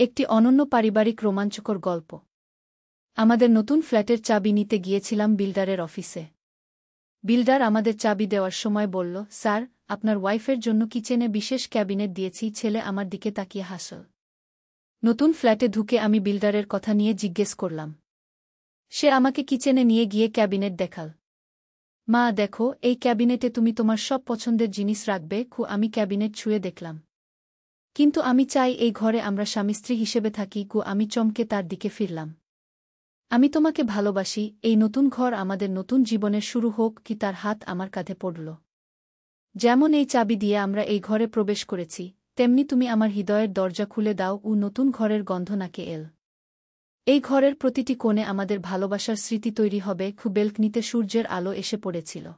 একটি অনন্য পারিবারিক রোমাঞ্চকর গল্প। আমাদের নতুন ফ্ল্যাটের চাবি নিতে গিয়েছিলাম বিল্ডারের অফিসে। বিল্ডার আমাদের চাবি দেওয়ার সময় বলল, স্যার, আপনার ওয়াইফের জন্য কিচেনে বিশেষ ক্যাবিনেট দিয়েছি। ছেলে আমার দিকে তাকিয়ে হাসল। নতুন ফ্ল্যাটে ঢুকে আমি বিল্ডারের কথা নিয়ে জিজ্ঞেস করলাম। সে আমাকে কিচেনে নিয়ে গিয়ে ক্যাবিনেট দেখাল। মা, দেখো, এই ক্যাবিনেটে তুমি তোমার সব পছন্দের জিনিস রাখবে। আমি ক্যাবিনেট ছুঁয়ে দেখলাম। কিন্তু আমি চাই এই ঘরে আমরা স্বামী-স্ত্রী হিসেবে থাকি। আমি চমকে তার দিকে ফিরলাম। আমি তোমাকে ভালোবাসি। এই নতুন ঘর আমাদের নতুন জীবনের শুরু হোক। তার হাত আমার কাঁধে পড়ল। যেমন এই চাবি দিয়ে আমরা এই ঘরে প্রবেশ করেছি, তেমনি তুমি আমার হৃদয়ের দরজা খুলে দাও। নতুন ঘরের গন্ধ নাকে এল। এই ঘরের প্রতিটি কোণে আমাদের ভালোবাসার স্মৃতি তৈরি হবে। বেলকনিতে সূর্যের আলো এসে পড়েছিল।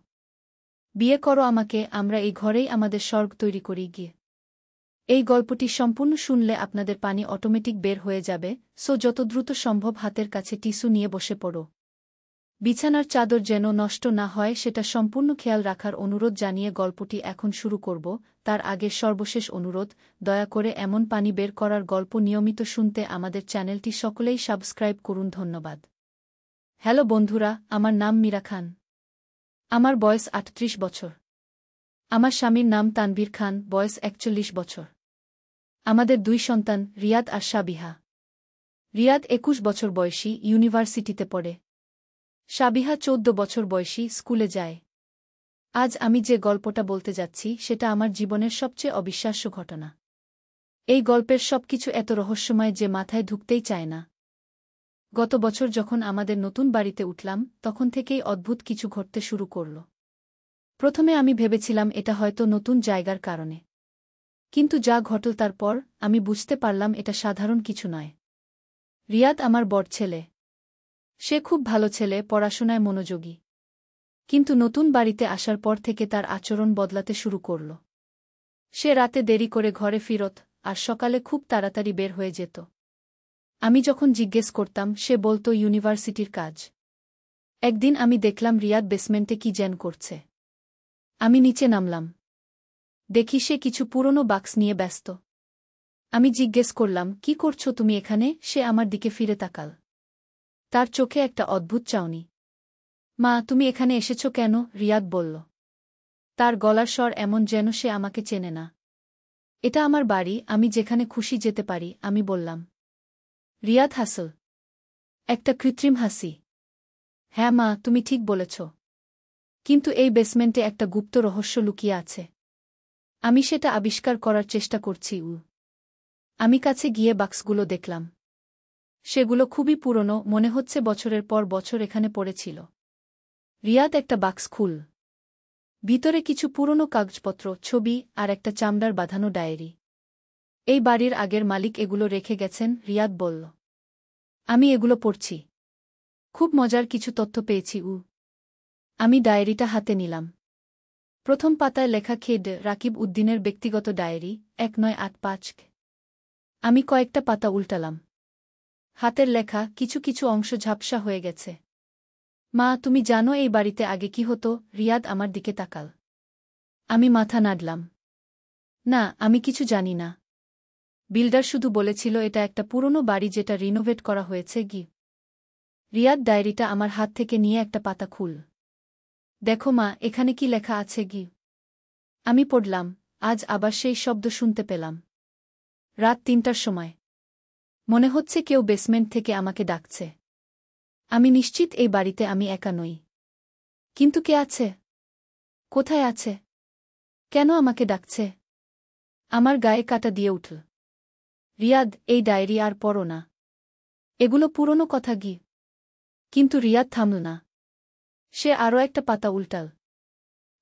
বিয়ে করো আমাকে, আমরা এই ঘরেই আমাদের স্বর্গ তৈরি করি গিয়ে। এই গল্পটি সম্পূর্ণ শুনলে আপনাদের পানি অটোমেটিক বের হয়ে যাবে। যত দ্রুত সম্ভব হাতের কাছে টিস্যু নিয়ে বসে পড়ো। বিছানার চাদর যেন নষ্ট না হয় সেটা সম্পূর্ণ খেয়াল রাখার অনুরোধ জানিয়ে গল্পটি এখন শুরু করব। তার আগে সর্বশেষ অনুরোধ, দয়া করে এমন পানি বের করার গল্প নিয়মিত শুনতে আমাদের চ্যানেলটি সকলেই সাবস্ক্রাইব করুন। ধন্যবাদ। হ্যালো বন্ধুরা, আমার নাম মীরা খান। আমার বয়স ৩৮ বছর। আমার স্বামীর নাম তানভীর খান, বয়স ৪১ বছর। আমাদের ২ সন্তান, রিয়াদ আর সাবিহা। রিয়াদ ২১ বছর বয়সী, ইউনিভার্সিটিতে পড়ে। সাবিহা ১৪ বছর বয়সী, স্কুলে যায়। আজ আমি যে গল্পটা বলতে যাচ্ছি সেটা আমার জীবনের সবচেয়ে অবিশ্বাস্য ঘটনা। এই গল্পের সবকিছু এত রহস্যময় যে মাথায় ঢুকতেই চায় না। গত বছর যখন আমাদের নতুন বাড়িতে উঠলাম, তখন থেকেই অদ্ভুত কিছু ঘটতে শুরু করল। প্রথমে আমি ভেবেছিলাম এটা হয়তো নতুন জায়গার কারণে। কিন্তু যা ঘটল তারপর আমি বুঝতে পারলাম এটা সাধারণ কিছু নয়। রিয়াদ আমার বড় ছেলে। সে খুব ভালো ছেলে, পড়াশোনায় মনোযোগী। কিন্তু নতুন বাড়িতে আসার পর থেকে তার আচরণ বদলাতে শুরু করল। সে রাতে দেরি করে ঘরে ফিরত, আর সকালে খুব তাড়াতাড়ি বের হয়ে যেত। আমি যখন জিজ্ঞেস করতাম, সে বলত ইউনিভার্সিটির কাজ। একদিন আমি দেখলাম রিয়াদ বেসমেন্টে কি যেন করছে। আমি নিচে নামলাম। দেখি সে কিছু পুরনো বাক্স নিয়ে ব্যস্ত। আমি জিজ্ঞেস করলাম, কি করছো তুমি এখানে? সে আমার দিকে ফিরে তাকাল। তার চোখে একটা অদ্ভুত চাউনি। মা, তুমি এখানে এসেছ কেন? রিয়াদ বলল। তার গলার স্বর এমন যেন সে আমাকে চেনে না। এটা আমার বাড়ি, আমি যেখানে খুশি যেতে পারি, আমি বললাম। রিয়াদ হাসল। একটা কৃত্রিম হাসি। হ্যাঁ মা, তুমি ঠিক বলেছ। কিন্তু এই বেসমেন্টে একটা গুপ্ত রহস্য লুকিয়ে আছে। আমি সেটা আবিষ্কার করার চেষ্টা করছি। আমি কাছে গিয়ে বাক্সগুলো দেখলাম। সেগুলো খুবই পুরনো, মনে হচ্ছে বছরের পর বছর এখানে পড়েছিল। রিয়াদ একটা বাক্স খুল। ভিতরে কিছু পুরনো কাগজপত্র, ছবি আর একটা চামড়ার বাঁধানো ডায়েরি। এই বাড়ির আগের মালিক এগুলো রেখে গেছেন, রিয়াদ বলল। আমি এগুলো পড়ছি। খুব মজার কিছু তথ্য পেয়েছি। আমি ডায়েরিটা হাতে নিলাম। প্রথম পাতায় লেখা খেড রাকিব উদ্দিনের ব্যক্তিগত ডায়েরি, ১৯৮৫। আমি কয়েকটা পাতা উল্টালাম। হাতের লেখা কিছু কিছু অংশ ঝাপসা হয়ে গেছে। মা, তুমি জানো এই বাড়িতে আগে কি হতো? রিয়াদ আমার দিকে তাকাল। আমি মাথা নাড়লাম। না, আমি কিছু জানি না। বিল্ডার শুধু বলেছিল এটা একটা পুরনো বাড়ি যেটা রিনোভেট করা হয়েছে। রিয়াদ ডায়েরিটা আমার হাত থেকে নিয়ে একটা পাতা খুল। দেখো মা, এখানে কি লেখা আছে? আমি পড়লাম। আজ আবার সেই শব্দ শুনতে পেলাম। রাত ৩টার সময়। মনে হচ্ছে কেউ বেসমেন্ট থেকে আমাকে ডাকছে। আমি নিশ্চিত এই বাড়িতে আমি একা নই। কিন্তু কে আছে? কোথায় আছে? কেন আমাকে ডাকছে? আমার গায়ে কাঁটা দিয়ে উঠল। রিয়াদ, এই ডায়েরি আর পড়ো না। এগুলো পুরনো কথা। কিন্তু রিয়াদ থামল না। সে আরও একটা পাতা উল্টাল।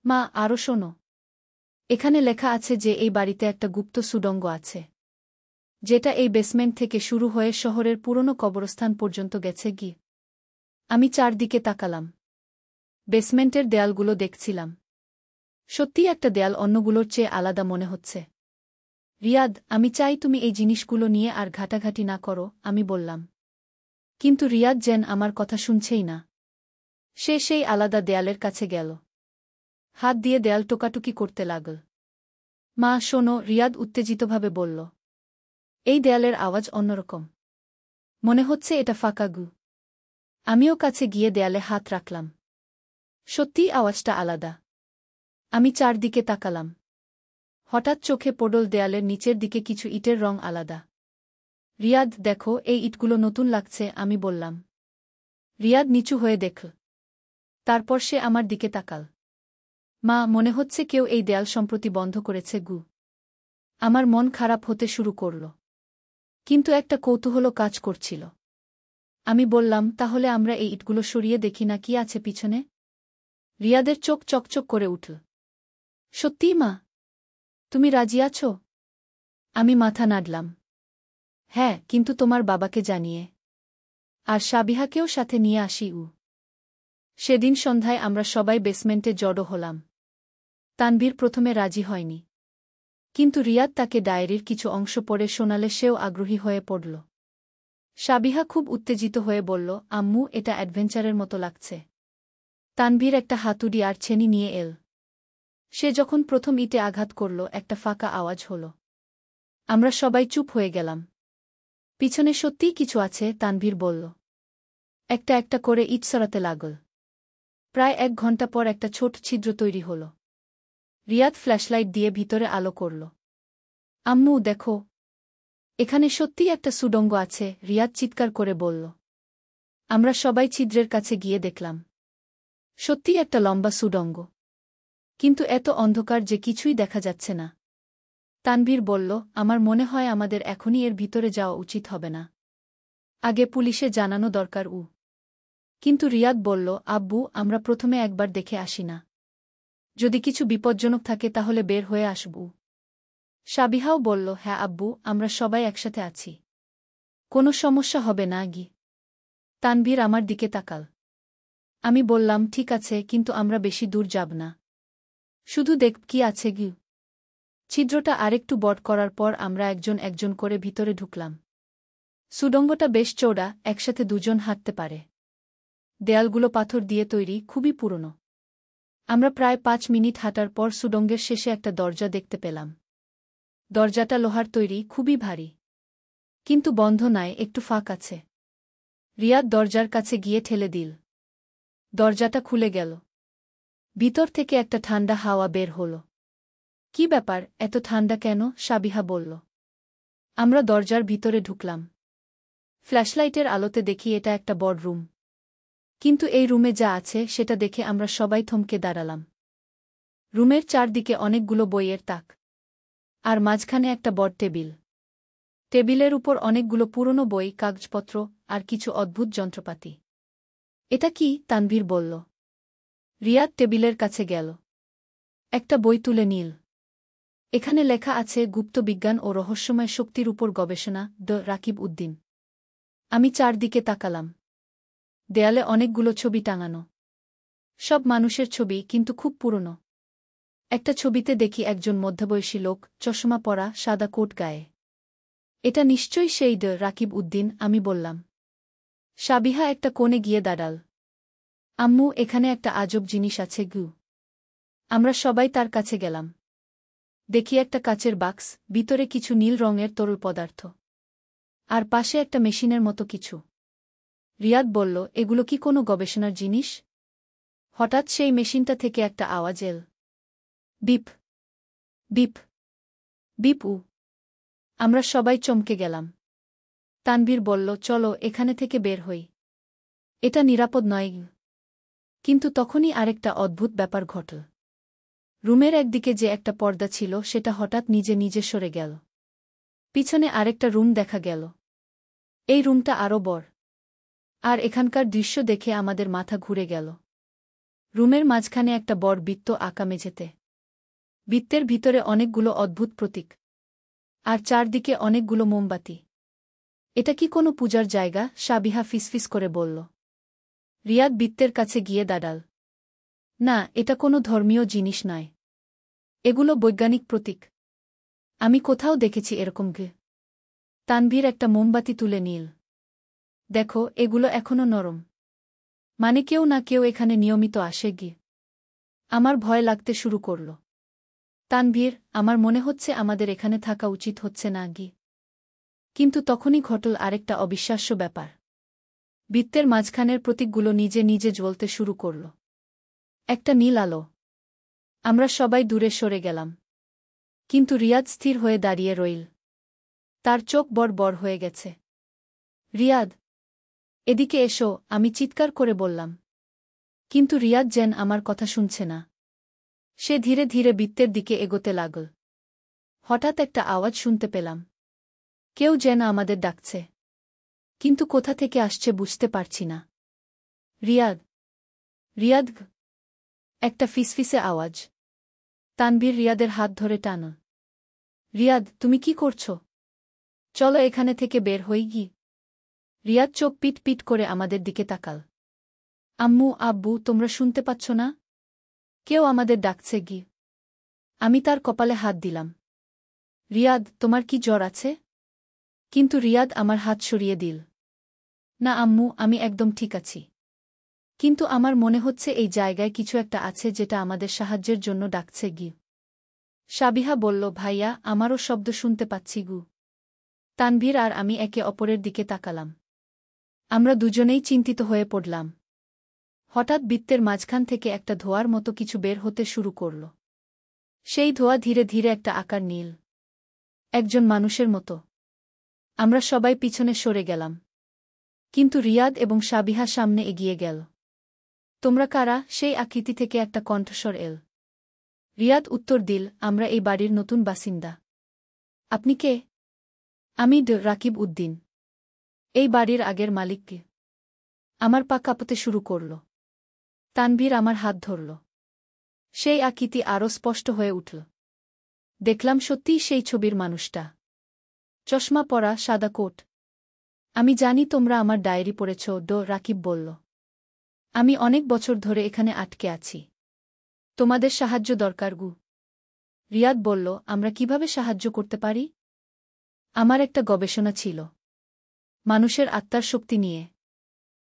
মা, আরও শোনো। এখানে লেখা আছে যে এই বাড়িতে একটা গুপ্ত সুড়ঙ্গ আছে, যেটা এই বেসমেন্ট থেকে শুরু হয়ে শহরের পুরনো কবরস্থান পর্যন্ত গেছে। আমি চারদিকে তাকালাম। বেসমেন্টের দেয়ালগুলো দেখছিলাম। সত্যিই একটা দেয়াল অন্যগুলোর চেয়ে আলাদা মনে হচ্ছে। রিয়াদ, আমি চাই তুমি এই জিনিসগুলো নিয়ে আর ঘাটাঘাটি না করো, আমি বললাম। কিন্তু রিয়াদ যেন আমার কথা শুনছেই না। সে সেই আলাদা দেয়ালের কাছে গেল। হাত দিয়ে দেয়াল টোকাটুকি করতে লাগল। মা শোনো, রিয়াদ উত্তেজিতভাবে বলল। এই দেয়ালের আওয়াজ অন্যরকম। মনে হচ্ছে এটা ফাঁকা গু। আমিও কাছে গিয়ে দেয়ালে হাত রাখলাম। সত্যিই আওয়াজটা আলাদা। আমি চারদিকে তাকালাম। হঠাৎ চোখে পড়ল দেয়ালের নিচের দিকে কিছু ইটের রং আলাদা। রিয়াদ, দেখো, এই ইটগুলো নতুন লাগছে, আমি বললাম। রিয়াদ নিচু হয়ে দেখল। তারপর সে আমার দিকে তাকাল। মা, মনে হচ্ছে কেউ এই দেয়াল সম্প্রতি বন্ধ করেছে গু। আমার মন খারাপ হতে শুরু করল। কিন্তু একটা কৌতূহল কাজ করছিল। আমি বললাম, তাহলে আমরা এই ইটগুলো সরিয়ে দেখি না কি আছে পিছনে? রিয়াদের চোখ চকচক করে উঠল। সত্যিই মা? তুমি রাজি আছো? আমি মাথা নাড়লাম। হ্যাঁ, কিন্তু তোমার বাবাকে জানিয়ে। আর সাবিহাকেও সাথে নিয়ে আসি। সেদিন সন্ধ্যায় আমরা সবাই বেসমেন্টে জড়ো হলাম। তানভীর প্রথমে রাজি হয়নি। কিন্তু রিয়াদ তাকে ডায়েরির কিছু অংশ পড়ে শোনালে সেও আগ্রহী হয়ে পড়ল। সাবিহা খুব উত্তেজিত হয়ে বলল, আম্মু, এটা অ্যাডভেঞ্চারের মতো লাগছে। তানভীর একটা হাতুড়ি আর ছেনি নিয়ে এল। সে যখন প্রথম ইটে আঘাত করল, একটা ফাঁকা আওয়াজ হল। আমরা সবাই চুপ হয়ে গেলাম। পিছনে সত্যিই কিছু আছে, তানভীর বলল। একটা একটা করে ইট সরাতে লাগল। প্রায় 1 ঘণ্টা পর একটা ছোট ছিদ্র তৈরি হল। রিয়াদ ফ্ল্যাশলাইট দিয়ে ভিতরে আলো করল। আম্মু, দেখো, এখানে সত্যিই একটা সুড়ঙ্গ আছে, রিয়াদ চিৎকার করে বলল। আমরা সবাই ছিদ্রের কাছে গিয়ে দেখলাম। সত্যিই একটা লম্বা সুড়ঙ্গ। কিন্তু এত অন্ধকার যে কিছুই দেখা যাচ্ছে না। তানভীর বলল, আমার মনে হয় আমাদের এখনই এর ভিতরে যাওয়া উচিত হবে না। আগে পুলিশে জানানো দরকার। কিন্তু রিয়াদ বলল, আব্বু, আমরা প্রথমে একবার দেখে আসি না? যদি কিছু বিপজ্জনক থাকে তাহলে বের হয়ে আসব। সাবিহাও বলল, হ্যাঁ আব্বু, আমরা সবাই একসাথে আছি। কোনো সমস্যা হবে না গি। তানভীর আমার দিকে তাকাল। আমি বললাম, ঠিক আছে, কিন্তু আমরা বেশি দূর যাব না। শুধু দেখ কি আছে গি। ছিদ্রটা আরেকটু বড় করার পর আমরা একজন একজন করে ভিতরে ঢুকলাম। সুড়ঙ্গটা বেশ চওড়া, একসাথে দুজন হাঁটতে পারে। দেয়ালগুলো পাথর দিয়ে তৈরি, খুবই পুরনো। আমরা প্রায় 5 মিনিট হাঁটার পর সুড়ঙ্গের শেষে একটা দরজা দেখতে পেলাম। দরজাটা লোহার তৈরি, খুবই ভারী। কিন্তু বন্ধ নয়, একটু ফাঁক আছে। রিয়াদ দরজার কাছে গিয়ে ঠেলে দিল। দরজাটা খুলে গেল। ভিতর থেকে একটা ঠান্ডা হাওয়া বের হল। কি ব্যাপার, এত ঠান্ডা কেন? সাবিহা বলল। আমরা দরজার ভিতরে ঢুকলাম। ফ্ল্যাশলাইটের আলোতে দেখি এটা একটা বড় রুম। কিন্তু এই রুমে যা আছে সেটা দেখে আমরা সবাই থমকে দাঁড়ালাম। রুমের চারদিকে অনেকগুলো বইয়ের তাক। আর মাঝখানে একটা বড় টেবিল। টেবিলের উপর অনেকগুলো পুরনো বই, কাগজপত্র আর কিছু অদ্ভুত যন্ত্রপাতি। এটা কি? তানভীর বলল। রিয়াদ টেবিলের কাছে গেল। একটা বই তুলে নিল। এখানে লেখা আছে গুপ্ত বিজ্ঞান ও রহস্যময় শক্তির উপর গবেষণা, দ্য রাকিব উদ্দিন। আমি চারদিকে তাকালাম। দেয়ালে অনেকগুলো ছবি টাঙানো। সব মানুষের ছবি, কিন্তু খুব পুরনো। একটা ছবিতে দেখি একজন মধ্যবয়সী লোক, চশমা পরা, সাদা কোট গায়ে। এটা নিশ্চয়ই সেই দ্য রাকিব উদ্দিন, আমি বললাম। সাবিহা একটা কোণে গিয়ে দাঁড়াল। আম্মু, এখানে একটা আজব জিনিস আছে গু। আমরা সবাই তার কাছে গেলাম। দেখি একটা কাচের বাক্স, ভিতরে কিছু নীল রঙের তরল পদার্থ। আর পাশে একটা মেশিনের মতো কিছু। রিয়াদ বলল, এগুলো কি কোনো গবেষণার জিনিস? হঠাৎ সেই মেশিনটা থেকে একটা আওয়াজ এল। Beep beep beep. আমরা সবাই চমকে গেলাম। তানভীর বলল, চলো এখানে থেকে বের হই। এটা নিরাপদ নয়। কিন্তু তখনই আরেকটা অদ্ভুত ব্যাপার ঘটল। রুমের একদিকে যে একটা পর্দা ছিল সেটা হঠাৎ নিজে নিজে সরে গেল। পিছনে আরেকটা রুম দেখা গেল। এই রুমটা আরও বড়। আর এখানকার দৃশ্য দেখে আমাদের মাথা ঘুরে গেল। রুমের মাঝখানে একটা বড় বৃত্ত আঁকা মেঝেতে। বৃত্তের ভিতরে অনেকগুলো অদ্ভুত প্রতীক। আর চারদিকে অনেকগুলো মোমবাতি। এটা কি কোনো পূজার জায়গা? সাবিহা ফিসফিস করে বলল। রিয়াদ বৃত্তের কাছে গিয়ে দাঁড়াল। না, এটা কোনো ধর্মীয় জিনিস নয়। এগুলো বৈজ্ঞানিক প্রতীক। আমি কোথাও দেখেছি এরকম গে। তানভীর একটা মোমবাতি তুলে নিল। দেখো, এগুলো এখনো নরম। মানে কেউ না কেউ এখানে নিয়মিত আসে গিয়ে। আমার ভয় লাগতে শুরু করল। তানভীর, আমার মনে হচ্ছে আমাদের এখানে থাকা উচিত হচ্ছে না গি। কিন্তু তখনই ঘটল আরেকটা অবিশ্বাস্য ব্যাপার। বৃত্তের মাঝখানের প্রতীকগুলো নিজে নিজে জ্বলতে শুরু করল। একটা নীল আলো। আমরা সবাই দূরে সরে গেলাম। কিন্তু রিয়াদ স্থির হয়ে দাঁড়িয়ে রইল। তার চোখ বড় বড় হয়ে গেছে। রিয়াদ, এদিকে এসো, আমি চিৎকার করে বললাম। কিন্তু রিয়াদ যেন আমার কথা শুনছে না। সে ধীরে ধীরে বৃত্তের দিকে এগোতে লাগল। হঠাৎ একটা আওয়াজ শুনতে পেলাম। কেউ যেন আমাদের ডাকছে। কিন্তু কোথা থেকে আসছে বুঝতে পারছি না। রিয়াদ, রিয়াদ। একটা ফিসফিসে আওয়াজ। তানভীর রিয়াদের হাত ধরে টান। রিয়াদ, তুমি কি করছ? চলো এখানে থেকে বের হই গি। রিয়াদ চোখ পিট পিট করে আমাদের দিকে তাকাল। আম্মু, আব্বু, তোমরা শুনতে পাচ্ছ না? কেউ আমাদের ডাকছে গি। আমি তার কপালে হাত দিলাম। রিয়াদ, তোমার কি জ্বর আছে? কিন্তু রিয়াদ আমার হাত সরিয়ে দিল। না আম্মু, আমি একদম ঠিক আছি। কিন্তু আমার মনে হচ্ছে এই জায়গায় কিছু একটা আছে যেটা আমাদের সাহায্যের জন্য ডাকছে গি। সাবিহা বলল, ভাইয়া, আমারও শব্দ শুনতে পাচ্ছি গু। তানভীর আর আমি একে অপরের দিকে তাকালাম। আমরা দুজনেই চিন্তিত হয়ে পড়লাম। হঠাৎ বৃত্তের মাঝখান থেকে একটা ধোঁয়ার মতো কিছু বের হতে শুরু করল। সেই ধোঁয়া ধীরে ধীরে একটা আকার নীল। একজন মানুষের মতো। আমরা সবাই পিছনে সরে গেলাম। কিন্তু রিয়াদ এবং সাবিহা সামনে এগিয়ে গেল। তোমরা কারা? সেই আকৃতি থেকে একটা কণ্ঠস্বর এল। রিয়াদ উত্তর দিল, আমরা এই বাড়ির নতুন বাসিন্দা। আপনি কে? আমি রাকিব উদ্দিন। এই বাড়ির আগের মালিক কে? আমার পা কাঁপতে শুরু করল। তানভীর আমার হাত ধরল। সেই আকৃতি আরও স্পষ্ট হয়ে উঠল। দেখলাম সত্যিই সেই ছবির মানুষটা। চশমা পরা, সাদা কোট। আমি জানি তোমরা আমার ডায়েরি পড়েছ, রাকিব বলল। আমি অনেক বছর ধরে এখানে আটকে আছি। তোমাদের সাহায্য দরকার গু। রিয়াদ বলল, আমরা কিভাবে সাহায্য করতে পারি? আমার একটা গবেষণা ছিল মানুষের আত্মার শক্তি নিয়ে।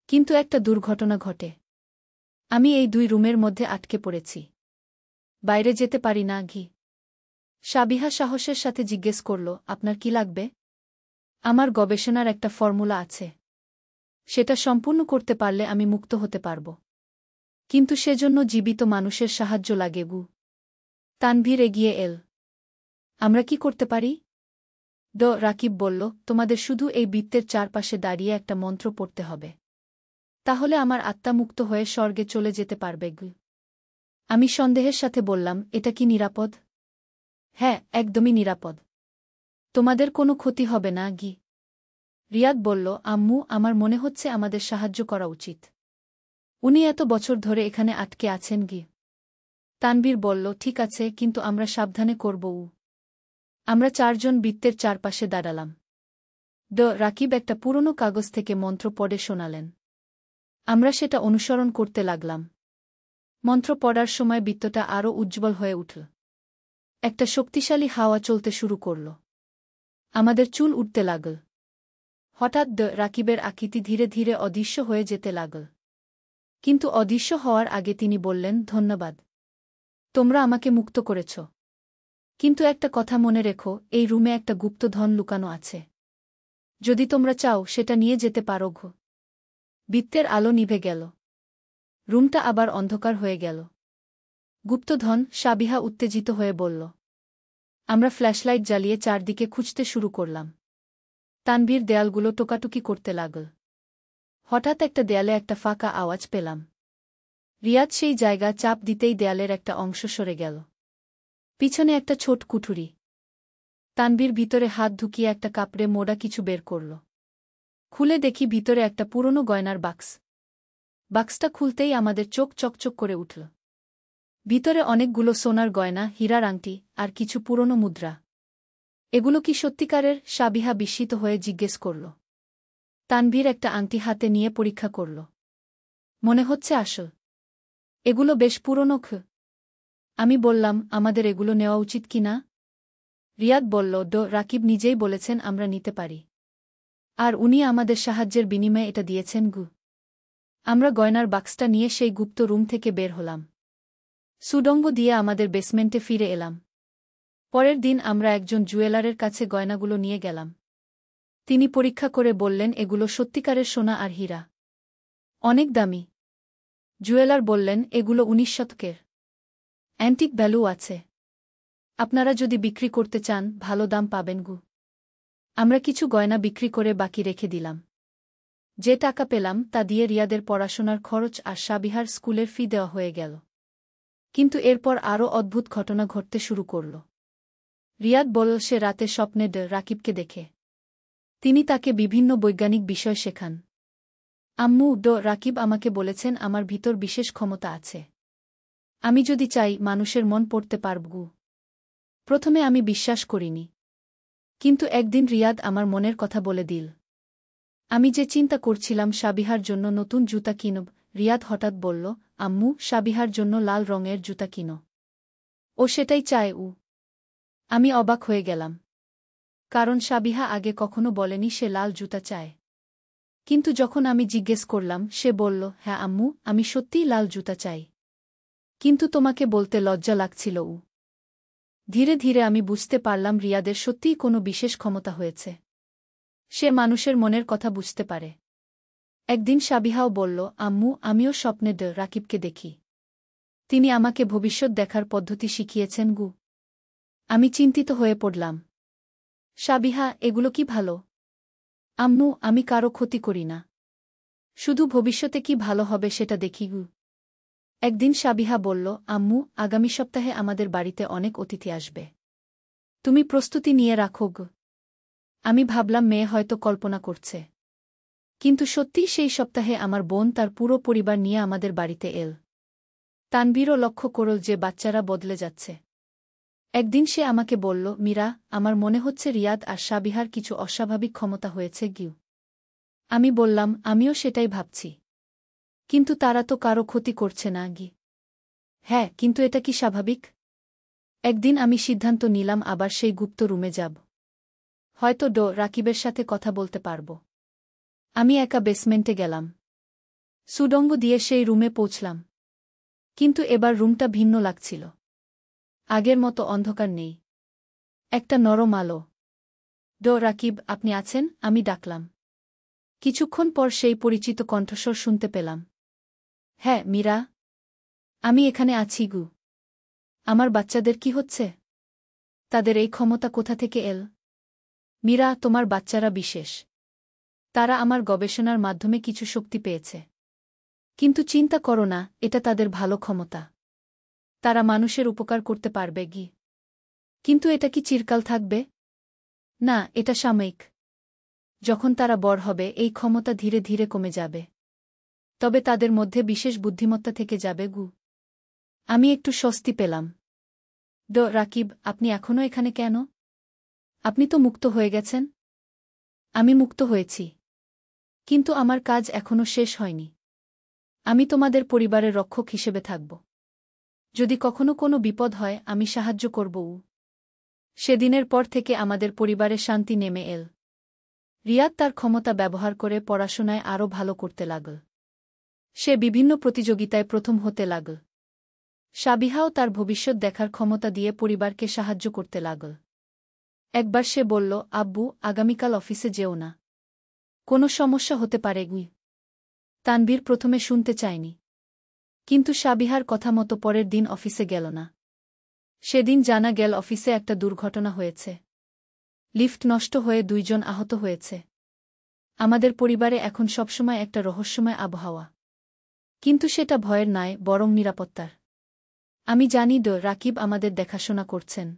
কিন্তু একটা দুর্ঘটনা ঘটে। আমি এই 2 রুমের মধ্যে আটকে পড়েছি। বাইরে যেতে পারি না ঘি। সাবিহা সাহসের সাথে জিজ্ঞেস করল, আপনার কি লাগবে? আমার গবেষণার একটা ফর্মুলা আছে। সেটা সম্পূর্ণ করতে পারলে আমি মুক্ত হতে পারব। কিন্তু সেজন্য জীবিত মানুষের সাহায্য লাগে গু। তানভীর এগিয়ে এল। আমরা কি করতে পারি? রাকিব বলল, তোমাদের শুধু এই বৃত্তের চারপাশে দাঁড়িয়ে একটা মন্ত্র পড়তে হবে। তাহলে আমার আত্মা মুক্ত হয়ে স্বর্গে চলে যেতে পারবে গু। আমি সন্দেহের সাথে বললাম, এটা কি নিরাপদ? হ্যাঁ, একদমই নিরাপদ। তোমাদের কোনো ক্ষতি হবে না গি। রিয়াদ বলল, আম্মু, আমার মনে হচ্ছে আমাদের সাহায্য করা উচিত। উনি এত বছর ধরে এখানে আটকে আছেন গি। তানভীর বলল, ঠিক আছে, কিন্তু আমরা সাবধানে করব। আমরা 4 জন বৃত্তের চারপাশে দাঁড়ালাম। রাকিব একটা পুরনো কাগজ থেকে মন্ত্র পড়ে শোনালেন। আমরা সেটা অনুসরণ করতে লাগলাম। মন্ত্র পড়ার সময় বৃত্তটা আরও উজ্জ্বল হয়ে উঠল। একটা শক্তিশালী হাওয়া চলতে শুরু করল। আমাদের চুল উঠতে লাগল। হঠাৎ রাকিবের আকৃতি ধীরে ধীরে অদৃশ্য হয়ে যেতে লাগল। কিন্তু অদৃশ্য হওয়ার আগে তিনি বললেন, ধন্যবাদ। তোমরা আমাকে মুক্ত করেছ। কিন্তু একটা কথা মনে রেখো, এই রুমে একটা গুপ্তধন লুকানো আছে। যদি তোমরা চাও সেটা নিয়ে যেতে পারো গো। বৃত্তের আলো নিভে গেল। রুমটা আবার অন্ধকার হয়ে গেল। গুপ্তধন? সাবিহা উত্তেজিত হয়ে বলল। আমরা ফ্ল্যাশলাইট জ্বালিয়ে চারদিকে খুঁজতে শুরু করলাম। তানভীর দেয়ালগুলো টোকাটুকি করতে লাগল। হঠাৎ একটা দেয়ালে একটা ফাঁকা আওয়াজ পেলাম। রিয়াদ সেই জায়গা চাপ দিতেই দেয়ালের একটা অংশ সরে গেল। পিছনে একটা ছোট কুঠুরি। তানভীর ভিতরে হাত ঢুকিয়ে একটা কাপড়ে মোড়া কিছু বের করল। খুলে দেখি ভিতরে একটা পুরনো গয়নার বাক্স। বাক্সটা খুলতেই আমাদের চোখ চকচক করে উঠল। ভিতরে অনেকগুলো সোনার গয়না, হীরার আংটি আর কিছু পুরনো মুদ্রা। এগুলো কি সত্যিকারের? সাবিহা বিস্মিত হয়ে জিজ্ঞেস করল। তানভীর একটা আংটি হাতে নিয়ে পরীক্ষা করল। মনে হচ্ছে আসল। এগুলো বেশ পুরনো। আমি বললাম, আমাদের এগুলো নেওয়া উচিত কি না? রিয়াদ বলল, রাকিব নিজেই বলেছেন আমরা নিতে পারি। আর উনি আমাদের সাহায্যের বিনিময়ে এটা দিয়েছেন গু। আমরা গয়নার বাক্সটা নিয়ে সেই গুপ্ত রুম থেকে বের হলাম। সুডঙ্গ দিয়ে আমাদের বেসমেন্টে ফিরে এলাম। পরের দিন আমরা একজন জুয়েলারের কাছে গয়নাগুলো নিয়ে গেলাম। তিনি পরীক্ষা করে বললেন এগুলো সত্যিকারের সোনা আর হীরা। অনেক দামি। জুয়েলার বললেন এগুলো 19 শতকের। অ্যান্টিক ভ্যালু আছে। আপনারা যদি বিক্রি করতে চান ভালো দাম পাবেন গু। আমরা কিছু গয়না বিক্রি করে বাকি রেখে দিলাম। যে টাকা পেলাম তা দিয়ে রিয়াদের পড়াশোনার খরচ আর সাবিহার স্কুলের ফি দেওয়া হয়ে গেল। কিন্তু এরপর আরও অদ্ভুত ঘটনা ঘটতে শুরু করল। রিয়াদ বলল সে রাতে স্বপ্নে রাকিবকে দেখে। তিনি তাকে বিভিন্ন বৈজ্ঞানিক বিষয় শেখান। আম্মু রাকিব আমাকে বলেছেন আমার ভিতর বিশেষ ক্ষমতা আছে। আমি যদি চাই মানুষের মন পড়তে পারব। প্রথমে আমি বিশ্বাস করিনি। কিন্তু একদিন রিয়াদ আমার মনের কথা বলে দিল। আমি যে চিন্তা করছিলাম সাবিহার জন্য নতুন জুতা কিনব, রিয়াদ হঠাৎ বলল, আম্মু সাবিহার জন্য লাল রঙের জুতা কিনো। ও সেটাই চায়। আমি অবাক হয়ে গেলাম। কারণ সাবিহা আগে কখনো বলেনি সে লাল জুতা চায়। কিন্তু যখন আমি জিজ্ঞেস করলাম সে বলল, হ্যাঁ আম্মু আমি সত্যিই লাল জুতা চাই। কিন্তু তোমাকে বলতে লজ্জা লাগছিল। ধীরে ধীরে আমি বুঝতে পারলাম রিয়াদের সত্যিই কোনো বিশেষ ক্ষমতা হয়েছে। সে মানুষের মনের কথা বুঝতে পারে। একদিন সাবিহাও বলল, আম্মু আমিও স্বপ্নে রাকিবকে দেখি। তিনি আমাকে ভবিষ্যৎ দেখার পদ্ধতি শিখিয়েছেন গু। আমি চিন্তিত হয়ে পড়লাম। সাবিহা এগুলো কি ভালো? আম্মু আমি কারো ক্ষতি করি না। শুধু ভবিষ্যতে কি ভালো হবে সেটা দেখি গু। একদিন সাবিহা বলল, আম্মু আগামী সপ্তাহে আমাদের বাড়িতে অনেক অতিথি আসবে। তুমি প্রস্তুতি নিয়ে রাখো গো। আমি ভাবলাম মেয়ে হয়তো কল্পনা করছে। কিন্তু সত্যিই সেই সপ্তাহে আমার বোন তার পুরো পরিবার নিয়ে আমাদের বাড়িতে এল। তানভীরও লক্ষ্য করল যে বাচ্চারা বদলে যাচ্ছে। একদিন সে আমাকে বলল, মীরা আমার মনে হচ্ছে রিয়াদ আর সাবিহার কিছু অস্বাভাবিক ক্ষমতা হয়েছে গিউ। আমি বললাম আমিও সেটাই ভাবছি। কিন্তু তারা তো কারো ক্ষতি করছে না গি। হ্যাঁ কিন্তু এটা কি স্বাভাবিক? একদিন আমি সিদ্ধান্ত নিলাম আবার সেই গুপ্ত রুমে যাব। হয়তো রাকিবের সাথে কথা বলতে পারব। আমি একা বেসমেন্টে গেলাম। সুডঙ্গ দিয়ে সেই রুমে পৌঁছলাম। কিন্তু এবার রুমটা ভিন্ন লাগছিল। আগের মতো অন্ধকার নেই। একটা নরম আলো। রাকিব আপনি আছেন? আমি ডাকলাম। কিছুক্ষণ পর সেই পরিচিত কণ্ঠস্বর শুনতে পেলাম। হ্যাঁ মীরা। আমি এখানে আছি গু। আমার বাচ্চাদের কি হচ্ছে? তাদের এই ক্ষমতা কোথা থেকে এল? মীরা তোমার বাচ্চারা বিশেষ। তারা আমার গবেষণার মাধ্যমে কিছু শক্তি পেয়েছে। কিন্তু চিন্তা করো না, এটা তাদের ভালো ক্ষমতা। তারা মানুষের উপকার করতে পারবে গি। কিন্তু এটা কি চিরকাল থাকবে? না, এটা সাময়িক। যখন তারা বড় হবে এই ক্ষমতা ধীরে ধীরে কমে যাবে। তবে তাদের মধ্যে বিশেষ বুদ্ধিমত্তা থেকে যাবে গু। আমি একটু স্বস্তি পেলাম। রাকিব আপনি এখনও এখানে কেন? আপনি তো মুক্ত হয়ে গেছেন। আমি মুক্ত হয়েছি। কিন্তু আমার কাজ এখনও শেষ হয়নি। আমি তোমাদের পরিবারের রক্ষক হিসেবে থাকব। যদি কখনো কোনো বিপদ হয় আমি সাহায্য করব। সেদিনের পর থেকে আমাদের পরিবারে শান্তি নেমে এল। রিয়াদ তার ক্ষমতা ব্যবহার করে পড়াশোনায় আরও ভালো করতে লাগল। সে বিভিন্ন প্রতিযোগিতায় প্রথম হতে লাগল। সাবিহাও তার ভবিষ্যৎ দেখার ক্ষমতা দিয়ে পরিবারকে সাহায্য করতে লাগল। একবার সে বলল, আব্বু আগামীকাল অফিসে যেও না। কোনো সমস্যা হতে পারে গুই। তানভীর প্রথমে শুনতে চায়নি। কিন্তু সাবিহার কথা মতো পরের দিন অফিসে গেল না। সেদিন জানা গেল অফিসে একটা দুর্ঘটনা হয়েছে। লিফট নষ্ট হয়ে 2 জন আহত হয়েছে। আমাদের পরিবারে এখন সবসময় একটা রহস্যময় আবহাওয়া। কিন্তু সেটা ভয়ের নয়, বরং নিরাপত্তার। আমি জানি রাকিব আমাদের দেখাশোনা করছেন।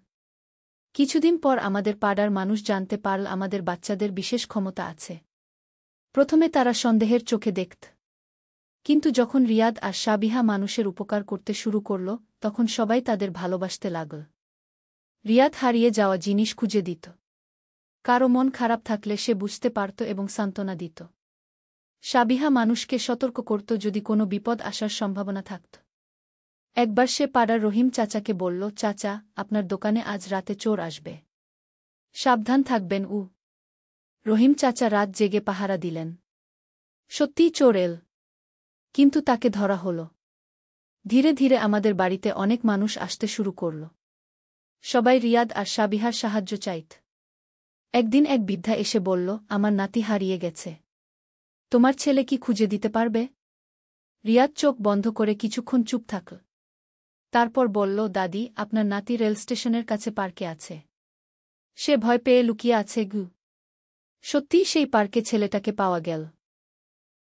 কিছুদিন পর আমাদের পাড়ার মানুষ জানতে পারল আমাদের বাচ্চাদের বিশেষ ক্ষমতা আছে। প্রথমে তারা সন্দেহের চোখে দেখত। কিন্তু যখন রিয়াদ আর সাবিহা মানুষের উপকার করতে শুরু করল তখন সবাই তাদের ভালোবাসতে লাগল। রিয়াদ হারিয়ে যাওয়া জিনিস খুঁজে দিত। কারো মন খারাপ থাকলে সে বুঝতে পারত এবং সান্ত্বনা দিত। সাবিহা মানুষকে সতর্ক করত যদি কোনো বিপদ আসার সম্ভাবনা থাকত। একবার সে পাড়ার রহিম চাচাকে বলল, চাচা আপনার দোকানে আজ রাতে চোর আসবে। সাবধান থাকবেন। রহিম চাচা রাত জেগে পাহারা দিলেন। সত্যিই চোর এল। কিন্তু তাকে ধরা হল। ধীরে ধীরে আমাদের বাড়িতে অনেক মানুষ আসতে শুরু করল। সবাই রিয়াদ আর সাবিহার সাহায্য চাইত। একদিন এক বৃদ্ধা এসে বলল, আমার নাতি হারিয়ে গেছে। তোমার ছেলে কি খুঁজে দিতে পারবে? রিয়াদ চোখ বন্ধ করে কিছুক্ষণ চুপ থাকল। তারপর বলল, দাদি, আপনার নাতি রেল স্টেশনের কাছে পার্কে আছে। সে ভয় পেয়ে লুকিয়ে আছে গু। সত্যিই সেই পার্কে ছেলেটাকে পাওয়া গেল।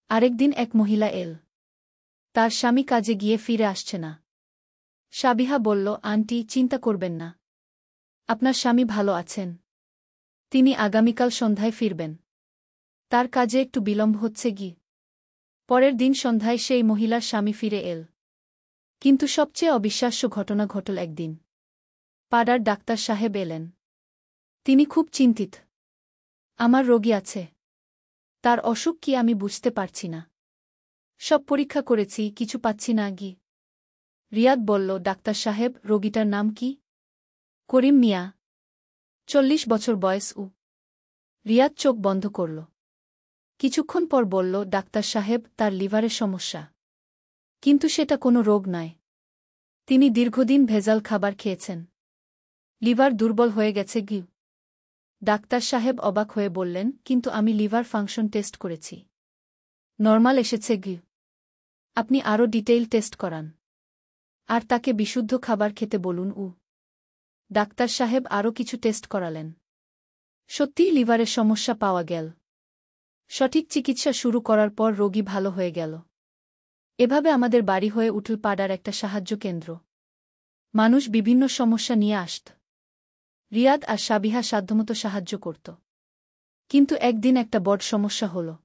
আরেকদিন এক মহিলা এল। তার স্বামী কাজে গিয়ে ফিরে আসছে না। সাবিহা বলল, আন্টি, চিন্তা করবেন না। আপনার স্বামী ভালো আছেন। তিনি আগামীকাল সন্ধ্যায় ফিরবেন। তার কাজে একটু বিলম্ব হচ্ছে গি। পরের দিন সন্ধ্যায় সেই মহিলার স্বামী ফিরে এল। কিন্তু সবচেয়ে অবিশ্বাস্য ঘটনা ঘটল একদিন। পাড়ার ডাক্তার সাহেব এলেন। তিনি খুব চিন্তিত। আমার রোগী আছে। তার অসুখ কি আমি বুঝতে পারছি না। সব পরীক্ষা করেছি, কিছু পাচ্ছি না গি। রিয়াদ বলল, ডাক্তার সাহেব, রোগীটার নাম কি? করিম মিয়া। 40 বছর বয়স। রিয়াদ চোখ বন্ধ করল। কিছুক্ষণ পর বলল, ডাক্তার সাহেব, তার লিভারের সমস্যা। কিন্তু সেটা কোনো রোগ নয়। তিনি দীর্ঘদিন ভেজাল খাবার খেয়েছেন। লিভার দুর্বল হয়ে গেছে গি। ডাক্তার সাহেব অবাক হয়ে বললেন, কিন্তু আমি লিভার ফাংশন টেস্ট করেছি। নরমাল এসেছে গি। আপনি আরও ডিটেইল টেস্ট করান। আর তাকে বিশুদ্ধ খাবার খেতে বলুন। ডাক্তার সাহেব আরও কিছু টেস্ট করালেন। সত্যিই লিভারের সমস্যা পাওয়া গেল। সঠিক চিকিৎসা শুরু করার পর রোগী ভালো হয়ে গেল। এভাবে আমাদের বাড়ি হয়ে উঠল পাড়ার একটা সাহায্য কেন্দ্র। মানুষ বিভিন্ন সমস্যা নিয়ে আসত। রিয়াদ আর সাবিহা সাধ্যমতো সাহায্য করত। কিন্তু একদিন একটা বড় সমস্যা হল।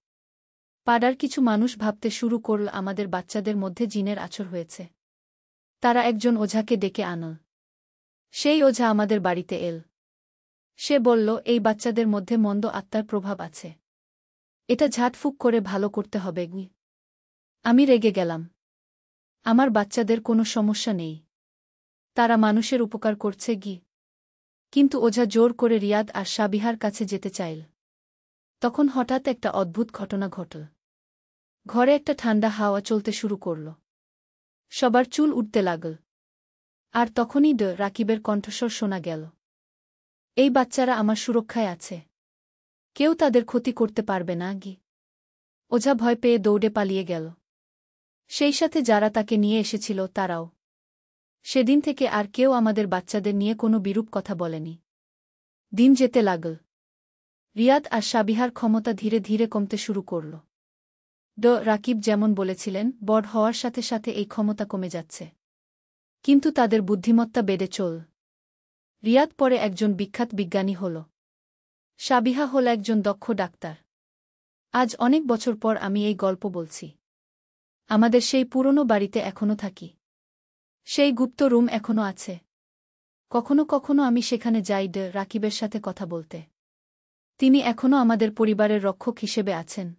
পাড়ার কিছু মানুষ ভাবতে শুরু করল আমাদের বাচ্চাদের মধ্যে জিনের আছর হয়েছে। তারা একজন ওঝাকে ডেকে আনল। সেই ওঝা আমাদের বাড়িতে এল। সে বলল, এই বাচ্চাদের মধ্যে মন্দ আত্মার প্রভাব আছে। এটা ঝাড়ফুঁক করে ভালো করতে হবে গি। আমি রেগে গেলাম। আমার বাচ্চাদের কোনো সমস্যা নেই। তারা মানুষের উপকার করছে গি। কিন্তু ওঝা জোর করে রিয়াদ আর সাবিহার কাছে যেতে চাইল। তখন হঠাৎ একটা অদ্ভুত ঘটনা ঘটল। ঘরে একটা ঠান্ডা হাওয়া চলতে শুরু করল। সবার চুল উঠতে লাগল। আর তখনই রাকিবের কণ্ঠস্বর শোনা গেল, এই বাচ্চারা আমার সুরক্ষায় আছে। কেউ তাদের ক্ষতি করতে পারবে না গি। ওঝা ভয় পেয়ে দৌড়ে পালিয়ে গেল। সেই সাথে যারা তাকে নিয়ে এসেছিল তারাও। সেদিন থেকে আর কেউ আমাদের বাচ্চাদের নিয়ে কোনো বিরূপ কথা বলেনি। দিন যেতে লাগল। রিয়াদ আর সাবিহার ক্ষমতা ধীরে ধীরে কমতে শুরু করল। রাকিব যেমন বলেছিলেন, বড় হওয়ার সাথে সাথে এই ক্ষমতা কমে যাচ্ছে। কিন্তু তাদের বুদ্ধিমত্তা বেড়ে চল। রিয়াদ পরে একজন বিখ্যাত বিজ্ঞানী হল। সাবিহা হল একজন দক্ষ ডাক্তার। আজ অনেক বছর পর আমি এই গল্প বলছি। আমাদের সেই পুরনো বাড়িতে এখনো থাকি। সেই গুপ্ত রুম এখনো আছে। কখনো কখনো আমি সেখানে যাই রাকিবের সাথে কথা বলতে। তিনি এখনো আমাদের পরিবারের রক্ষক হিসেবে আছেন।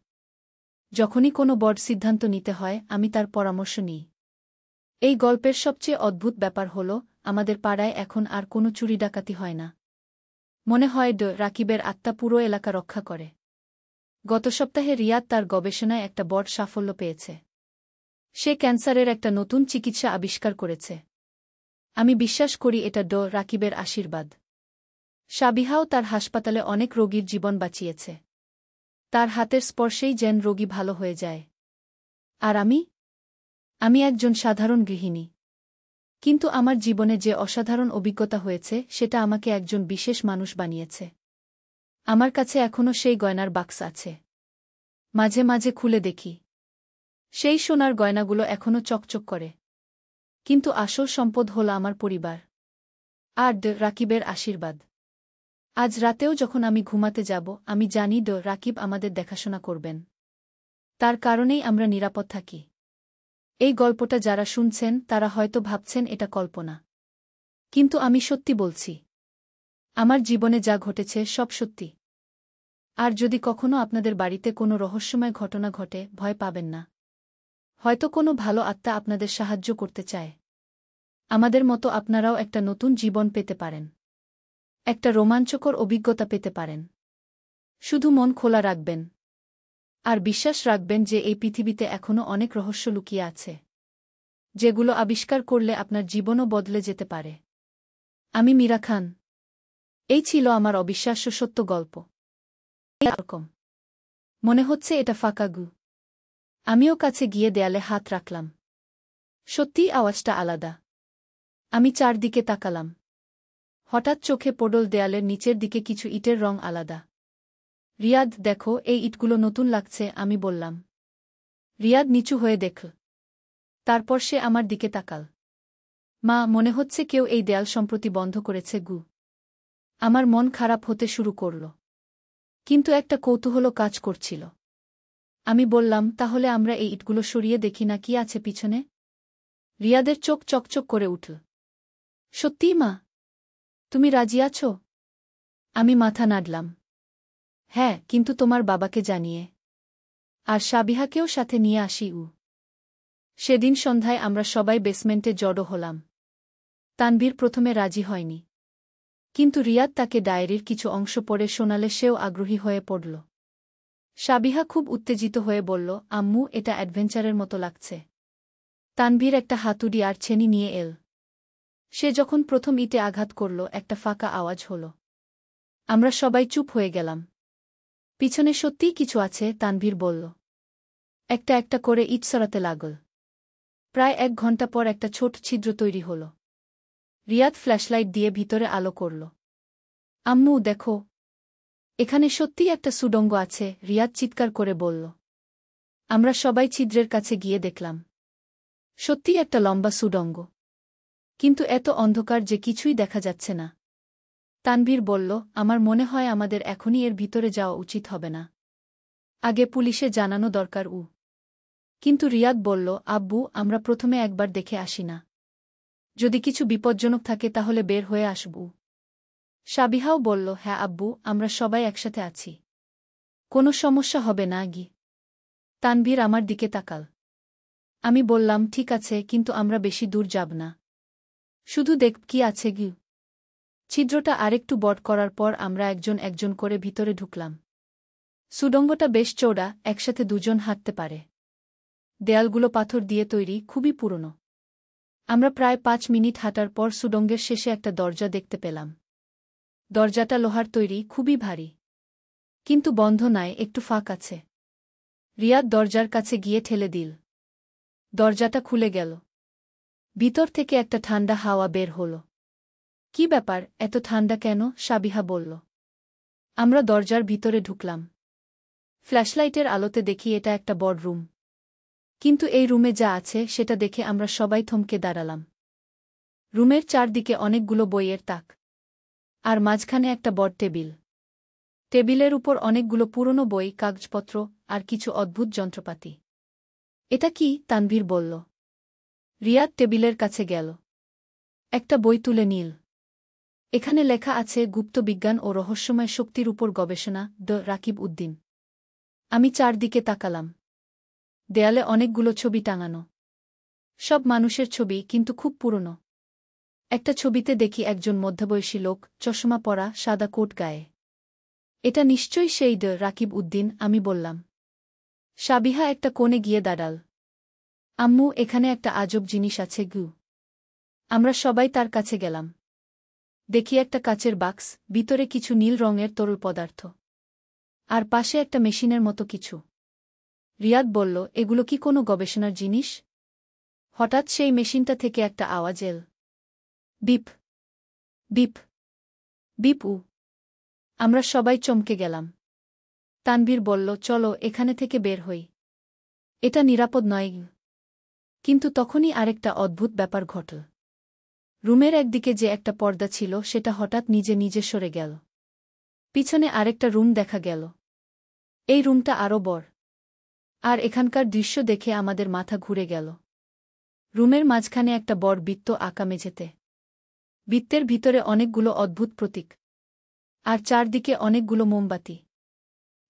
যখনই কোনো বড় সিদ্ধান্ত নিতে হয়, আমি তার পরামর্শ নিই। এই গল্পের সবচেয়ে অদ্ভুত ব্যাপার হল, আমাদের পাড়ায় এখন আর কোনো চুরি ডাকাতি হয় না। মনে হয় রাকিবের আত্মা পুরো এলাকা রক্ষা করে। গত সপ্তাহে রিয়াদ তার গবেষণায় একটা বড় সাফল্য পেয়েছে। সে ক্যান্সারের একটা নতুন চিকিৎসা আবিষ্কার করেছে। আমি বিশ্বাস করি এটা রাকিবের আশীর্বাদ। সাবিহাও তার হাসপাতালে অনেক রোগীর জীবন বাঁচিয়েছে। তার হাতের স্পর্শেই যেন রোগী ভালো হয়ে যায়। আর আমি একজন সাধারণ গৃহিণী। কিন্তু আমার জীবনে যে অসাধারণ অভিজ্ঞতা হয়েছে, সেটা আমাকে একজন বিশেষ মানুষ বানিয়েছে। আমার কাছে এখনও সেই গয়নার বাক্স আছে। মাঝে মাঝে খুলে দেখি। সেই সোনার গয়নাগুলো এখনও চকচক করে। কিন্তু আসল সম্পদ হল আমার পরিবার আর রাকিবের আশীর্বাদ। আজ রাতেও যখন আমি ঘুমাতে যাব, আমি জানি রাকিব আমাদের দেখাশোনা করবেন। তার কারণেই আমরা নিরাপদ থাকি। এই গল্পটা যারা শুনছেন তারা হয়তো ভাবছেন এটা কল্পনা। কিন্তু আমি সত্যি বলছি। আমার জীবনে যা ঘটেছে সব সত্যি। আর যদি কখনো আপনাদের বাড়িতে কোনো রহস্যময় ঘটনা ঘটে, ভয় পাবেন না। হয়তো কোনো ভালো আত্মা আপনাদের সাহায্য করতে চায়। আমাদের মতো আপনারাও একটা নতুন জীবন পেতে পারেন। একটা রোমাঞ্চকর অভিজ্ঞতা পেতে পারেন। শুধু মন খোলা রাখবেন। আর বিশ্বাস রাখবেন যে এই পৃথিবীতে এখনও অনেক রহস্য লুকিয়ে আছে, যেগুলো আবিষ্কার করলে আপনার জীবনও বদলে যেতে পারে। আমি মীরা খান। এই ছিল আমার অবিশ্বাস্য সত্য গল্প। এরকম মনে হচ্ছে এটা ফাঁকা গু। আমিও কাছে গিয়ে দেয়ালে হাত রাখলাম। সত্যিই আওয়াজটা আলাদা। আমি চারদিকে তাকালাম। হঠাৎ চোখে পড়ল দেয়ালের নিচের দিকে কিছু ইটের রং আলাদা। রিয়াদ, দেখো, এই ইটগুলো নতুন লাগছে, আমি বললাম। রিয়াদ নিচু হয়ে দেখল। তারপর সে আমার দিকে তাকাল। মা, মনে হচ্ছে কেউ এই দেয়াল সম্প্রতি বন্ধ করেছে গু। আমার মন খারাপ হতে শুরু করল। কিন্তু একটা কৌতূহল কাজ করছিল। আমি বললাম, তাহলে আমরা এই ইটগুলো সরিয়ে দেখি না কি আছে পিছনে? রিয়াদের চোখ চকচক করে উঠল। সত্যিই মা? তুমি রাজি আছো? আমি মাথা নাড়লাম। হ্যাঁ, কিন্তু তোমার বাবাকে জানিয়ে। আর সাবিহাকেও সাথে নিয়ে আসি। সেদিন সন্ধ্যায় আমরা সবাই বেসমেন্টে জড়ো হলাম। তানভীর প্রথমে রাজি হয়নি। কিন্তু রিয়াদ তাকে ডায়েরির কিছু অংশ পড়ে শোনালে সেও আগ্রহী হয়ে পড়ল। সাবিহা খুব উত্তেজিত হয়ে বলল, আম্মু, এটা অ্যাডভেঞ্চারের মতো লাগছে। তানভীর একটা হাতুড়ি আর ছেনি নিয়ে এল। সে যখন প্রথম ইটে আঘাত করল, একটা ফাঁকা আওয়াজ হল। আমরা সবাই চুপ হয়ে গেলাম। পিছনে সত্যিই কিছু আছে, তানভীর বলল। একটা একটা করে ইট সরাতে লাগল। প্রায় 1 ঘণ্টা পর একটা ছোট ছিদ্র তৈরি হল। রিয়াদ ফ্ল্যাশলাইট দিয়ে ভিতরে আলো করল। আম্মু, দেখো, এখানে সত্যিই একটা সুড়ঙ্গ আছে, রিয়াদ চিৎকার করে বলল। আমরা সবাই ছিদ্রের কাছে গিয়ে দেখলাম। সত্যিই একটা লম্বা সুড়ঙ্গ। কিন্তু এত অন্ধকার যে কিছুই দেখা যাচ্ছে না। তানভীর বলল, আমার মনে হয় আমাদের এখনই এর ভিতরে যাওয়া উচিত হবে না। আগে পুলিশে জানানো দরকার। কিন্তু রিয়াদ বলল, আব্বু, আমরা প্রথমে একবার দেখে আসি না? যদি কিছু বিপজ্জনক থাকে তাহলে বের হয়ে আসব। সাবিহাও বলল, হ্যাঁ আব্বু, আমরা সবাই একসাথে আছি। কোনো সমস্যা হবে না গি। তানভীর আমার দিকে তাকাল। আমি বললাম, ঠিক আছে, কিন্তু আমরা বেশি দূর যাব না। শুধু দেখ কি আছে গি। ছিদ্রটা আরেকটু বড় করার পর আমরা একজন একজন করে ভিতরে ঢুকলাম। সুড়ঙ্গটা বেশ চওড়া, একসাথে দুজন হাঁটতে পারে। দেয়ালগুলো পাথর দিয়ে তৈরি, খুবই পুরনো। আমরা প্রায় 5 মিনিট হাঁটার পর সুড়ঙ্গের শেষে একটা দরজা দেখতে পেলাম। দরজাটা লোহার তৈরি, খুবই ভারী। কিন্তু বন্ধ নয়, একটু ফাঁক আছে। রিয়াদ দরজার কাছে গিয়ে ঠেলে দিল। দরজাটা খুলে গেল। ভিতর থেকে একটা ঠান্ডা হাওয়া বের হল। কি ব্যাপার, এত ঠান্ডা কেন? সাবিহা বলল। আমরা দরজার ভিতরে ঢুকলাম। ফ্ল্যাশলাইটের আলোতে দেখি এটা একটা বড় রুম। কিন্তু এই রুমে যা আছে সেটা দেখে আমরা সবাই থমকে দাঁড়ালাম। রুমের চারদিকে অনেকগুলো বইয়ের তাক। আর মাঝখানে একটা বড় টেবিল। টেবিলের উপর অনেকগুলো পুরনো বই, কাগজপত্র আর কিছু অদ্ভুত যন্ত্রপাতি। এটা কি? তানভীর বলল। রিয়াদ টেবিলের কাছে গেল। একটা বই তুলে নিল। এখানে লেখা আছে গুপ্ত বিজ্ঞান ও রহস্যময় শক্তির উপর গবেষণা, রাকিব উদ্দিন। আমি চারদিকে তাকালাম। দেয়ালে অনেকগুলো ছবি টাঙানো। সব মানুষের ছবি, কিন্তু খুব পুরনো। একটা ছবিতে দেখি একজন মধ্যবয়সী লোক, চশমা পরা, সাদা কোট গায়ে। এটা নিশ্চয়ই সেই রাকিব উদ্দিন, আমি বললাম। সাবিহা একটা কোণে গিয়ে দাঁড়াল। আম্মু, এখানে একটা আজব জিনিস আছে গু। আমরা সবাই তার কাছে গেলাম। দেখি একটা কাচের বাক্স, ভিতরে কিছু নীল রঙের তরল পদার্থ। আর পাশে একটা মেশিনের মতো কিছু। রিয়াদ বলল, এগুলো কি কোনো গবেষণার জিনিস? হঠাৎ সেই মেশিনটা থেকে একটা আওয়াজ এল। Beep beep beep. আমরা সবাই চমকে গেলাম। তানভীর বলল, চলো এখানে থেকে বের হই। এটা নিরাপদ নয়। কিন্তু তখনই আরেকটা অদ্ভুত ব্যাপার ঘটল। রুমের একদিকে যে একটা পর্দা ছিল সেটা হঠাৎ নিজে নিজে সরে গেল। পিছনে আরেকটা রুম দেখা গেল। এই রুমটা আরও বড়। আর এখানকার দৃশ্য দেখে আমাদের মাথা ঘুরে গেল। রুমের মাঝখানে একটা বড় বৃত্ত আঁকা মেঝেতে। বৃত্তের ভিতরে অনেকগুলো অদ্ভুত প্রতীক। আর চারদিকে অনেকগুলো মোমবাতি।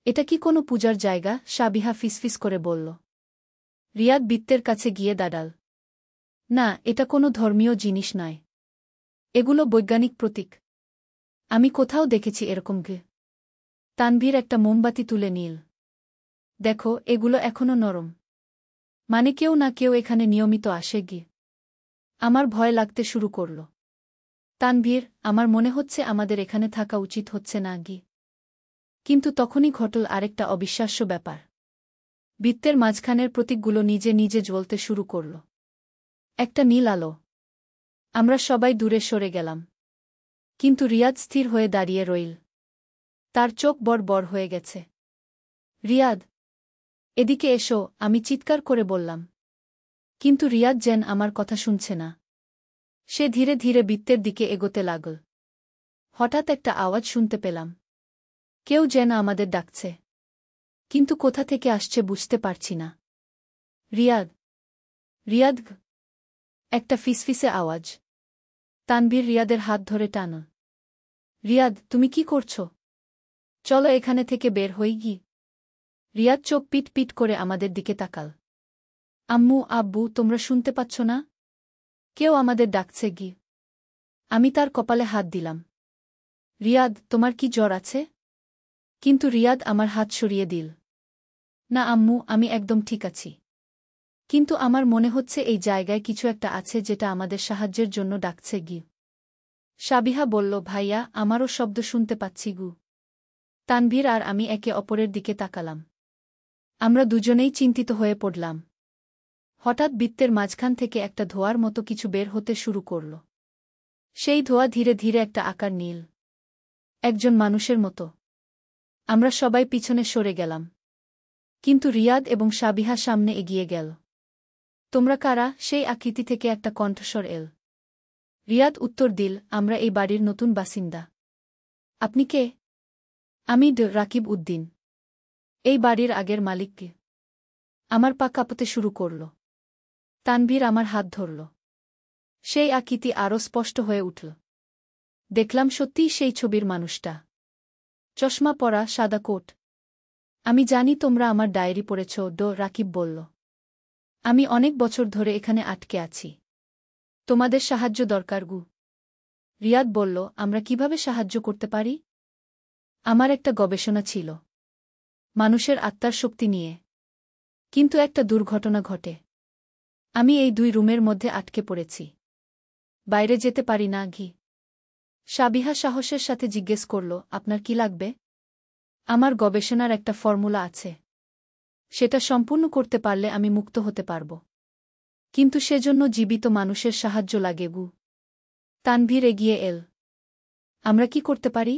এটা কি কোনো পূজার জায়গা? সাবিহা ফিসফিস করে বলল। রিয়াদ বৃত্তের কাছে গিয়ে দাঁড়াল। না, এটা কোনো ধর্মীয় জিনিস নয়। এগুলো বৈজ্ঞানিক প্রতীক। আমি কোথাও দেখেছি এরকম গে। তানভীর একটা মোমবাতি তুলে নিল। দেখো, এগুলো এখনো নরম। মানে কেউ না কেউ এখানে নিয়মিত আসে গে। আমার ভয় লাগতে শুরু করল। তানভীর, আমার মনে হচ্ছে আমাদের এখানে থাকা উচিত হচ্ছে না গি। কিন্তু তখনই ঘটল আরেকটা অবিশ্বাস্য ব্যাপার। বৃত্তের মাঝখানের প্রতীকগুলো নিজে নিজে জ্বলতে শুরু করল। একটা নীল আলো। আমরা সবাই দূরে সরে গেলাম। কিন্তু রিয়াদ স্থির হয়ে দাঁড়িয়ে রইল। তার চোখ বড় বড় হয়ে গেছে। রিয়াদ, এদিকে এসো, আমি চিৎকার করে বললাম। কিন্তু রিয়াদ যেন আমার কথা শুনছে না। সে ধীরে ধীরে বৃত্তের দিকে এগোতে লাগল। হঠাৎ একটা আওয়াজ শুনতে পেলাম। কেউ যেন আমাদের ডাকছে। কিন্তু কোথা থেকে আসছে বুঝতে পারছি না। রিয়াদ, রিয়াদ। একটা ফিসফিসে আওয়াজ। তানভীর রিয়াদের হাত ধরে টানল। রিয়াদ, তুমি কি করছো? চলো এখানে থেকে বের হই গি। রিয়াদ চোখ পিট পিট করে আমাদের দিকে তাকাল। আম্মু, আব্বু, তোমরা শুনতে পাচ্ছ না? কেউ আমাদের ডাকছে গি। আমি তার কপালে হাত দিলাম। রিয়াদ, তোমার কি জ্বর আছে? কিন্তু রিয়াদ আমার হাত সরিয়ে দিল। না আম্মু, আমি একদম ঠিক আছি। কিন্তু আমার মনে হচ্ছে এই জায়গায় কিছু একটা আছে যেটা আমাদের সাহায্যের জন্য ডাকছে গি। সাবিহা বলল, ভাইয়া, আমারও শব্দ শুনতে পাচ্ছি গু। তানভীর আর আমি একে অপরের দিকে তাকালাম। আমরা দুজনেই চিন্তিত হয়ে পড়লাম। হঠাৎ বৃত্তের মাঝখান থেকে একটা ধোঁয়ার মতো কিছু বের হতে শুরু করল। সেই ধোঁয়া ধীরে ধীরে একটা আকার নিল। একজন মানুষের মতো। আমরা সবাই পিছনে সরে গেলাম। কিন্তু রিয়াদ এবং সাবিহা সামনে এগিয়ে গেল। তোমরা কারা? সেই আকৃতি থেকে একটা কণ্ঠস্বর এল। রিয়াদ উত্তর দিল, আমরা এই বাড়ির নতুন বাসিন্দা। আপনি কে? আমি রাকিব উদ্দিন। এই বাড়ির আগের মালিককে। আমার পা কাঁপতে শুরু করল। তানভীর আমার হাত ধরল। সেই আকৃতি আরও স্পষ্ট হয়ে উঠল। দেখলাম সত্যিই সেই ছবির মানুষটা। চশমা পরা, সাদা কোট। আমি জানি তোমরা আমার ডায়েরি পড়েছ, রাকিব বলল। আমি অনেক বছর ধরে এখানে আটকে আছি। তোমাদের সাহায্য দরকার গু। রিয়াদ বলল, আমরা কিভাবে সাহায্য করতে পারি? আমার একটা গবেষণা ছিল। মানুষের আত্মার শক্তি নিয়ে। কিন্তু একটা দুর্ঘটনা ঘটে। আমি এই 2 রুমের মধ্যে আটকে পড়েছি। বাইরে যেতে পারি না ঘি। সাবিহা সাহসের সাথে জিজ্ঞেস করল, আপনার কি লাগবে? আমার গবেষণার একটা ফর্মুলা আছে। সেটা সম্পূর্ণ করতে পারলে আমি মুক্ত হতে পারব। কিন্তু সেজন্য জীবিত মানুষের সাহায্য লাগে গু। তানভীর এগিয়ে এল। আমরা কি করতে পারি?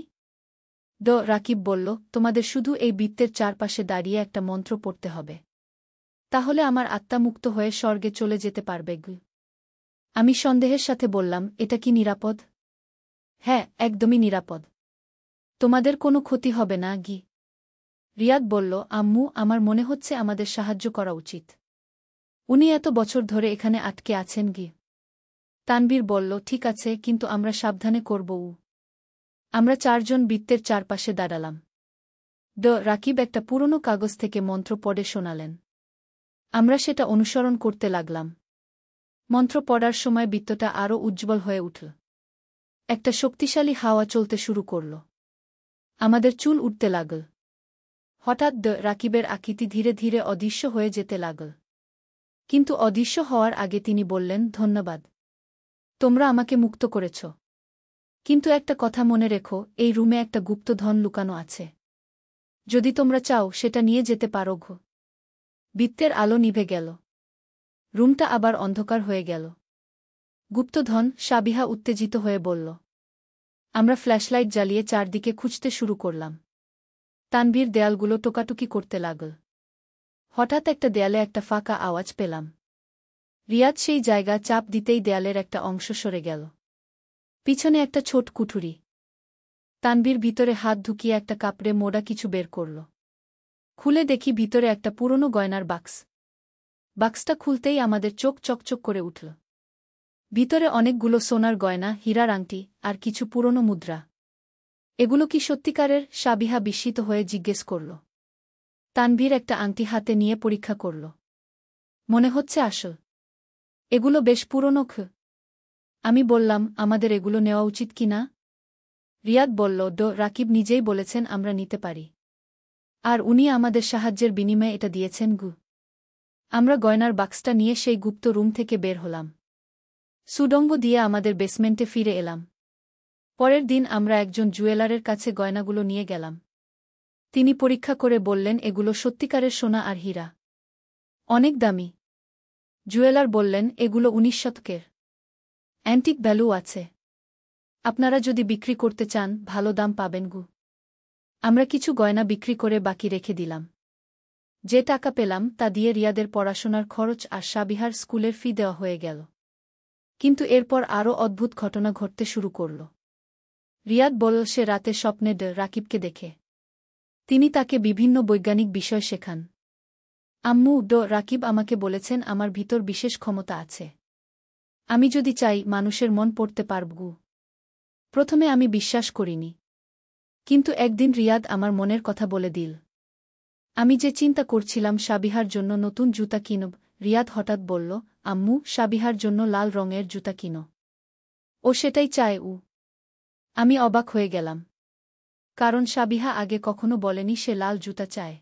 রাকিব বলল, তোমাদের শুধু এই বৃত্তের চারপাশে দাঁড়িয়ে একটা মন্ত্র পড়তে হবে। তাহলে আমার আত্মা মুক্ত হয়ে স্বর্গে চলে যেতে পারবে গু। আমি সন্দেহের সাথে বললাম, এটা কি নিরাপদ? হ্যাঁ, একদমই নিরাপদ। তোমাদের কোনো ক্ষতি হবে না গি। রিয়াদ বলল, আম্মু, আমার মনে হচ্ছে আমাদের সাহায্য করা উচিত। উনি এত বছর ধরে এখানে আটকে আছেন গি। তানভীর বলল, ঠিক আছে, কিন্তু আমরা সাবধানে করব। আমরা 4 জন বৃত্তের চারপাশে দাঁড়ালাম। রাকিব একটা পুরনো কাগজ থেকে মন্ত্র পড়ে শোনালেন। আমরা সেটা অনুসরণ করতে লাগলাম। মন্ত্র পড়ার সময় বৃত্তটা আরও উজ্জ্বল হয়ে উঠল। একটা শক্তিশালী হাওয়া চলতে শুরু করল। আমাদের চুল উঠতে লাগল। হঠাৎ রাকিবের আকৃতি ধীরে ধীরে অদৃশ্য হয়ে যেতে লাগল। কিন্তু অদৃশ্য হওয়ার আগে তিনি বললেন, ধন্যবাদ। তোমরা আমাকে মুক্ত করেছ। কিন্তু একটা কথা মনে রেখো, এই রুমে একটা গুপ্ত ধন লুকানো আছে। যদি তোমরা চাও সেটা নিয়ে যেতে পারো ঘো। বৃত্তের আলো নিভে গেল। রুমটা আবার অন্ধকার হয়ে গেল। গুপ্তধন? সাবিহা উত্তেজিত হয়ে বলল। আমরা ফ্ল্যাশলাইট জ্বালিয়ে চারদিকে খুঁজতে শুরু করলাম। তানভীর দেয়ালগুলো টোকাটুকি করতে লাগল। হঠাৎ একটা দেয়ালে একটা ফাঁকা আওয়াজ পেলাম। রিয়াদ সেই জায়গা চাপ দিতেই দেয়ালের একটা অংশ সরে গেল। পিছনে একটা ছোট কুঠুরি। তানভীর ভিতরে হাত ঢুকিয়ে একটা কাপড়ে মোড়া কিছু বের করল। খুলে দেখি ভিতরে একটা পুরনো গয়নার বাক্স। বাক্সটা খুলতেই আমাদের চোখ চকচক করে উঠল। ভিতরে অনেকগুলো সোনার গয়না, হীরার আংটি আর কিছু পুরনো মুদ্রা। এগুলো কি সত্যিকারের? সাবিহা বিস্মিত হয়ে জিজ্ঞেস করল। তানভীর একটা আংটি হাতে নিয়ে পরীক্ষা করল। মনে হচ্ছে আসল। এগুলো বেশ পুরনো। আমি বললাম, আমাদের এগুলো নেওয়া উচিত কি না? রিয়াদ বলল, রাকিব নিজেই বলেছেন আমরা নিতে পারি। আর উনি আমাদের সাহায্যের বিনিময়ে এটা দিয়েছেন গু। আমরা গয়নার বাক্সটা নিয়ে সেই গুপ্ত রুম থেকে বের হলাম। সুড়ঙ্গ দিয়ে আমাদের বেসমেন্টে ফিরে এলাম। পরের দিন আমরা একজন জুয়েলারের কাছে গয়নাগুলো নিয়ে গেলাম। তিনি পরীক্ষা করে বললেন এগুলো সত্যিকারের সোনা আর হীরা। অনেক দামি। জুয়েলার বললেন এগুলো 19 শতকের। অ্যান্টিক ভ্যালু আছে। আপনারা যদি বিক্রি করতে চান ভালো দাম পাবেন গু। আমরা কিছু গয়না বিক্রি করে বাকি রেখে দিলাম। যে টাকা পেলাম তা দিয়ে রিয়াদের পড়াশোনার খরচ আর সাবিহার স্কুলের ফি দেওয়া হয়ে গেল। কিন্তু এরপর আরও অদ্ভুত ঘটনা ঘটতে শুরু করল। রিয়াদ বলল সে রাতে স্বপ্নে রাকিবকে দেখে। তিনি তাকে বিভিন্ন বৈজ্ঞানিক বিষয় শেখান। আম্মু রাকিব আমাকে বলেছেন আমার ভিতর বিশেষ ক্ষমতা আছে। আমি যদি চাই মানুষের মন পড়তে পারবো। প্রথমে আমি বিশ্বাস করিনি। কিন্তু একদিন রিয়াদ আমার মনের কথা বলে দিল। আমি যে চিন্তা করছিলাম সাবিহার জন্য নতুন জুতা কিনব, রিয়াদ হঠাৎ বলল, আম্মু সাবিহার জন্য লাল রঙের জুতা কিনো। ও সেটাই চায়। আমি অবাক হয়ে গেলাম। কারণ সাবিহা আগে কখনো বলেনি সে লাল জুতা চায়।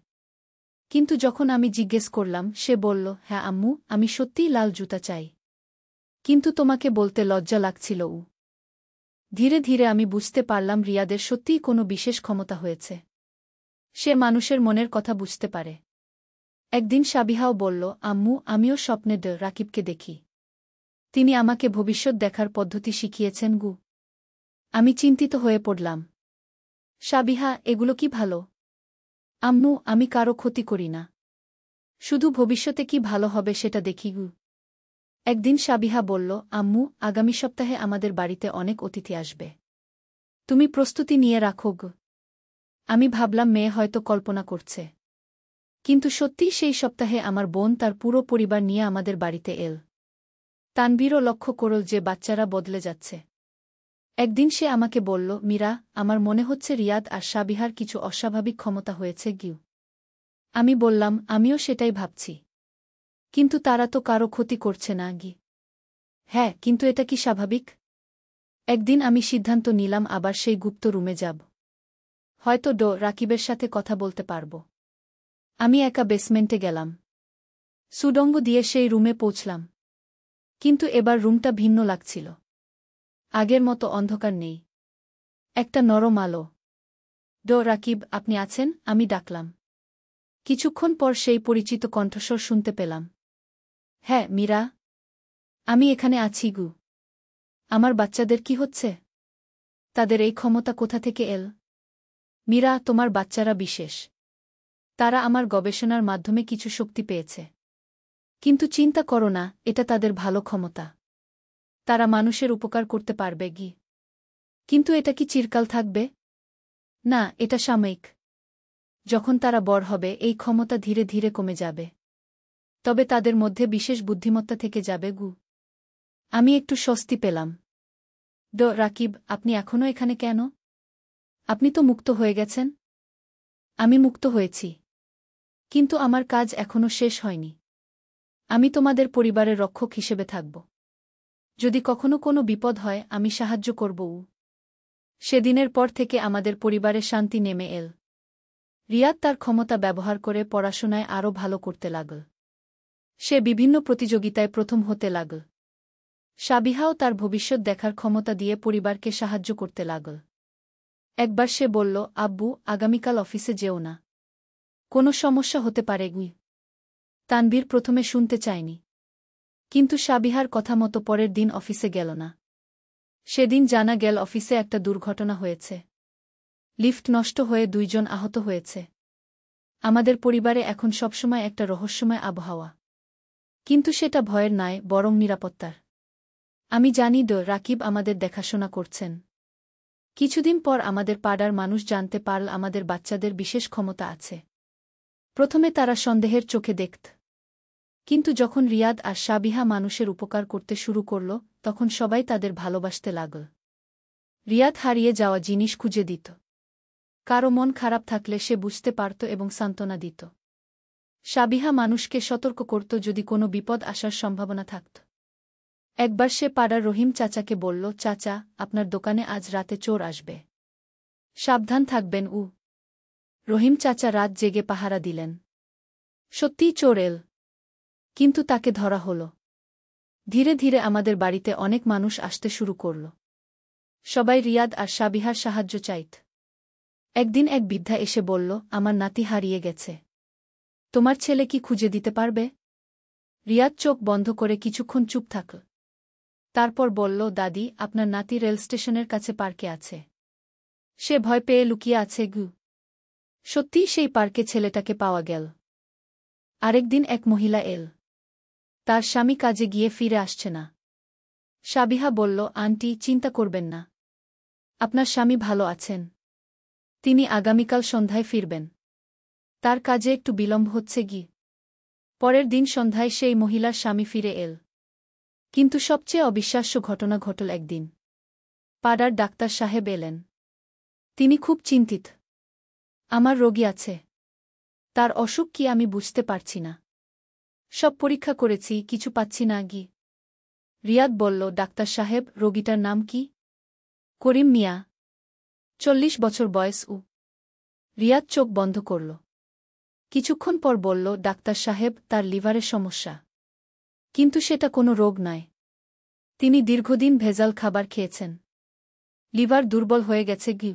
কিন্তু যখন আমি জিজ্ঞেস করলাম সে বলল, হ্যাঁ আম্মু, আমি সত্যিই লাল জুতা চাই। কিন্তু তোমাকে বলতে লজ্জা লাগছিল। ধীরে ধীরে আমি বুঝতে পারলাম রিয়াদের সত্যিই কোনো বিশেষ ক্ষমতা হয়েছে। সে মানুষের মনের কথা বুঝতে পারে। একদিন সাবিহাও বলল, আম্মু আমিও স্বপ্নে রাকিবকে দেখি। তিনি আমাকে ভবিষ্যৎ দেখার পদ্ধতি শিখিয়েছেন গু। আমি চিন্তিত হয়ে পড়লাম। সাবিহা, এগুলো কি ভালো? আম্মু, আমি কারো ক্ষতি করি না। শুধু ভবিষ্যতে কি ভালো হবে সেটা দেখি গু। একদিন সাবিহা বলল, আম্মু আগামী সপ্তাহে আমাদের বাড়িতে অনেক অতিথি আসবে। তুমি প্রস্তুতি নিয়ে রাখো গো। আমি ভাবলাম মেয়ে হয়তো কল্পনা করছে। কিন্তু সত্যিই সেই সপ্তাহে আমার বোন তার পুরো পরিবার নিয়ে আমাদের বাড়িতে এল। তানভীরও লক্ষ্য করল যে বাচ্চারা বদলে যাচ্ছে। একদিন সে আমাকে বলল, মীরা, আমার মনে হচ্ছে রিয়াদ আর সাবিহার কিছু অস্বাভাবিক ক্ষমতা হয়েছে গিউ। আমি বললাম, আমিও সেটাই ভাবছি। কিন্তু তারা তো কারো ক্ষতি করছে না গি। হ্যাঁ, কিন্তু এটা কি স্বাভাবিক? একদিন আমি সিদ্ধান্ত নিলাম আবার সেই গুপ্ত রুমে যাব। হয়তো রাকিবের সাথে কথা বলতে পারব। আমি একা বেসমেন্টে গেলাম। সুড়ঙ্গ দিয়ে সেই রুমে পৌঁছলাম। কিন্তু এবার রুমটা ভিন্ন লাগছিল। আগের মতো অন্ধকার নেই। একটা নরম আলো। রাকিব, আপনি আছেন? আমি ডাকলাম। কিছুক্ষণ পর সেই পরিচিত কণ্ঠস্বর শুনতে পেলাম। হ্যাঁ মীরা, আমি এখানে আছি গু। আমার বাচ্চাদের কি হচ্ছে? তাদের এই ক্ষমতা কোথা থেকে এল? মীরা, তোমার বাচ্চারা বিশেষ। তারা আমার গবেষণার মাধ্যমে কিছু শক্তি পেয়েছে। কিন্তু চিন্তা করো না, এটা তাদের ভালো ক্ষমতা। তারা মানুষের উপকার করতে পারবে গি। কিন্তু এটা কি চিরকাল থাকবে? না, এটা সাময়িক। যখন তারা বড় হবে এই ক্ষমতা ধীরে ধীরে কমে যাবে। তবে তাদের মধ্যে বিশেষ বুদ্ধিমত্তা থেকে যাবে গু। আমি একটু স্বস্তি পেলাম। রাকিব, আপনি এখনও এখানে কেন? আপনি তো মুক্ত হয়ে গেছেন। আমি মুক্ত হয়েছি। কিন্তু আমার কাজ এখনও শেষ হয়নি। আমি তোমাদের পরিবারের রক্ষক হিসেবে থাকব। যদি কখনো কোনো বিপদ হয় আমি সাহায্য করব। সেদিনের পর থেকে আমাদের পরিবারে শান্তি নেমে এল। রিয়াদ তার ক্ষমতা ব্যবহার করে পড়াশোনায় আরও ভালো করতে লাগল। সে বিভিন্ন প্রতিযোগিতায় প্রথম হতে লাগল। সাবিহাও তার ভবিষ্যৎ দেখার ক্ষমতা দিয়ে পরিবারকে সাহায্য করতে লাগল। একবার সে বলল, আব্বু আগামীকাল অফিসে যেও না। কোনো সমস্যা হতে পারে গুই। তানভীর প্রথমে শুনতে চায়নি। কিন্তু সাবিহার কথা মতো পরের দিন অফিসে গেল না। সেদিন জানা গেল অফিসে একটা দুর্ঘটনা হয়েছে। লিফট নষ্ট হয়ে 2 জন আহত হয়েছে। আমাদের পরিবারে এখন সবসময় একটা রহস্যময় আবহাওয়া। কিন্তু সেটা ভয়ের নয়, বরং নিরাপত্তার। আমি জানি রাকিব আমাদের দেখাশোনা করছেন। কিছুদিন পর আমাদের পাড়ার মানুষ জানতে পারল আমাদের বাচ্চাদের বিশেষ ক্ষমতা আছে। প্রথমে তারা সন্দেহের চোখে দেখত। কিন্তু যখন রিয়াদ আর সাবিহা মানুষের উপকার করতে শুরু করল তখন সবাই তাদের ভালোবাসতে লাগল। রিয়াদ হারিয়ে যাওয়া জিনিস খুঁজে দিত। কারো মন খারাপ থাকলে সে বুঝতে পারত এবং সান্ত্বনা দিত। সাবিহা মানুষকে সতর্ক করত যদি কোনো বিপদ আসার সম্ভাবনা থাকত। একবার সে পাড়ার রহিম চাচাকে বলল, চাচা, আপনার দোকানে আজ রাতে চোর আসবে। সাবধান থাকবেন। রহিম চাচা রাত জেগে পাহারা দিলেন। সত্যিই চোর এল। কিন্তু তাকে ধরা হল। ধীরে ধীরে আমাদের বাড়িতে অনেক মানুষ আসতে শুরু করল। সবাই রিয়াদ আর সাবিহার সাহায্য চাইত। একদিন এক বৃদ্ধা এসে বলল, আমার নাতি হারিয়ে গেছে। তোমার ছেলে কি খুঁজে দিতে পারবে? রিয়াদ চোখ বন্ধ করে কিছুক্ষণ চুপ থাকল। তারপর বলল, দাদি, আপনার নাতি রেল স্টেশনের কাছে পার্কে আছে। সে ভয় পেয়ে লুকিয়ে আছে গু। সত্যিই সেই পার্কে ছেলেটাকে পাওয়া গেল। আরেকদিন এক মহিলা এল। তার স্বামী কাজে গিয়ে ফিরে আসছে না। সাবিহা বলল, আন্টি, চিন্তা করবেন না। আপনার স্বামী ভালো আছেন। তিনি আগামীকাল সন্ধ্যায় ফিরবেন। তার কাজে একটু বিলম্ব হচ্ছে গি। পরের দিন সন্ধ্যায় সেই মহিলার স্বামী ফিরে এল। কিন্তু সবচেয়ে অবিশ্বাস্য ঘটনা ঘটল একদিন। পাড়ার ডাক্তার সাহেব এলেন। তিনি খুব চিন্তিত। আমার রোগী আছে। তার অসুখ কি আমি বুঝতে পারছি না। সব পরীক্ষা করেছি, কিছু পাচ্ছি না গি। রিয়াদ বলল, ডাক্তার সাহেব, রোগীটার নাম কি? করিম মিয়া। 40 বছর বয়স। রিয়াদ চোখ বন্ধ করল। কিছুক্ষণ পর বলল, ডাক্তার সাহেব, তার লিভারের সমস্যা। কিন্তু সেটা কোনো রোগ নয়। তিনি দীর্ঘদিন ভেজাল খাবার খেয়েছেন। লিভার দুর্বল হয়ে গেছে গি।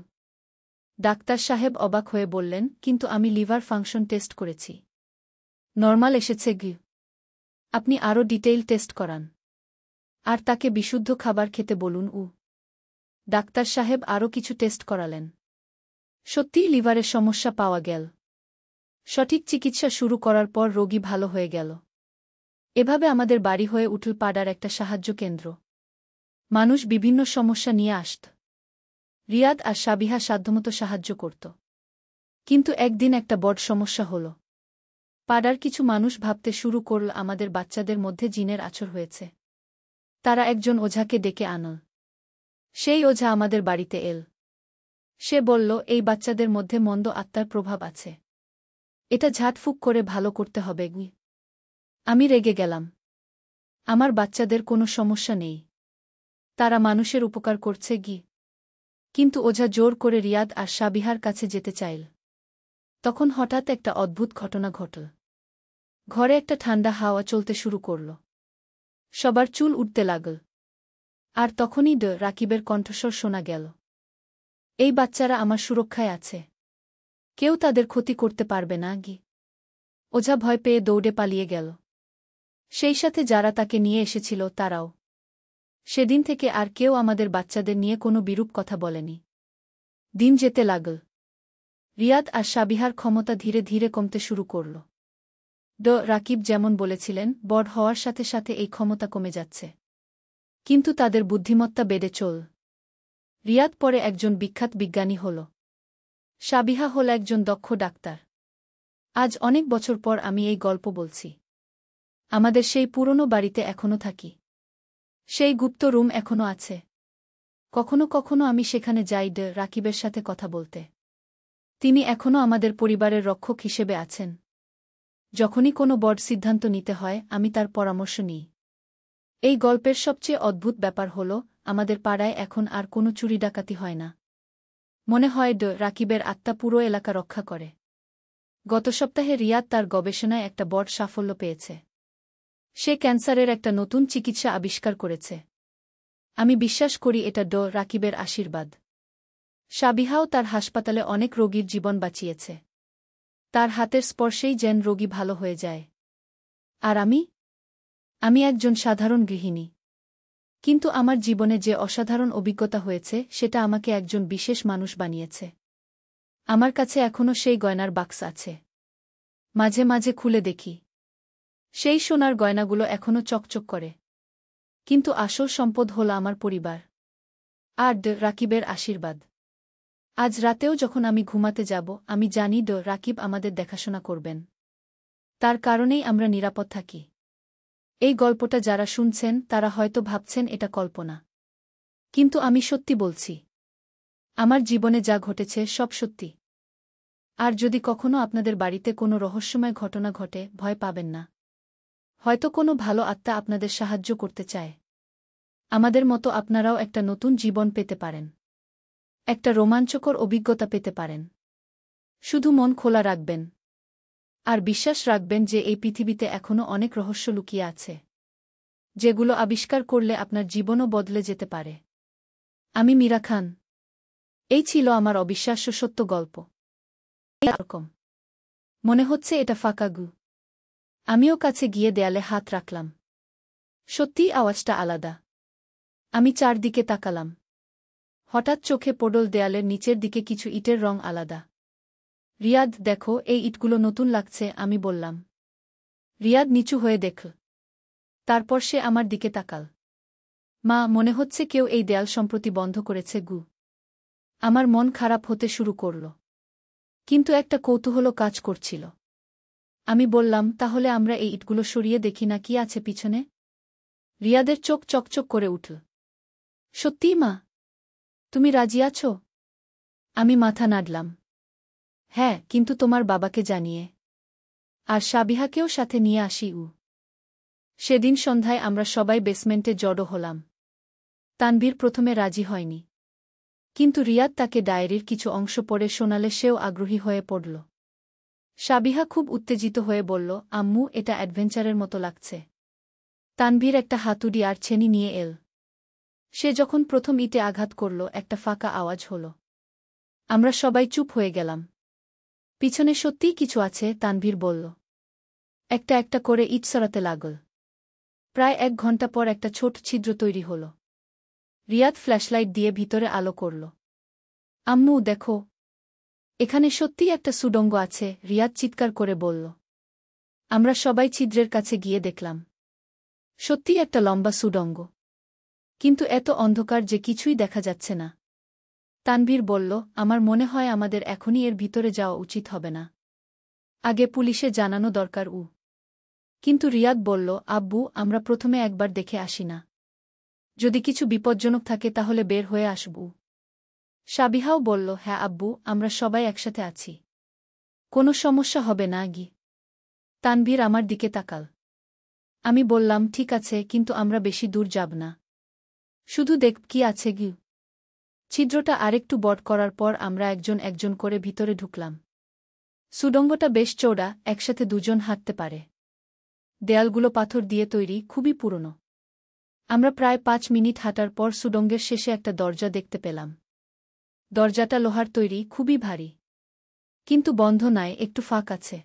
ডাক্তার সাহেব অবাক হয়ে বললেন, কিন্তু আমি লিভার ফাংশন টেস্ট করেছি। নরমাল এসেছে গি। আপনি আরও ডিটেইল টেস্ট করান। আর তাকে বিশুদ্ধ খাবার খেতে বলুন। ডাক্তার সাহেব আরও কিছু টেস্ট করালেন। সত্যিই লিভারের সমস্যা পাওয়া গেল। সঠিক চিকিৎসা শুরু করার পর রোগী ভালো হয়ে গেল। এভাবে আমাদের বাড়ি হয়ে উঠল পাড়ার একটা সাহায্য কেন্দ্র। মানুষ বিভিন্ন সমস্যা নিয়ে আসত। রিয়াদ আর সাবিহা সাধ্যমতো সাহায্য করত। কিন্তু একদিন একটা বড় সমস্যা হল। পাড়ার কিছু মানুষ ভাবতে শুরু করল আমাদের বাচ্চাদের মধ্যে জিনের আছর হয়েছে। তারা একজন ওঝাকে ডেকে আনল। সেই ওঝা আমাদের বাড়িতে এল। সে বলল, এই বাচ্চাদের মধ্যে মন্দ আত্মার প্রভাব আছে। এটা ঝাড়ফুঁক করে ভালো করতে হবে গি। আমি রেগে গেলাম। আমার বাচ্চাদের কোনো সমস্যা নেই। তারা মানুষের উপকার করছে গি। কিন্তু ওঝা জোর করে রিয়াদ আর সাবিহার কাছে যেতে চাইল। তখন হঠাৎ একটা অদ্ভুত ঘটনা ঘটল। ঘরে একটা ঠান্ডা হাওয়া চলতে শুরু করল। সবার চুল উঠতে লাগল। আর তখনই রাকিবের কণ্ঠস্বর শোনা গেল, এই বাচ্চারা আমার সুরক্ষায় আছে। কেউ তাদের ক্ষতি করতে পারবে না গি। ওঝা ভয় পেয়ে দৌড়ে পালিয়ে গেল। সেই সাথে যারা তাকে নিয়ে এসেছিল তারাও। সেদিন থেকে আর কেউ আমাদের বাচ্চাদের নিয়ে কোনো বিরূপ কথা বলেনি। দিন যেতে লাগল। রিয়াদ আর সাবিহার ক্ষমতা ধীরে ধীরে কমতে শুরু করল। রাকিব যেমন বলেছিলেন, বড় হওয়ার সাথে সাথে এই ক্ষমতা কমে যাচ্ছে। কিন্তু তাদের বুদ্ধিমত্তা বেড়ে চল। রিয়াদ পরে একজন বিখ্যাত বিজ্ঞানী হল। সাবিহা হল একজন দক্ষ ডাক্তার। আজ অনেক বছর পর আমি এই গল্প বলছি। আমাদের সেই পুরনো বাড়িতে এখনো থাকি। সেই গুপ্ত রুম এখনো আছে। কখনো কখনো আমি সেখানে যাই রাকিবের সাথে কথা বলতে। তিনি এখনো আমাদের পরিবারের রক্ষক হিসেবে আছেন। যখনই কোনো বড় সিদ্ধান্ত নিতে হয়, আমি তার পরামর্শ নিই। এই গল্পের সবচেয়ে অদ্ভুত ব্যাপার হল, আমাদের পাড়ায় এখন আর কোনো চুরি ডাকাতি হয় না। মনে হয় রাকিবের আত্মা পুরো এলাকা রক্ষা করে। গত সপ্তাহে রিয়াদ তার গবেষণায় একটা বড় সাফল্য পেয়েছে। সে ক্যান্সারের একটা নতুন চিকিৎসা আবিষ্কার করেছে। আমি বিশ্বাস করি এটা রাকিবের আশীর্বাদ। সাবিহাও তার হাসপাতালে অনেক রোগীর জীবন বাঁচিয়েছে। তার হাতের স্পর্শেই যেন রোগী ভালো হয়ে যায়। আর আমি একজন সাধারণ গৃহিণী। কিন্তু আমার জীবনে যে অসাধারণ অভিজ্ঞতা হয়েছে সেটা আমাকে একজন বিশেষ মানুষ বানিয়েছে। আমার কাছে এখনো সেই গয়নার বাক্স আছে। মাঝে মাঝে খুলে দেখি। সেই সোনার গয়নাগুলো এখনো চকচক করে। কিন্তু আসল সম্পদ হল আমার পরিবার আর রাকিবের আশীর্বাদ। আজ রাতেও যখন আমি ঘুমাতে যাব, আমি জানি রাকিব আমাদের দেখাশোনা করবেন। তার কারণেই আমরা নিরাপদ থাকি। এই গল্পটা যারা শুনছেন তারা হয়তো ভাবছেন এটা কল্পনা। কিন্তু আমি সত্যি বলছি। আমার জীবনে যা ঘটেছে সব সত্যি। আর যদি কখনো আপনাদের বাড়িতে কোনো রহস্যময় ঘটনা ঘটে, ভয় পাবেন না। হয়তো কোনো ভালো আত্মা আপনাদের সাহায্য করতে চায়। আমাদের মতো আপনারাও একটা নতুন জীবন পেতে পারেন। একটা রোমাঞ্চকর অভিজ্ঞতা পেতে পারেন। শুধু মন খোলা রাখবেন। আর বিশ্বাস রাখবেন যে এই পৃথিবীতে এখনো অনেক রহস্য লুকিয়ে আছে, যেগুলো আবিষ্কার করলে আপনার জীবনও বদলে যেতে পারে। আমি মীরা খান। এই ছিল আমার অবিশ্বাস্য সত্য গল্প। এরকম মনে হচ্ছে এটা ফাঁকা গু। আমিও কাছে গিয়ে দেয়ালে হাত রাখলাম। সত্যিই আওয়াজটা আলাদা। আমি চারদিকে তাকালাম। হঠাৎ চোখে পড়ল দেয়ালের নিচের দিকে কিছু ইটের রং আলাদা। রিয়াদ, দেখো, এই ইটগুলো নতুন লাগছে, আমি বললাম। রিয়াদ নিচু হয়ে দেখল। তারপর সে আমার দিকে তাকাল। মা, মনে হচ্ছে কেউ এই দেয়াল সম্প্রতি বন্ধ করেছে গু। আমার মন খারাপ হতে শুরু করল। কিন্তু একটা কৌতূহল কাজ করছিল। আমি বললাম, তাহলে আমরা এই ইটগুলো সরিয়ে দেখি না কি আছে পিছনে। রিয়াদের চোখ চকচক করে উঠল। সত্যিই মা? তুমি রাজি আছো? আমি মাথা নাড়লাম। হ্যাঁ, কিন্তু তোমার বাবাকে জানিয়ে। আর সাবিহাকেও সাথে নিয়ে আসি। সেদিন সন্ধ্যায় আমরা সবাই বেসমেন্টে জড়ো হলাম। তানভীর প্রথমে রাজি হয়নি। কিন্তু রিয়াদ তাকে ডায়েরির কিছু অংশ পড়ে শোনালে সেও আগ্রহী হয়ে পড়ল। সাবিহা খুব উত্তেজিত হয়ে বলল, আম্মু, এটা অ্যাডভেঞ্চারের মতো লাগছে। তানভীর একটা হাতুড়ি আর ছেনি নিয়ে এল। সে যখন প্রথম ইটে আঘাত করল, একটা ফাঁকা আওয়াজ হল। আমরা সবাই চুপ হয়ে গেলাম। পিছনে সত্যিই কিছু আছে, তানভীর বলল। একটা একটা করে ইট সরাতে লাগল। প্রায় 1 ঘণ্টা পর একটা ছোট ছিদ্র তৈরি হল। রিয়াদ ফ্ল্যাশলাইট দিয়ে ভিতরে আলো করল। আম্মু, দেখো, এখানে সত্যিই একটা সুড়ঙ্গ আছে, রিয়াদ চিৎকার করে বলল। আমরা সবাই ছিদ্রের কাছে গিয়ে দেখলাম। সত্যিই একটা লম্বা সুড়ঙ্গ। কিন্তু এত অন্ধকার যে কিছুই দেখা যাচ্ছে না। তানভীর বলল, আমার মনে হয় আমাদের এখনই এর ভিতরে যাওয়া উচিত হবে না। আগে পুলিশে জানানো দরকার। কিন্তু রিয়াদ বলল, আব্বু, আমরা প্রথমে একবার দেখে আসি না? যদি কিছু বিপজ্জনক থাকে তাহলে বের হয়ে আসব। সাবিহাও বলল, হ্যাঁ আব্বু, আমরা সবাই একসাথে আছি। কোনো সমস্যা হবে না গি। তানভীর আমার দিকে তাকাল। আমি বললাম, ঠিক আছে, কিন্তু আমরা বেশি দূর যাব না। শুধু দেখ কি আছে গি। ছিদ্রটা আরেকটু বড় করার পর আমরা একজন একজন করে ভিতরে ঢুকলাম। সুড়ঙ্গটা বেশ চওড়া, একসাথে দুজন হাঁটতে পারে। দেয়ালগুলো পাথর দিয়ে তৈরি, খুবই পুরনো। আমরা প্রায় 5 মিনিট হাঁটার পর সুড়ঙ্গের শেষে একটা দরজা দেখতে পেলাম। দরজাটা লোহার তৈরি, খুবই ভারী। কিন্তু বন্ধ নয়, একটু ফাঁক আছে।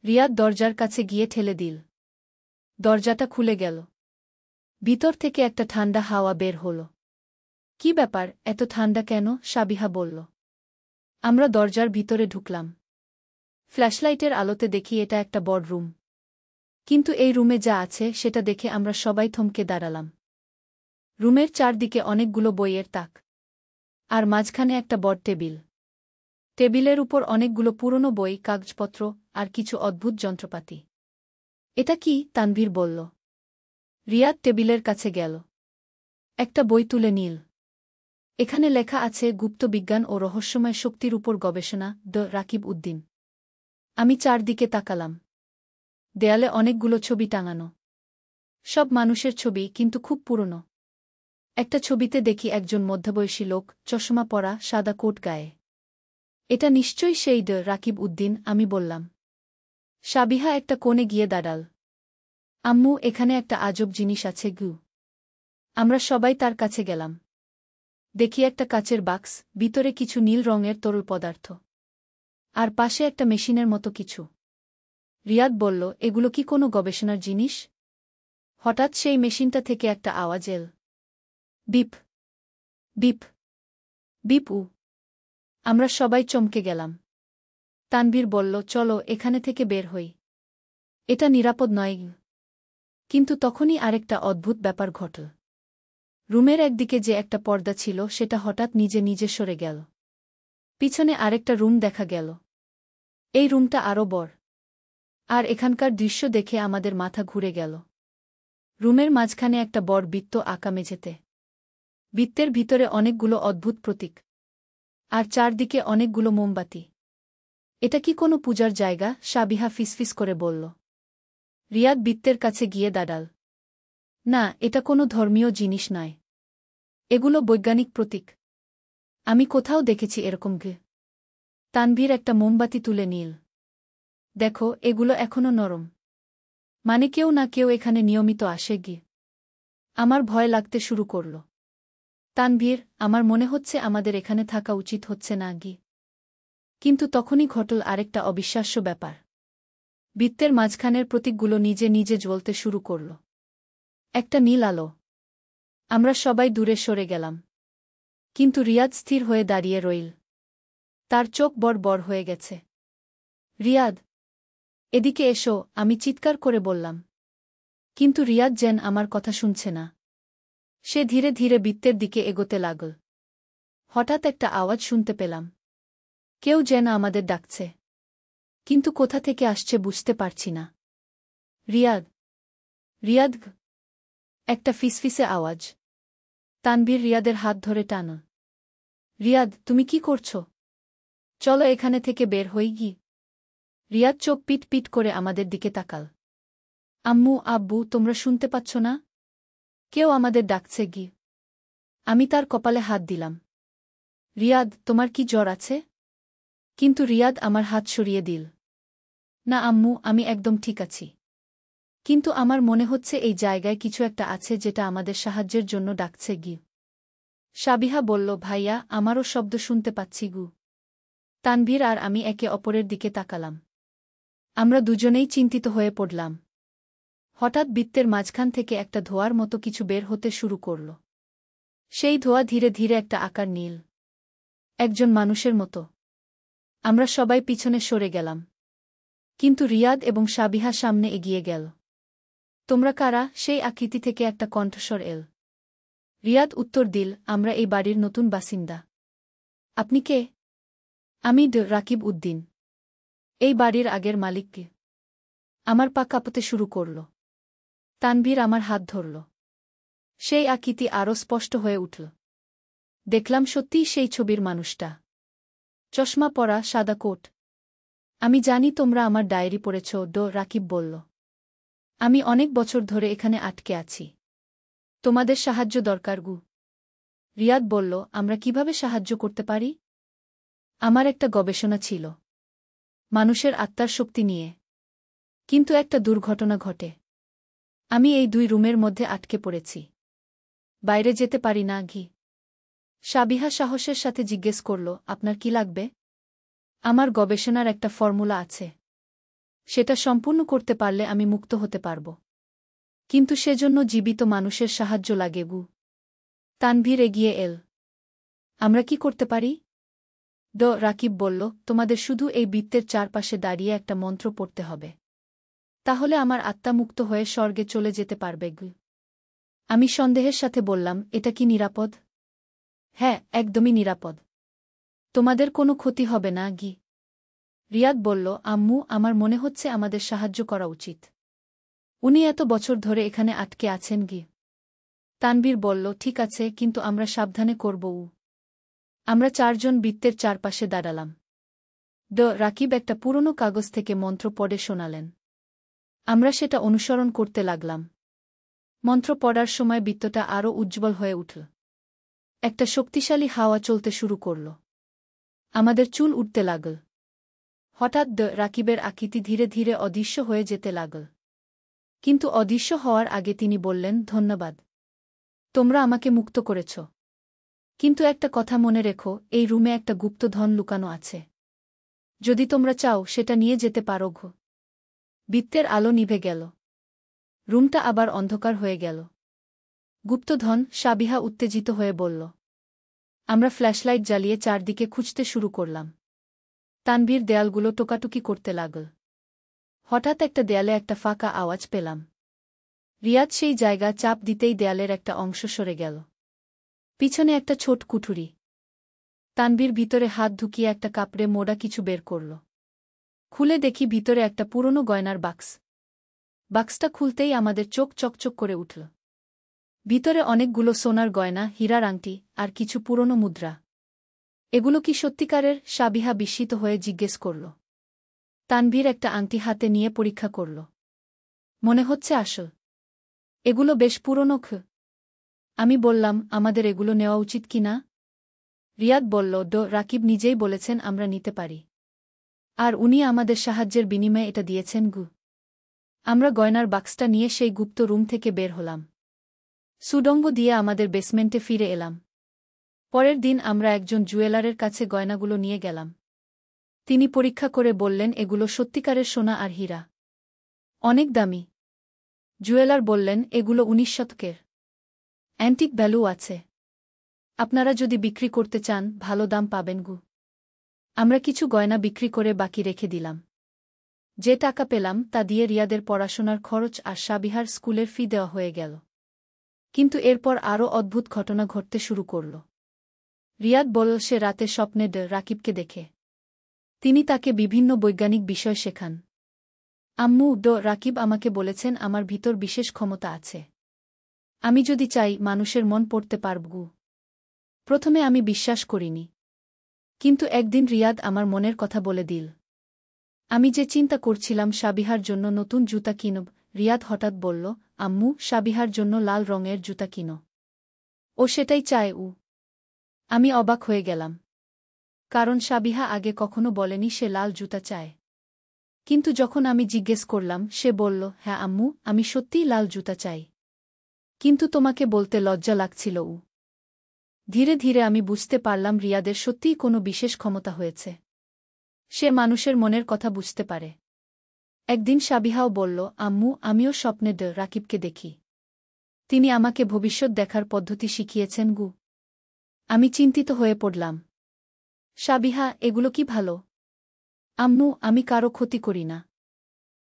রিয়াদ দরজার কাছে গিয়ে ঠেলে দিল। দরজাটা খুলে গেল। ভিতর থেকে একটা ঠান্ডা হাওয়া বের হল। কি ব্যাপার, এত ঠান্ডা কেন? সাবিহা বলল। আমরা দরজার ভিতরে ঢুকলাম। ফ্ল্যাশলাইটের আলোতে দেখি এটা একটা বড় রুম। কিন্তু এই রুমে যা আছে সেটা দেখে আমরা সবাই থমকে দাঁড়ালাম। রুমের চারদিকে অনেকগুলো বইয়ের তাক। আর মাঝখানে একটা বড় টেবিল। টেবিলের উপর অনেকগুলো পুরনো বই, কাগজপত্র আর কিছু অদ্ভুত যন্ত্রপাতি। এটা কি? তানভীর বলল। রিয়াদ টেবিলের কাছে গেল। একটা বই তুলে নিল। এখানে লেখা আছে গুপ্ত বিজ্ঞান ও রহস্যময় শক্তির উপর গবেষণা, দ্য রাকিব উদ্দিন। আমি চারদিকে তাকালাম। দেয়ালে অনেকগুলো ছবি টাঙানো। সব মানুষের ছবি, কিন্তু খুব পুরনো। একটা ছবিতে দেখি একজন মধ্যবয়সী লোক, চশমা পরা, সাদা কোট গায়ে। এটা নিশ্চয়ই সেই দ্য রাকিব উদ্দিন, আমি বললাম। সাবিহা একটা কোণে গিয়ে দাঁড়াল। আম্মু, এখানে একটা আজব জিনিস আছে গু। আমরা সবাই তার কাছে গেলাম। দেখি একটা কাচের বাক্স, ভিতরে কিছু নীল রঙের তরল পদার্থ। আর পাশে একটা মেশিনের মতো কিছু। রিয়াদ বলল, এগুলো কি কোনো গবেষণার জিনিস? হঠাৎ সেই মেশিনটা থেকে একটা আওয়াজ এল। Beep beep beep. আমরা সবাই চমকে গেলাম। তানভীর বলল, চলো এখানে থেকে বের হই। এটা নিরাপদ নয়। কিন্তু তখনই আরেকটা অদ্ভুত ব্যাপার ঘটল। রুমের একদিকে যে একটা পর্দা ছিল সেটা হঠাৎ নিজে নিজে সরে গেল। পিছনে আরেকটা রুম দেখা গেল। এই রুমটা আরও বড়। আর এখানকার দৃশ্য দেখে আমাদের মাথা ঘুরে গেল। রুমের মাঝখানে একটা বড় বৃত্ত আঁকা মেঝেতে। বৃত্তের ভিতরে অনেকগুলো অদ্ভুত প্রতীক। আর চারদিকে অনেকগুলো মোমবাতি। এটা কি কোনো পূজার জায়গা? সাবিহা ফিসফিস করে বলল। রিয়াদ বৃত্তের কাছে গিয়ে দাঁড়াল। না, এটা কোনো ধর্মীয় জিনিস নয়। এগুলো বৈজ্ঞানিক প্রতীক। আমি কোথাও দেখেছি এরকম গে। তানভীর একটা মোমবাতি তুলে নিল। দেখো, এগুলো এখনো নরম। মানে কেউ না কেউ এখানে নিয়মিত আসে গিয়ে। আমার ভয় লাগতে শুরু করল। তানভীর, আমার মনে হচ্ছে আমাদের এখানে থাকা উচিত হচ্ছে না গি। কিন্তু তখনই ঘটল আরেকটা অবিশ্বাস্য ব্যাপার। বৃত্তের মাঝখানের প্রতীকগুলো নিজে নিজে জ্বলতে শুরু করল। একটা নীল আলো। আমরা সবাই দূরে সরে গেলাম। কিন্তু রিয়াদ স্থির হয়ে দাঁড়িয়ে রইল। তার চোখ বড় বড় হয়ে গেছে। রিয়াদ, এদিকে এসো, আমি চিৎকার করে বললাম। কিন্তু রিয়াদ যেন আমার কথা শুনছে না। সে ধীরে ধীরে বৃত্তের দিকে এগোতে লাগল। হঠাৎ একটা আওয়াজ শুনতে পেলাম। কেউ যেন আমাদের ডাকছে। কিন্তু কোথা থেকে আসছে বুঝতে পারছি না। রিয়াদ, রিয়াদ। একটা ফিসফিসে আওয়াজ। তানভীর রিয়াদের হাত ধরে টান। রিয়াদ, তুমি কি করছো? চলো এখানে থেকে বের হই গি। রিয়াদ চোখ পিট পিট করে আমাদের দিকে তাকাল। আম্মু, আব্বু, তোমরা শুনতে পাচ্ছ না? কেউ আমাদের ডাকছে গি। আমি তার কপালে হাত দিলাম। রিয়াদ, তোমার কি জ্বর আছে? কিন্তু রিয়াদ আমার হাত সরিয়ে দিল। না আম্মু, আমি একদম ঠিক আছি। কিন্তু আমার মনে হচ্ছে এই জায়গায় কিছু একটা আছে যেটা আমাদের সাহায্যের জন্য ডাকছে গি। সাবিহা বলল, ভাইয়া, আমারও শব্দ শুনতে পাচ্ছি গু। তানভীর আর আমি একে অপরের দিকে তাকালাম। আমরা দুজনেই চিন্তিত হয়ে পড়লাম। হঠাৎ বৃত্তের মাঝখান থেকে একটা ধোঁয়ার মতো কিছু বের হতে শুরু করল। সেই ধোঁয়া ধীরে ধীরে একটা আকার নীল। একজন মানুষের মতো। আমরা সবাই পিছনে সরে গেলাম। কিন্তু রিয়াদ এবং সাবিহা সামনে এগিয়ে গেল। তোমরা কারা? সেই আকৃতি থেকে একটা কণ্ঠস্বর এল। রিয়াদ উত্তর দিল, আমরা এই বাড়ির নতুন বাসিন্দা। আপনি কে? আমি রাকিব উদ্দিন। এই বাড়ির আগের মালিক কে? আমার পা কাঁপতে শুরু করল। তানভীর আমার হাত ধরল। সেই আকৃতি আরও স্পষ্ট হয়ে উঠল। দেখলাম সত্যিই সেই ছবির মানুষটা। চশমা পরা, সাদা কোট। আমি জানি তোমরা আমার ডায়েরি পড়েছ, রাকিব বলল। আমি অনেক বছর ধরে এখানে আটকে আছি। তোমাদের সাহায্য দরকার গু। রিয়াদ বলল, আমরা কিভাবে সাহায্য করতে পারি? আমার একটা গবেষণা ছিল। মানুষের আত্মার শক্তি নিয়ে। কিন্তু একটা দুর্ঘটনা ঘটে। আমি এই 2 রুমের মধ্যে আটকে পড়েছি। বাইরে যেতে পারি না ঘি। সাবিহা সাহসের সাথে জিজ্ঞেস করল, আপনার কি লাগবে? আমার গবেষণার একটা ফর্মুলা আছে। সেটা সম্পূর্ণ করতে পারলে আমি মুক্ত হতে পারব। কিন্তু সেজন্য জীবিত মানুষের সাহায্য লাগে গু। তানভীর এগিয়ে এল। আমরা কি করতে পারি? রাকিব বলল, তোমাদের শুধু এই বৃত্তের চারপাশে দাঁড়িয়ে একটা মন্ত্র পড়তে হবে। তাহলে আমার আত্মা মুক্ত হয়ে স্বর্গে চলে যেতে পারবে গু। আমি সন্দেহের সাথে বললাম, এটা কি নিরাপদ? হ্যাঁ, একদমই নিরাপদ। তোমাদের কোনো ক্ষতি হবে না গি। রিয়াদ বলল, আম্মু, আমার মনে হচ্ছে আমাদের সাহায্য করা উচিত। উনি এত বছর ধরে এখানে আটকে আছেন গি। তানভীর বলল, ঠিক আছে, কিন্তু আমরা সাবধানে করব। আমরা 4 জন বৃত্তের চারপাশে দাঁড়ালাম। রাকিব একটা পুরনো কাগজ থেকে মন্ত্র পড়ে শোনালেন। আমরা সেটা অনুসরণ করতে লাগলাম। মন্ত্র পড়ার সময় বৃত্তটা আরও উজ্জ্বল হয়ে উঠল। একটা শক্তিশালী হাওয়া চলতে শুরু করল। আমাদের চুল উঠতে লাগল। হঠাৎ রাকিবের আকৃতি ধীরে ধীরে অদৃশ্য হয়ে যেতে লাগল। কিন্তু অদৃশ্য হওয়ার আগে তিনি বললেন, ধন্যবাদ। তোমরা আমাকে মুক্ত করেছ। কিন্তু একটা কথা মনে রেখো, এই রুমে একটা গুপ্তধন লুকানো আছে। যদি তোমরা চাও সেটা নিয়ে যেতে পারো গো। বৃত্তের আলো নিভে গেল। রুমটা আবার অন্ধকার হয়ে গেল। গুপ্তধন? সাবিহা উত্তেজিত হয়ে বলল। আমরা ফ্ল্যাশলাইট জ্বালিয়ে চারদিকে খুঁজতে শুরু করলাম। তানভীর দেয়ালগুলো টোকাটুকি করতে লাগল। হঠাৎ একটা দেয়ালে একটা ফাঁকা আওয়াজ পেলাম। রিয়াদ সেই জায়গা চাপ দিতেই দেয়ালের একটা অংশ সরে গেল। পিছনে একটা ছোট কুঠুরি। তানভীর ভিতরে হাত ঢুকিয়ে একটা কাপড়ে মোড়া কিছু বের করল। খুলে দেখি ভিতরে একটা পুরনো গয়নার বাক্স। বাক্সটা খুলতেই আমাদের চোখ চকচক করে উঠল। ভিতরে অনেকগুলো সোনার গয়না, হীরার আংটি আর কিছু পুরনো মুদ্রা। এগুলো কি সত্যিকারের? সাবিহা বিস্মিত হয়ে জিজ্ঞেস করল। তানভীর একটা আংটি হাতে নিয়ে পরীক্ষা করল। মনে হচ্ছে আসল। এগুলো বেশ পুরনো। আমি বললাম, আমাদের এগুলো নেওয়া উচিত কি না? রিয়াদ বলল, রাকিব নিজেই বলেছেন আমরা নিতে পারি। আর উনি আমাদের সাহায্যের বিনিময়ে এটা দিয়েছেন গু। আমরা গয়নার বাক্সটা নিয়ে সেই গুপ্ত রুম থেকে বের হলাম। সুড়ঙ্গ দিয়ে আমাদের বেসমেন্টে ফিরে এলাম। পরের দিন আমরা একজন জুয়েলারের কাছে গয়নাগুলো নিয়ে গেলাম। তিনি পরীক্ষা করে বললেন এগুলো সত্যিকারের সোনা আর হীরা। অনেক দামি। জুয়েলার বললেন এগুলো 19 শতকের। অ্যান্টিক ভ্যালু আছে। আপনারা যদি বিক্রি করতে চান ভালো দাম পাবেন গু। আমরা কিছু গয়না বিক্রি করে বাকি রেখে দিলাম। যে টাকা পেলাম তা দিয়ে রিয়াদের পড়াশোনার খরচ আর সাবিহার স্কুলের ফি দেওয়া হয়ে গেল। কিন্তু এরপর আরও অদ্ভুত ঘটনা ঘটতে শুরু করল। রিয়াদ বলল সে রাতে স্বপ্নে রাকিবকে দেখে। তিনি তাকে বিভিন্ন বৈজ্ঞানিক বিষয় শেখান। আম্মু রাকিব আমাকে বলেছেন আমার ভিতর বিশেষ ক্ষমতা আছে। আমি যদি চাই মানুষের মন পড়তে পারব। প্রথমে আমি বিশ্বাস করিনি। কিন্তু একদিন রিয়াদ আমার মনের কথা বলে দিল। আমি যে চিন্তা করছিলাম সাবিহার জন্য নতুন জুতা কিনব, রিয়াদ হঠাৎ বলল, আম্মু সাবিহার জন্য লাল রঙের জুতা কিনো। ও সেটাই চায়। আমি অবাক হয়ে গেলাম। কারণ সাবিহা আগে কখনো বলেনি সে লাল জুতা চায়। কিন্তু যখন আমি জিজ্ঞেস করলাম সে বলল, হ্যাঁ আম্মু আমি সত্যিই লাল জুতা চাই। কিন্তু তোমাকে বলতে লজ্জা লাগছিল। ধীরে ধীরে আমি বুঝতে পারলাম রিয়াদের সত্যিই কোনো বিশেষ ক্ষমতা হয়েছে। সে মানুষের মনের কথা বুঝতে পারে। একদিন সাবিহাও বলল, আম্মু আমিও স্বপ্নে রাকিবকে দেখি। তিনি আমাকে ভবিষ্যৎ দেখার পদ্ধতি শিখিয়েছেন গু। আমি চিন্তিত হয়ে পড়লাম। সাবিহা এগুলো কি ভালো? আম্মু আমি কারো ক্ষতি করি না।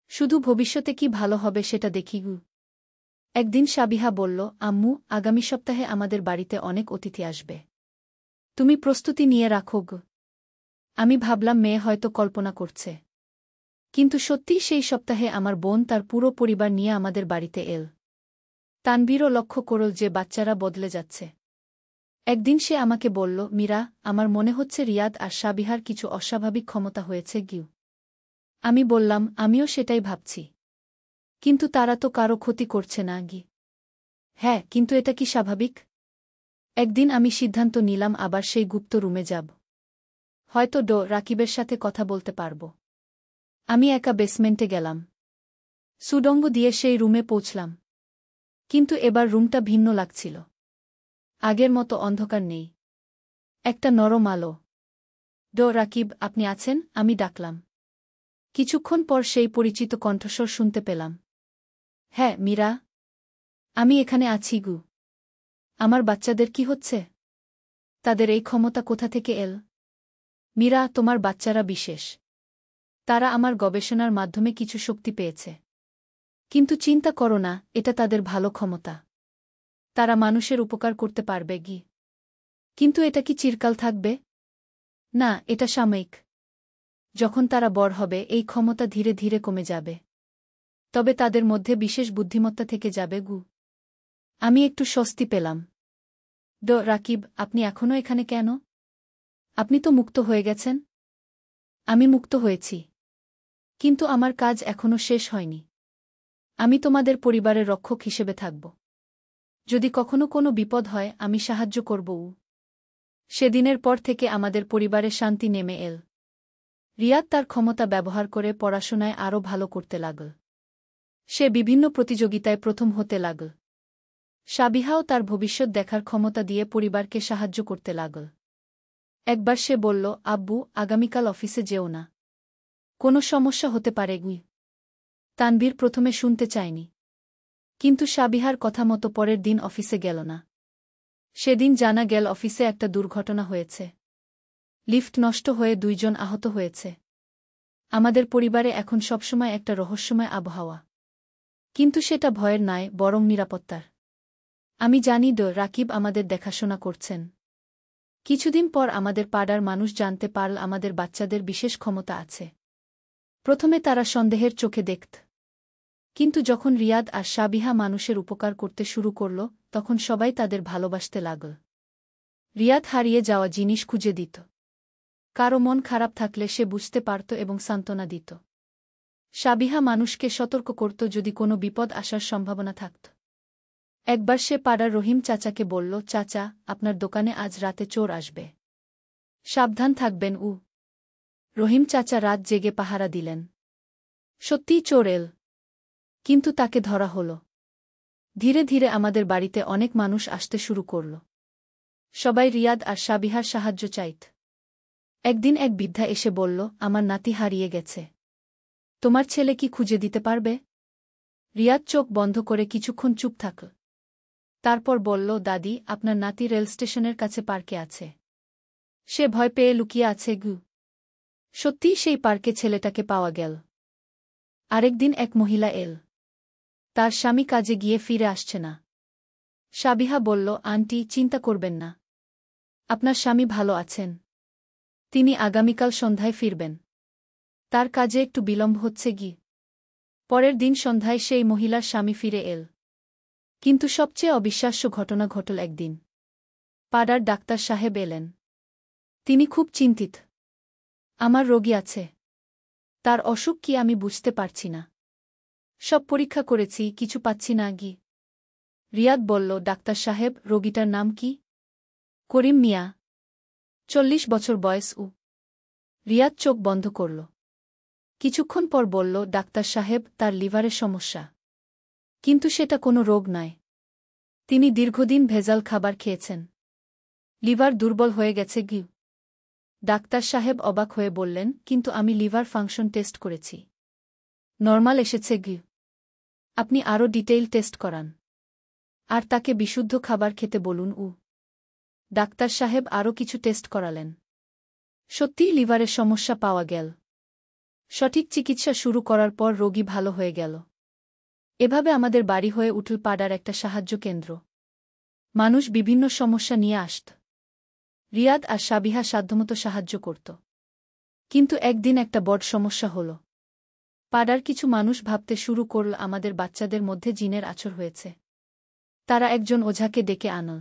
শুধু ভবিষ্যতে কি ভালো হবে সেটা দেখি গু। একদিন সাবিহা বলল, আম্মু আগামী সপ্তাহে আমাদের বাড়িতে অনেক অতিথি আসবে। তুমি প্রস্তুতি নিয়ে রাখো গু। আমি ভাবলাম মেয়ে হয়তো কল্পনা করছে। কিন্তু সত্যিই সেই সপ্তাহে আমার বোন তার পুরো পরিবার নিয়ে আমাদের বাড়িতে এল। তানবীরও লক্ষ্য করল যে বাচ্চারা বদলে যাচ্ছে। একদিন সে আমাকে বলল, মীরা আমার মনে হচ্ছে রিয়াদ আর সাবিহার কিছু অস্বাভাবিক ক্ষমতা হয়েছে গিউ। আমি বললাম আমিও সেটাই ভাবছি। কিন্তু তারা তো কারো ক্ষতি করছে না গি। হ্যাঁ কিন্তু এটা কি স্বাভাবিক? একদিন আমি সিদ্ধান্ত নিলাম আবার সেই গুপ্ত রুমে যাব। হয়তো রাকিবের সাথে কথা বলতে পারব। আমি একা বেসমেন্টে গেলাম। সুডঙ্গ দিয়ে সেই রুমে পৌঁছলাম। কিন্তু এবার রুমটা ভিন্ন লাগছিল। আগের মতো অন্ধকার নেই। একটা নরম আলো। রাকিব আপনি আছেন? আমি ডাকলাম। কিছুক্ষণ পর সেই পরিচিত কণ্ঠস্বর শুনতে পেলাম। হ্যাঁ মীরা। আমি এখানে আছি গু। আমার বাচ্চাদের কি হচ্ছে? তাদের এই ক্ষমতা কোথা থেকে এল? মীরা তোমার বাচ্চারা বিশেষ। তারা আমার গবেষণার মাধ্যমে কিছু শক্তি পেয়েছে। কিন্তু চিন্তা করো না, এটা তাদের ভালো ক্ষমতা। তারা মানুষের উপকার করতে পারবে গি। কিন্তু এটা কি চিরকাল থাকবে? না, এটা সাময়িক। যখন তারা বড় হবে এই ক্ষমতা ধীরে ধীরে কমে যাবে। তবে তাদের মধ্যে বিশেষ বুদ্ধিমত্তা থেকে যাবে গু। আমি একটু স্বস্তি পেলাম। রাকিব আপনি এখনও এখানে কেন? আপনি তো মুক্ত হয়ে গেছেন। আমি মুক্ত হয়েছি। কিন্তু আমার কাজ এখনও শেষ হয়নি। আমি তোমাদের পরিবারের রক্ষক হিসেবে থাকব। যদি কখনো কোনো বিপদ হয় আমি সাহায্য করব। সেদিনের পর থেকে আমাদের পরিবারে শান্তি নেমে এল। রিয়াদ তার ক্ষমতা ব্যবহার করে পড়াশোনায় আরও ভালো করতে লাগল। সে বিভিন্ন প্রতিযোগিতায় প্রথম হতে লাগল। সাবিহাও তার ভবিষ্যৎ দেখার ক্ষমতা দিয়ে পরিবারকে সাহায্য করতে লাগল। একবার সে বলল, আব্বু আগামীকাল অফিসে যেও না। কোনো সমস্যা হতে পারে গি। তানবীর প্রথমে শুনতে চায়নি। কিন্তু সাবিহার কথা মতো পরের দিন অফিসে গেল না। সেদিন জানা গেল অফিসে একটা দুর্ঘটনা হয়েছে। লিফট নষ্ট হয়ে 2 জন আহত হয়েছে। আমাদের পরিবারে এখন সবসময় একটা রহস্যময় আবহাওয়া। কিন্তু সেটা ভয়ের নয়, বরং নিরাপত্তার। আমি জানি রাকিব আমাদের দেখাশোনা করছেন। কিছুদিন পর আমাদের পাড়ার মানুষ জানতে পারল আমাদের বাচ্চাদের বিশেষ ক্ষমতা আছে। প্রথমে তারা সন্দেহের চোখে দেখত। কিন্তু যখন রিয়াদ আর সাবিহা মানুষের উপকার করতে শুরু করল তখন সবাই তাদের ভালোবাসতে লাগল। রিয়াদ হারিয়ে যাওয়া জিনিস খুঁজে দিত। কারো মন খারাপ থাকলে সে বুঝতে পারত এবং সান্ত্বনা দিত। সাবিহা মানুষকে সতর্ক করত যদি কোনো বিপদ আসার সম্ভাবনা থাকত। একবার সে পাড়ার রহিম চাচাকে বলল, চাচা আপনার দোকানে আজ রাতে চোর আসবে। সাবধান থাকবেন। রহিম চাচা রাত জেগে পাহারা দিলেন। সত্যিই চোর এল। কিন্তু তাকে ধরা হল। ধীরে ধীরে আমাদের বাড়িতে অনেক মানুষ আসতে শুরু করল। সবাই রিয়াদ আর সাবিহার সাহায্য চাইত। একদিন এক বৃদ্ধা এসে বলল, আমার নাতি হারিয়ে গেছে। তোমার ছেলে কি খুঁজে দিতে পারবে? রিয়াদ চোখ বন্ধ করে কিছুক্ষণ চুপ থাকল। তারপর বলল, দাদি, আপনার নাতি রেল স্টেশনের কাছে পার্কে আছে। সে ভয় পেয়ে লুকিয়ে আছে গু। সত্যিই সেই পার্কে ছেলেটাকে পাওয়া গেল। আরেকদিন এক মহিলা এল। তার স্বামী কাজে গিয়ে ফিরে আসছে না। সাবিহা বলল, আন্টি, চিন্তা করবেন না। আপনার স্বামী ভালো আছেন। তিনি আগামীকাল সন্ধ্যায় ফিরবেন। তার কাজে একটু বিলম্ব হচ্ছে গি। পরের দিন সন্ধ্যায় সেই মহিলার স্বামী ফিরে এল। কিন্তু সবচেয়ে অবিশ্বাস্য ঘটনা ঘটল একদিন। পাড়ার ডাক্তার সাহেব এলেন। তিনি খুব চিন্তিত। আমার রোগী আছে। তার অসুখ কি আমি বুঝতে পারছি না। সব পরীক্ষা করেছি, কিছু পাচ্ছি না গি। রিয়াদ বলল, ডাক্তার সাহেব, রোগীটার নাম কি? করিম মিয়া। 40 বছর বয়স। রিয়াদ চোখ বন্ধ করল। কিছুক্ষণ পর বলল, ডাক্তার সাহেব, তার লিভারের সমস্যা। কিন্তু সেটা কোনো রোগ নয়। তিনি দীর্ঘদিন ভেজাল খাবার খেয়েছেন। লিভার দুর্বল হয়ে গেছে গি। ডাক্তার সাহেব অবাক হয়ে বললেন, কিন্তু আমি লিভার ফাংশন টেস্ট করেছি। নরমাল এসেছে গি। আপনি আরও ডিটেইল টেস্ট করান। আর তাকে বিশুদ্ধ খাবার খেতে বলুন। ডাক্তার সাহেব আরও কিছু টেস্ট করালেন। সত্যিই লিভারের সমস্যা পাওয়া গেল। সঠিক চিকিৎসা শুরু করার পর রোগী ভালো হয়ে গেল। এভাবে আমাদের বাড়ি হয়ে উঠল পাড়ার একটা সাহায্য কেন্দ্র। মানুষ বিভিন্ন সমস্যা নিয়ে আসত। রিয়াদ আর সাবিহা সাধ্যমতো সাহায্য করত। কিন্তু একদিন একটা বড় সমস্যা হল। পাড়ার কিছু মানুষ ভাবতে শুরু করল আমাদের বাচ্চাদের মধ্যে জিনের আছর হয়েছে। তারা একজন ওঝাকে ডেকে আনল।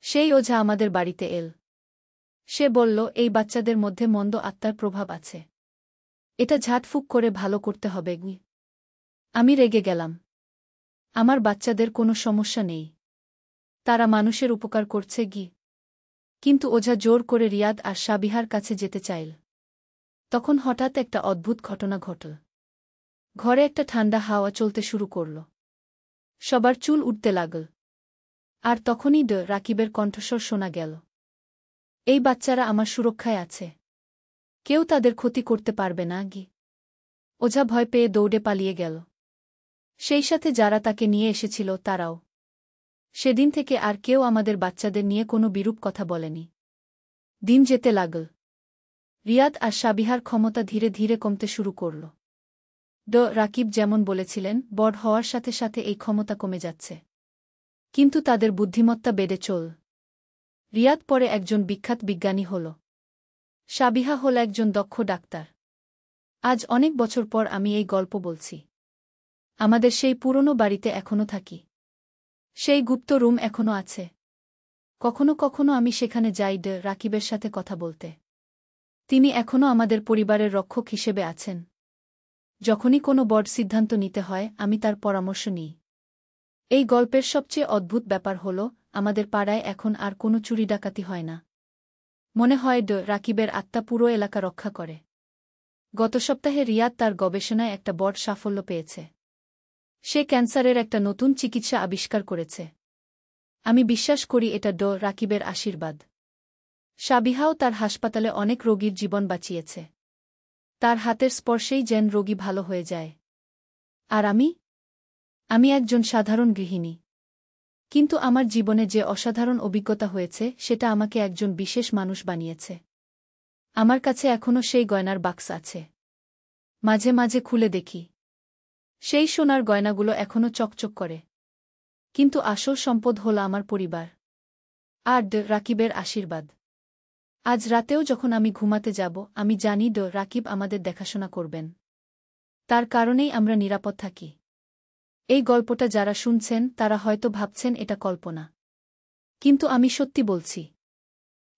সেই ওঝা আমাদের বাড়িতে এল। সে বলল, এই বাচ্চাদের মধ্যে মন্দ আত্মার প্রভাব আছে। এটা ঝাড়ফুঁক করে ভালো করতে হবে গি। আমি রেগে গেলাম। আমার বাচ্চাদের কোনো সমস্যা নেই। তারা মানুষের উপকার করছে গি। কিন্তু ওঝা জোর করে রিয়াদ আর সাবিহার কাছে যেতে চাইল। তখন হঠাৎ একটা অদ্ভুত ঘটনা ঘটল। ঘরে একটা ঠান্ডা হাওয়া চলতে শুরু করল। সবার চুল উঠতে লাগল। আর তখনই রাকিবের কণ্ঠস্বর শোনা গেল, এই বাচ্চারা আমার সুরক্ষায় আছে। কেউ তাদের ক্ষতি করতে পারবে না গি। ওঝা ভয় পেয়ে দৌড়ে পালিয়ে গেল। সেই সাথে যারা তাকে নিয়ে এসেছিল তারাও। সেদিন থেকে আর কেউ আমাদের বাচ্চাদের নিয়ে কোনো বিরূপ কথা বলেনি। দিন যেতে লাগল। রিয়াদ আর সাবিহার ক্ষমতা ধীরে ধীরে কমতে শুরু করল। রাকিব যেমন বলেছিলেন, বড় হওয়ার সাথে সাথে এই ক্ষমতা কমে যাচ্ছে। কিন্তু তাদের বুদ্ধিমত্তা বেড়ে চল। রিয়াদ পরে একজন বিখ্যাত বিজ্ঞানী হল। সাবিহা হল একজন দক্ষ ডাক্তার। আজ অনেক বছর পর আমি এই গল্প বলছি। আমাদের সেই পুরনো বাড়িতে এখনো থাকি। সেই গুপ্ত রুম এখনো আছে। কখনো কখনো আমি সেখানে যাই রাকিবের সাথে কথা বলতে। তিনি এখনো আমাদের পরিবারের রক্ষক হিসেবে আছেন। যখনই কোনো বড় সিদ্ধান্ত নিতে হয়, আমি তার পরামর্শ নিই। এই গল্পের সবচেয়ে অদ্ভুত ব্যাপার হল, আমাদের পাড়ায় এখন আর কোনো চুরি ডাকাতি হয় না। মনে হয় রাকিবের আত্মা পুরো এলাকা রক্ষা করে। গত সপ্তাহে রিয়াদ তার গবেষণায় একটা বড় সাফল্য পেয়েছে। সে ক্যান্সারের একটা নতুন চিকিৎসা আবিষ্কার করেছে। আমি বিশ্বাস করি এটা রাকিবের আশীর্বাদ। সাবিহাও তার হাসপাতালে অনেক রোগীর জীবন বাঁচিয়েছে। তার হাতের স্পর্শেই যেন রোগী ভালো হয়ে যায়। আর আমি একজন সাধারণ গৃহিণী। কিন্তু আমার জীবনে যে অসাধারণ অভিজ্ঞতা হয়েছে, সেটা আমাকে একজন বিশেষ মানুষ বানিয়েছে। আমার কাছে এখনো সেই গয়নার বাক্স আছে। মাঝে মাঝে খুলে দেখি। সেই সোনার গয়নাগুলো এখনো চকচক করে। কিন্তু আসল সম্পদ হল আমার পরিবার আর রাকিবের আশীর্বাদ। আজ রাতেও যখন আমি ঘুমাতে যাব, আমি জানি রাকিব আমাদের দেখাশোনা করবেন। তার কারণেই আমরা নিরাপদ থাকি। এই গল্পটা যারা শুনছেন তারা হয়তো ভাবছেন এটা কল্পনা। কিন্তু আমি সত্যি বলছি।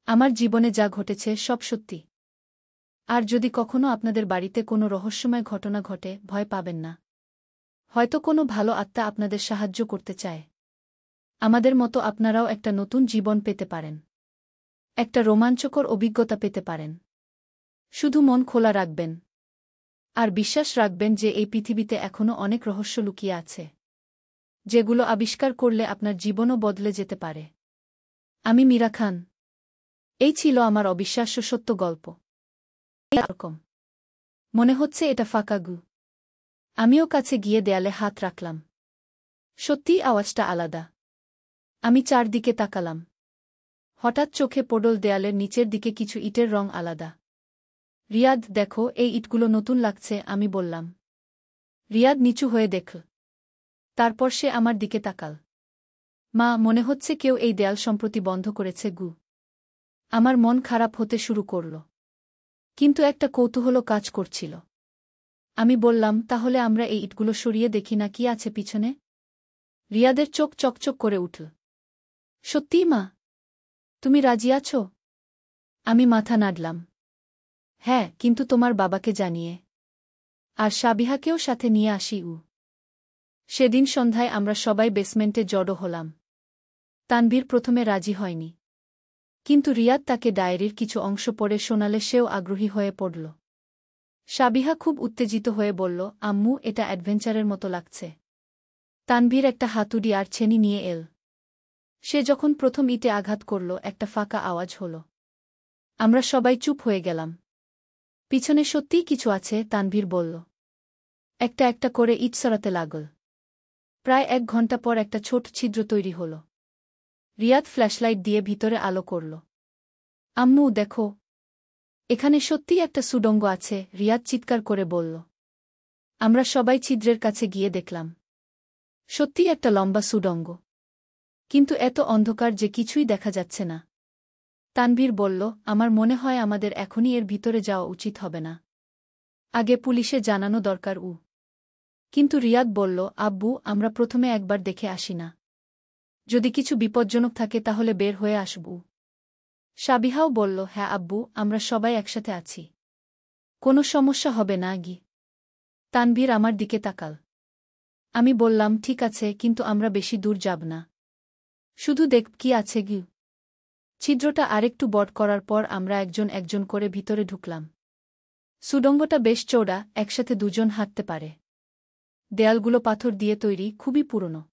আমার জীবনে যা ঘটেছে সব সত্যি। আর যদি কখনো আপনাদের বাড়িতে কোনো রহস্যময় ঘটনা ঘটে, ভয় পাবেন না। হয়তো কোনো ভালো আত্মা আপনাদের সাহায্য করতে চায়। আমাদের মতো আপনারাও একটা নতুন জীবন পেতে পারেন। একটা রোমাঞ্চকর অভিজ্ঞতা পেতে পারেন। শুধু মন খোলা রাখবেন। আর বিশ্বাস রাখবেন যে এই পৃথিবীতে এখনো অনেক রহস্য লুকিয়ে আছে, যেগুলো আবিষ্কার করলে আপনার জীবনও বদলে যেতে পারে। আমি মীরা খান। এই ছিল আমার অবিশ্বাস্য সত্য গল্প। এরকম মনে হচ্ছে এটা ফাঁকা গু। আমিও কাছে গিয়ে দেয়ালে হাত রাখলাম। সত্যিই আওয়াজটা আলাদা। আমি চারদিকে তাকালাম। হঠাৎ চোখে পড়ল দেয়ালের নিচের দিকে কিছু ইটের রং আলাদা। রিয়াদ, দেখো, এই ইটগুলো নতুন লাগছে, আমি বললাম। রিয়াদ নিচু হয়ে দেখল। তারপর সে আমার দিকে তাকাল। মা, মনে হচ্ছে কেউ এই দেয়াল সম্প্রতি বন্ধ করেছে গু। আমার মন খারাপ হতে শুরু করল। কিন্তু একটা কৌতূহল কাজ করছিল। আমি বললাম, তাহলে আমরা এই ইটগুলো সরিয়ে দেখি না কি আছে পিছনে? রিয়াদের চোখ চকচক করে উঠল। সত্যিই মা? তুমি রাজি আছো? আমি মাথা নাড়লাম। হ্যাঁ, কিন্তু তোমার বাবাকে জানিয়ে। আর সাবিহাকেও সাথে নিয়ে আসি। সেদিন সন্ধ্যায় আমরা সবাই বেসমেন্টে জড়ো হলাম। তানভীর প্রথমে রাজি হয়নি। কিন্তু রিয়াদ তাকে ডায়েরির কিছু অংশ পড়ে শোনালে সেও আগ্রহী হয়ে পড়ল। সাবিহা খুব উত্তেজিত হয়ে বলল, আম্মু, এটা অ্যাডভেঞ্চারের মতো লাগছে। তানভীর একটা হাতুড়ি আর ছেনি নিয়ে এল। সে যখন প্রথম ইটে আঘাত করল, একটা ফাঁকা আওয়াজ হল। আমরা সবাই চুপ হয়ে গেলাম। পিছনে সত্যিই কিছু আছে, তানভীর বলল। একটা একটা করে ইট সরাতে লাগল। প্রায় 1 ঘণ্টা পর একটা ছোট ছিদ্র তৈরি হল। রিয়াদ ফ্ল্যাশলাইট দিয়ে ভিতরে আলো করল। আম্মু, দেখো, এখানে সত্যিই একটা সুড়ঙ্গ আছে, রিয়াদ চিৎকার করে বলল। আমরা সবাই ছিদ্রের কাছে গিয়ে দেখলাম। সত্যিই একটা লম্বা সুড়ঙ্গ। কিন্তু এত অন্ধকার যে কিছুই দেখা যাচ্ছে না। তানভীর বলল, আমার মনে হয় আমাদের এখনই এর ভিতরে যাওয়া উচিত হবে না। আগে পুলিশে জানানো দরকার। কিন্তু রিয়াদ বলল, আব্বু, আমরা প্রথমে একবার দেখে আসি না? যদি কিছু বিপজ্জনক থাকে তাহলে বের হয়ে আসব। সাবিহাও বলল, হ্যাঁ আব্বু, আমরা সবাই একসাথে আছি। কোনো সমস্যা হবে না গি। তানভীর আমার দিকে তাকাল। আমি বললাম, ঠিক আছে, কিন্তু আমরা বেশি দূর যাব না। শুধু দেখ কি আছে গি। ছিদ্রটা আরেকটু বড় করার পর আমরা একজন একজন করে ভিতরে ঢুকলাম। সুড়ঙ্গটা বেশ চওড়া, একসাথে দুজন হাঁটতে পারে। দেয়ালগুলো পাথর দিয়ে তৈরি, খুবই পুরনো।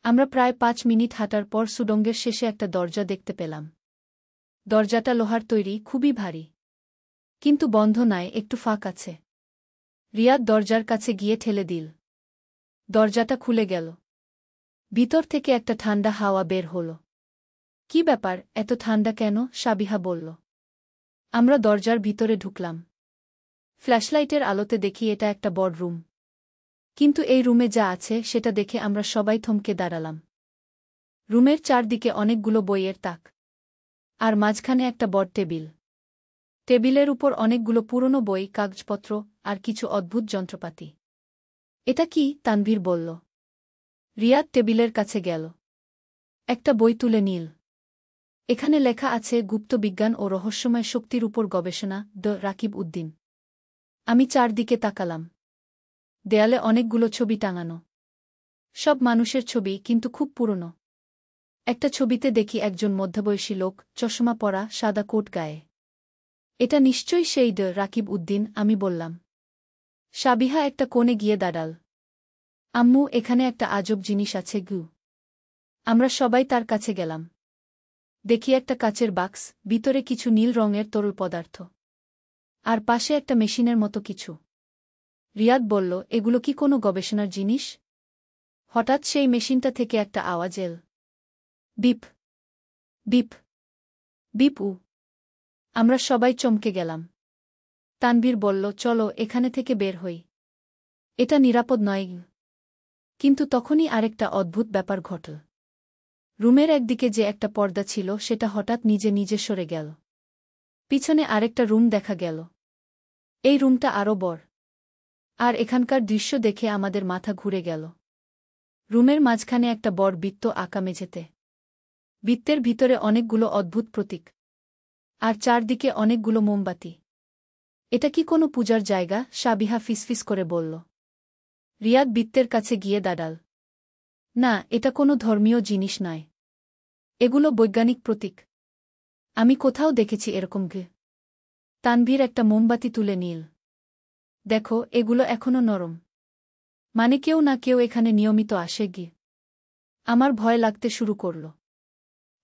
আমরা প্রায় 5 মিনিট হাঁটার পর সুড়ঙ্গের শেষে একটা দরজা দেখতে পেলাম। দরজাটা লোহার তৈরি, খুবই ভারী। কিন্তু বন্ধ নয়, একটু ফাঁক আছে। রিয়াদ দরজার কাছে গিয়ে ঠেলে দিল। দরজাটা খুলে গেল। ভিতর থেকে একটা ঠান্ডা হাওয়া বের হল। কি ব্যাপার, এত ঠান্ডা কেন? সাবিহা বলল। আমরা দরজার ভিতরে ঢুকলাম। ফ্ল্যাশলাইটের আলোতে দেখি এটা একটা বড় রুম। কিন্তু এই রুমে যা আছে সেটা দেখে আমরা সবাই থমকে দাঁড়ালাম। রুমের চারদিকে অনেকগুলো বইয়ের তাক। আর মাঝখানে একটা বড় টেবিল। টেবিলের উপর অনেকগুলো পুরনো বই, কাগজপত্র আর কিছু অদ্ভুত যন্ত্রপাতি। এটা কি? তানভীর বলল। রিয়াদ টেবিলের কাছে গেল। একটা বই তুলে নিল। এখানে লেখা আছে গুপ্ত বিজ্ঞান ও রহস্যময় শক্তির উপর গবেষণা, রাকিব উদ্দিন। আমি চারদিকে তাকালাম। দেয়ালে অনেকগুলো ছবি টাঙানো। সব মানুষের ছবি, কিন্তু খুব পুরনো। একটা ছবিতে দেখি একজন মধ্যবয়সী লোক, চশমা পরা, সাদা কোট গায়ে। এটা নিশ্চয়ই সেই রাকিব উদ্দিন, আমি বললাম। সাবিহা একটা কোণে গিয়ে দাঁড়াল। আম্মু, এখানে একটা আজব জিনিস আছে গু। আমরা সবাই তার কাছে গেলাম। দেখি একটা কাচের বাক্স, ভিতরে কিছু নীল রঙের তরল পদার্থ। আর পাশে একটা মেশিনের মতো কিছু। রিয়াদ বলল, এগুলো কি কোনো গবেষণার জিনিস? হঠাৎ সেই মেশিনটা থেকে একটা আওয়াজ এল। Beep beep beep. আমরা সবাই চমকে গেলাম। তানভীর বলল, চলো এখানে থেকে বের হই। এটা নিরাপদ নয়। কিন্তু তখনই আরেকটা অদ্ভুত ব্যাপার ঘটল। রুমের একদিকে যে একটা পর্দা ছিল সেটা হঠাৎ নিজে নিজে সরে গেল। পিছনে আরেকটা রুম দেখা গেল। এই রুমটা আরও বড়। আর এখানকার দৃশ্য দেখে আমাদের মাথা ঘুরে গেল। রুমের মাঝখানে একটা বড় বৃত্ত আঁকা মেঝেতে। বৃত্তের ভিতরে অনেকগুলো অদ্ভুত প্রতীক। আর চারদিকে অনেকগুলো মোমবাতি। এটা কি কোনো পূজার জায়গা? সাবিহা ফিসফিস করে বলল। রিয়াদ বৃত্তের কাছে গিয়ে দাঁড়াল। না, এটা কোনো ধর্মীয় জিনিস নয়। এগুলো বৈজ্ঞানিক প্রতীক। আমি কোথাও দেখেছি এরকম গে। তানভীর একটা মোমবাতি তুলে নিল। দেখো, এগুলো এখনো নরম। মানে কেউ না কেউ এখানে নিয়মিত আসে গিয়ে। আমার ভয় লাগতে শুরু করল।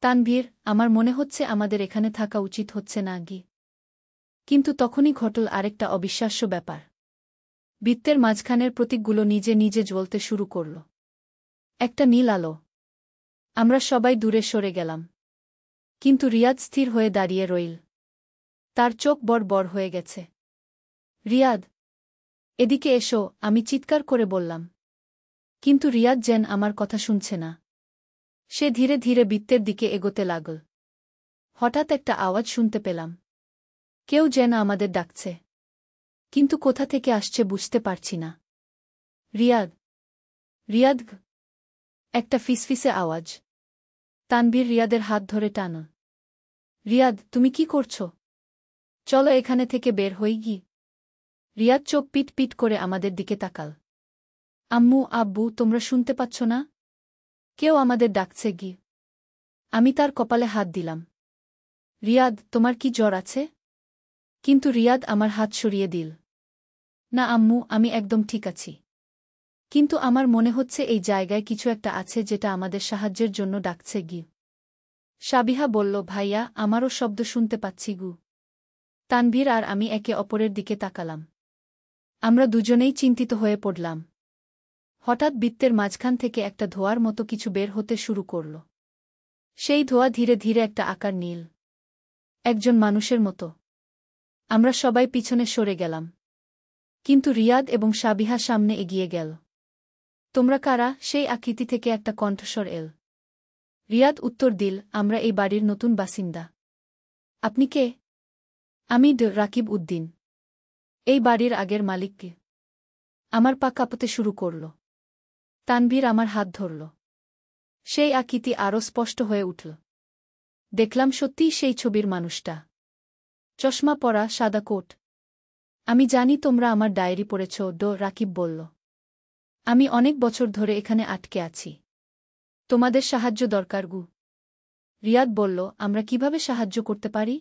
তানভীর, আমার মনে হচ্ছে আমাদের এখানে থাকা উচিত হচ্ছে না গি। কিন্তু তখনই ঘটল আরেকটা অবিশ্বাস্য ব্যাপার। বৃত্তের মাঝখানের প্রতীকগুলো নিজে নিজে জ্বলতে শুরু করল। একটা নীল আলো। আমরা সবাই দূরে সরে গেলাম। কিন্তু রিয়াদ স্থির হয়ে দাঁড়িয়ে রইল। তার চোখ বড় বড় হয়ে গেছে। রিয়াদ, এদিকে এসো, আমি চিৎকার করে বললাম। কিন্তু রিয়াদ যেন আমার কথা শুনছে না। সে ধীরে ধীরে বৃত্তের দিকে এগোতে লাগল। হঠাৎ একটা আওয়াজ শুনতে পেলাম। কেউ যেন আমাদের ডাকছে। কিন্তু কোথা থেকে আসছে বুঝতে পারছি না। রিয়াদ, রিয়াদ। একটা ফিসফিসে আওয়াজ। তানভীর রিয়াদের হাত ধরে টানল। রিয়াদ, তুমি কি করছ? চলো এখানে থেকে বের হই গি। রিয়াদ চোখ পিট পিট করে আমাদের দিকে তাকাল। আম্মু, আব্বু, তোমরা শুনতে পাচ্ছ না? কেউ আমাদের ডাকছে গি। আমি তার কপালে হাত দিলাম। রিয়াদ, তোমার কি জ্বর আছে? কিন্তু রিয়াদ আমার হাত সরিয়ে দিল। না আম্মু, আমি একদম ঠিক আছি। কিন্তু আমার মনে হচ্ছে এই জায়গায় কিছু একটা আছে যেটা আমাদের সাহায্যের জন্য ডাকছে গি। সাবিহা বলল, ভাইয়া, আমারও শব্দ শুনতে পাচ্ছি গু। তানভীর আর আমি একে অপরের দিকে তাকালাম। আমরা দুজনেই চিন্তিত হয়ে পড়লাম। হঠাৎ বৃত্তের মাঝখান থেকে একটা ধোঁয়ার মতো কিছু বের হতে শুরু করল। সেই ধোঁয়া ধীরে ধীরে একটা আকার নীল। একজন মানুষের মতো। আমরা সবাই পিছনে সরে গেলাম। কিন্তু রিয়াদ এবং সাবিহা সামনে এগিয়ে গেল। তোমরা কারা? সেই আকৃতি থেকে একটা কণ্ঠস্বর এল। রিয়াদ উত্তর দিল, আমরা এই বাড়ির নতুন বাসিন্দা। আপনি কে? আমি রাকিব উদ্দিন। এই বাড়ির আগের মালিক কে? আমার পা কাঁপতে শুরু করল। তানভীর আমার হাত ধরল। সেই আকৃতি আরও স্পষ্ট হয়ে উঠল। দেখলাম সত্যিই সেই ছবির মানুষটা। চশমা পরা, সাদা কোট। আমি জানি তোমরা আমার ডায়েরি পড়েছ, রাকিব বলল। আমি অনেক বছর ধরে এখানে আটকে আছি। তোমাদের সাহায্য দরকার গু। রিয়াদ বলল, আমরা কিভাবে সাহায্য করতে পারি?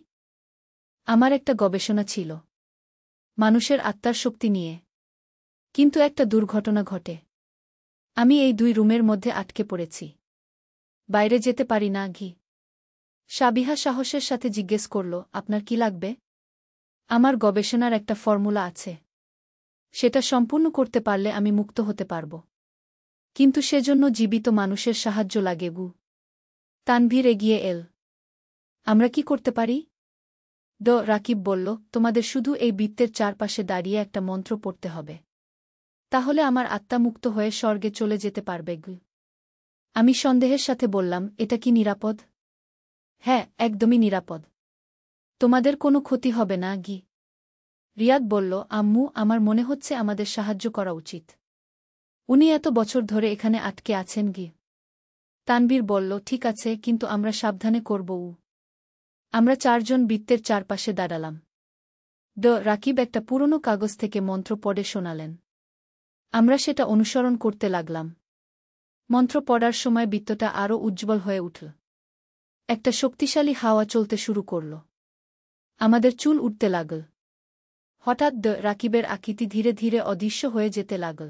আমার একটা গবেষণা ছিল মানুষের আত্মার শক্তি নিয়ে। কিন্তু একটা দুর্ঘটনা ঘটে। আমি এই 2 রুমের মধ্যে আটকে পড়েছি। বাইরে যেতে পারি না গি। সাবিহা সাহসের সাথে জিজ্ঞেস করল, আপনার কি লাগবে? আমার গবেষণার একটা ফর্মুলা আছে। সেটা সম্পূর্ণ করতে পারলে আমি মুক্ত হতে পারব। কিন্তু সেজন্য জীবিত মানুষের সাহায্য লাগে গু। তানভীর এগিয়ে এল। আমরা কি করতে পারি? রাকিব বলল, তোমাদের শুধু এই বৃত্তের চারপাশে দাঁড়িয়ে একটা মন্ত্র পড়তে হবে। তাহলে আমার আত্মা মুক্ত হয়ে স্বর্গে চলে যেতে পারবে গু। আমি সন্দেহের সাথে বললাম, এটা কি নিরাপদ? হ্যাঁ, একদমই নিরাপদ। তোমাদের কোনো ক্ষতি হবে না গি। রিয়াদ বলল, আম্মু, আমার মনে হচ্ছে আমাদের সাহায্য করা উচিত। উনি এত বছর ধরে এখানে আটকে আছেন গি। তানভীর বলল, ঠিক আছে, কিন্তু আমরা সাবধানে করব। আমরা 4 জন বৃত্তের চারপাশে দাঁড়ালাম। রাকিব একটা পুরনো কাগজ থেকে মন্ত্র পড়ে শোনালেন। আমরা সেটা অনুসরণ করতে লাগলাম। মন্ত্র পড়ার সময় বৃত্তটা আরও উজ্জ্বল হয়ে উঠল। একটা শক্তিশালী হাওয়া চলতে শুরু করল। আমাদের চুল উঠতে লাগল। হঠাৎ রাকিবের আকৃতি ধীরে ধীরে অদৃশ্য হয়ে যেতে লাগল।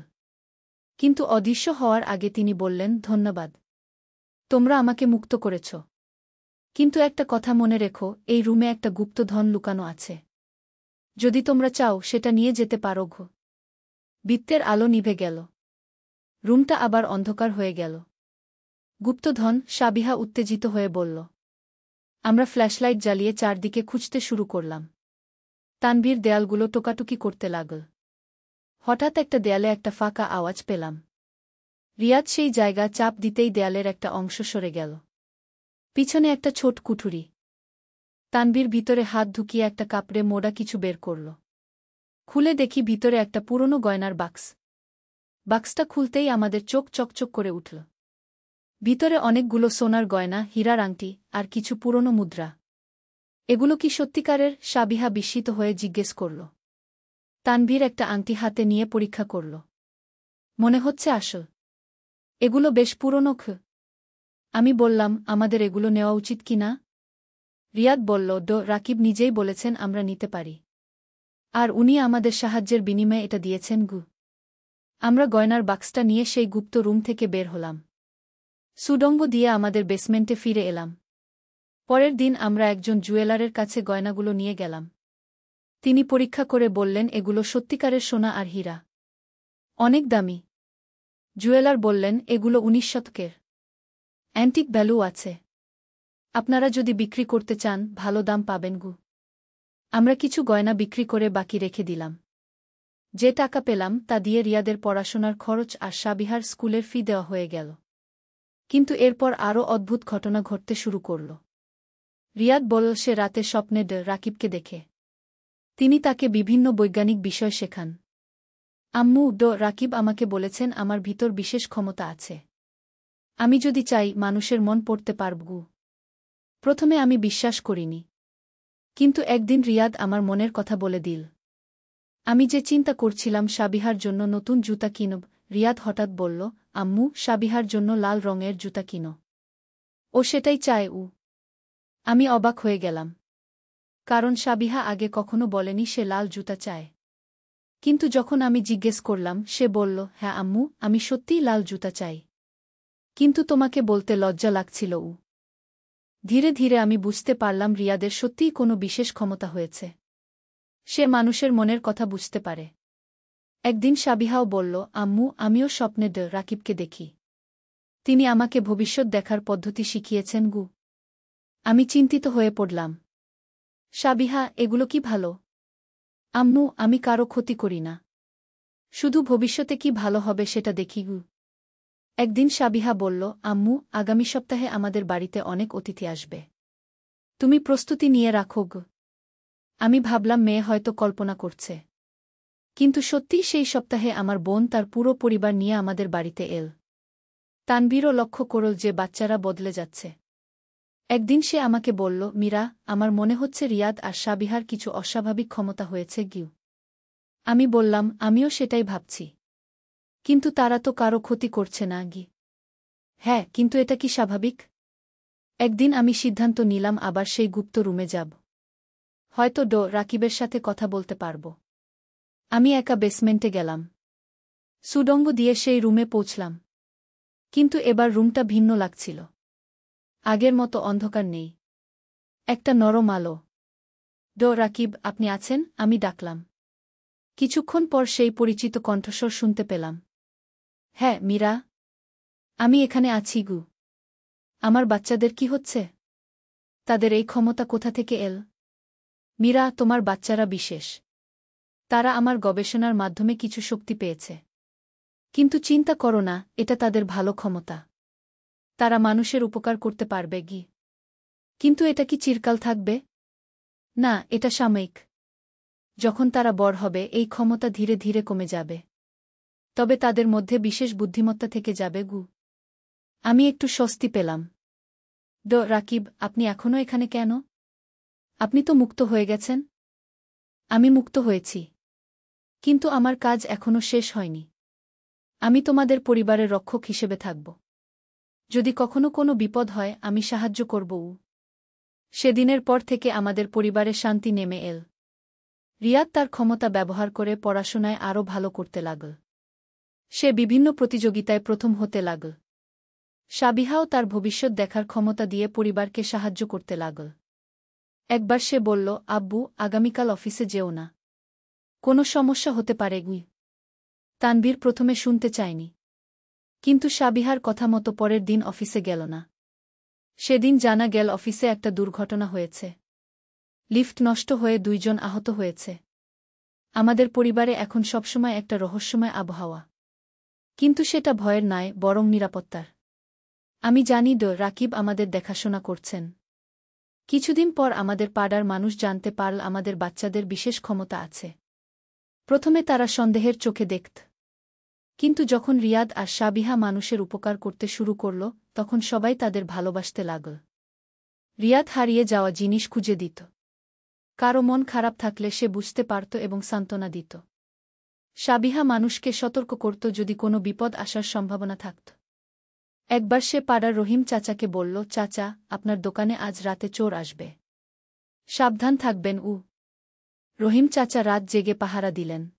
কিন্তু অদৃশ্য হওয়ার আগে তিনি বললেন, ধন্যবাদ। তোমরা আমাকে মুক্ত করেছ। কিন্তু একটা কথা মনে রেখো, এই রুমে একটা গুপ্ত ধন লুকানো আছে। যদি তোমরা চাও সেটা নিয়ে যেতে পারো গো। বৃত্তের আলো নিভে গেল। রুমটা আবার অন্ধকার হয়ে গেল। গুপ্তধন? সাবিহা উত্তেজিত হয়ে বলল। আমরা ফ্ল্যাশলাইট জ্বালিয়ে চারদিকে খুঁজতে শুরু করলাম। তানভীর দেয়ালগুলো টোকাটুকি করতে লাগল। হঠাৎ একটা দেয়ালে একটা ফাঁকা আওয়াজ পেলাম। রিয়াদ সেই জায়গা চাপ দিতেই দেয়ালের একটা অংশ সরে গেল। পিছনে একটা ছোট কুঠুরি। তানভীর ভিতরে হাত ঢুকিয়ে একটা কাপড়ে মোড়া কিছু বের করল। খুলে দেখি ভিতরে একটা পুরনো গয়নার বাক্স। বাক্সটা খুলতেই আমাদের চোখ চকচক করে উঠল। ভিতরে অনেকগুলো সোনার গয়না, হীরার আংটি আর কিছু পুরনো মুদ্রা। এগুলো কি সত্যিকারের? সাবিহা বিস্মিত হয়ে জিজ্ঞেস করল। তানভীর একটা আংটি হাতে নিয়ে পরীক্ষা করল। মনে হচ্ছে আসল। এগুলো বেশ পুরনো। আমি বললাম, আমাদের এগুলো নেওয়া উচিত কি না? রিয়াদ বলল, রাকিব নিজেই বলেছেন আমরা নিতে পারি। আর উনি আমাদের সাহায্যের বিনিময়ে এটা দিয়েছেন গু। আমরা গয়নার বাক্সটা নিয়ে সেই গুপ্ত রুম থেকে বের হলাম। সুডঙ্গ দিয়ে আমাদের বেসমেন্টে ফিরে এলাম। পরের দিন আমরা একজন জুয়েলারের কাছে গয়নাগুলো নিয়ে গেলাম। তিনি পরীক্ষা করে বললেন এগুলো সত্যিকারের সোনা আর হীরা। অনেক দামি। জুয়েলার বললেন এগুলো 19 শতকের। অ্যান্টিক ভ্যালু আছে। আপনারা যদি বিক্রি করতে চান ভালো দাম পাবেন গু। আমরা কিছু গয়না বিক্রি করে বাকি রেখে দিলাম। যে টাকা পেলাম তা দিয়ে রিয়াদের পড়াশোনার খরচ আর সাবিহার স্কুলের ফি দেওয়া হয়ে গেল। কিন্তু এরপর আরও অদ্ভুত ঘটনা ঘটতে শুরু করল। রিয়াদ বলল সে রাতে স্বপ্নে রাকিবকে দেখে। তিনি তাকে বিভিন্ন বৈজ্ঞানিক বিষয় শেখান। আম্মু রাকিব আমাকে বলেছেন আমার ভিতর বিশেষ ক্ষমতা আছে। আমি যদি চাই মানুষের মন পড়তে পারব। প্রথমে আমি বিশ্বাস করিনি। কিন্তু একদিন রিয়াদ আমার মনের কথা বলে দিল। আমি যে চিন্তা করছিলাম সাবিহার জন্য নতুন জুতা কিনব, রিয়াদ হঠাৎ বলল, আম্মু সাবিহার জন্য লাল রঙের জুতা কিনো। ও সেটাই চায়। আমি অবাক হয়ে গেলাম। কারণ সাবিহা আগে কখনো বলেনি সে লাল জুতা চায়। কিন্তু যখন আমি জিজ্ঞেস করলাম সে বলল, হ্যাঁ আম্মু, আমি সত্যিই লাল জুতা চাই। কিন্তু তোমাকে বলতে লজ্জা লাগছিল। ধীরে ধীরে আমি বুঝতে পারলাম রিয়াদের সত্যিই কোনো বিশেষ ক্ষমতা হয়েছে। সে মানুষের মনের কথা বুঝতে পারে। একদিন সাবিহাও বলল, আম্মু আমিও স্বপ্নে রাকিবকে দেখি। তিনি আমাকে ভবিষ্যৎ দেখার পদ্ধতি শিখিয়েছেন গু। আমি চিন্তিত হয়ে পড়লাম। সাবিহা, এগুলো কি ভালো? আম্মু, আমি কারো ক্ষতি করি না। শুধু ভবিষ্যতে কি ভালো হবে সেটা দেখি গু। একদিন সাবিহা বলল, আম্মু আগামী সপ্তাহে আমাদের বাড়িতে অনেক অতিথি আসবে। তুমি প্রস্তুতি নিয়ে রাখো গো। আমি ভাবলাম মেয়ে হয়তো কল্পনা করছে। কিন্তু সত্যিই সেই সপ্তাহে আমার বোন তার পুরো পরিবার নিয়ে আমাদের বাড়িতে এল। তানবীরও লক্ষ্য করল যে বাচ্চারা বদলে যাচ্ছে। একদিন সে আমাকে বলল, মীরা, আমার মনে হচ্ছে রিয়াদ আর সাবিহার কিছু অস্বাভাবিক ক্ষমতা হয়েছে গিউ। আমি বললাম, আমিও সেটাই ভাবছি। কিন্তু তারা তো কারো ক্ষতি করছে না গি। হ্যাঁ, কিন্তু এটা কি স্বাভাবিক? একদিন আমি সিদ্ধান্ত নিলাম আবার সেই গুপ্ত রুমে যাব। হয়তো রাকিবের সাথে কথা বলতে পারব। আমি একা বেসমেন্টে গেলাম। সুডঙ্গ দিয়ে সেই রুমে পৌঁছলাম। কিন্তু এবার রুমটা ভিন্ন লাগছিল। আগের মতো অন্ধকার নেই। একটা নরম আলো। রাকিব, আপনি আছেন? আমি ডাকলাম। কিছুক্ষণ পর সেই পরিচিত কণ্ঠস্বর শুনতে পেলাম। হ্যাঁ মীরা, আমি এখানে আছি গু। আমার বাচ্চাদের কি হচ্ছে? তাদের এই ক্ষমতা কোথা থেকে এল? মীরা, তোমার বাচ্চারা বিশেষ। তারা আমার গবেষণার মাধ্যমে কিছু শক্তি পেয়েছে। কিন্তু চিন্তা করো না, এটা তাদের ভালো ক্ষমতা। তারা মানুষের উপকার করতে পারবে গি। কিন্তু এটা কি চিরকাল থাকবে? না, এটা সাময়িক। যখন তারা বড় হবে এই ক্ষমতা ধীরে ধীরে কমে যাবে। তবে তাদের মধ্যে বিশেষ বুদ্ধিমত্তা থেকে যাবে গু। আমি একটু স্বস্তি পেলাম। রাকিব, আপনি এখনও এখানে কেন? আপনি তো মুক্ত হয়ে গেছেন। আমি মুক্ত হয়েছি। কিন্তু আমার কাজ এখনও শেষ হয়নি। আমি তোমাদের পরিবারের রক্ষক হিসেবে থাকব। যদি কখনো কোনো বিপদ হয় আমি সাহায্য করব। সেদিনের পর থেকে আমাদের পরিবারে শান্তি নেমে এল। রিয়াদ তার ক্ষমতা ব্যবহার করে পড়াশোনায় আরও ভালো করতে লাগল। সে বিভিন্ন প্রতিযোগিতায় প্রথম হতে লাগল। সাবিহাও তার ভবিষ্যৎ দেখার ক্ষমতা দিয়ে পরিবারকে সাহায্য করতে লাগল। একবার সে বলল, আব্বু আগামীকাল অফিসে যেও না। কোনো সমস্যা হতে পারে গুই। তানবীর প্রথমে শুনতে চায়নি। কিন্তু সাবিহার কথা মতো পরের দিন অফিসে গেল না। সেদিন জানা গেল অফিসে একটা দুর্ঘটনা হয়েছে। লিফট নষ্ট হয়ে 2 জন আহত হয়েছে। আমাদের পরিবারে এখন সবসময় একটা রহস্যময় আবহাওয়া। কিন্তু সেটা ভয়ের নয়, বরং নিরাপত্তার। আমি জানি রাকিব আমাদের দেখাশোনা করছেন। কিছুদিন পর আমাদের পাড়ার মানুষ জানতে পারল আমাদের বাচ্চাদের বিশেষ ক্ষমতা আছে। প্রথমে তারা সন্দেহের চোখে দেখত। কিন্তু যখন রিয়াদ আর সাবিহা মানুষের উপকার করতে শুরু করল তখন সবাই তাদের ভালোবাসতে লাগল। রিয়াদ হারিয়ে যাওয়া জিনিস খুঁজে দিত। কারো মন খারাপ থাকলে সে বুঝতে পারত এবং সান্ত্বনা দিত। সাবিহা মানুষকে সতর্ক করত যদি কোনো বিপদ আসার সম্ভাবনা থাকত। একবার সে পাড়ার রহিম চাচাকে বলল, চাচা, আপনার দোকানে আজ রাতে চোর আসবে। সাবধান থাকবেন। রহিম চাচা রাত জেগে পাহারা দিলেন।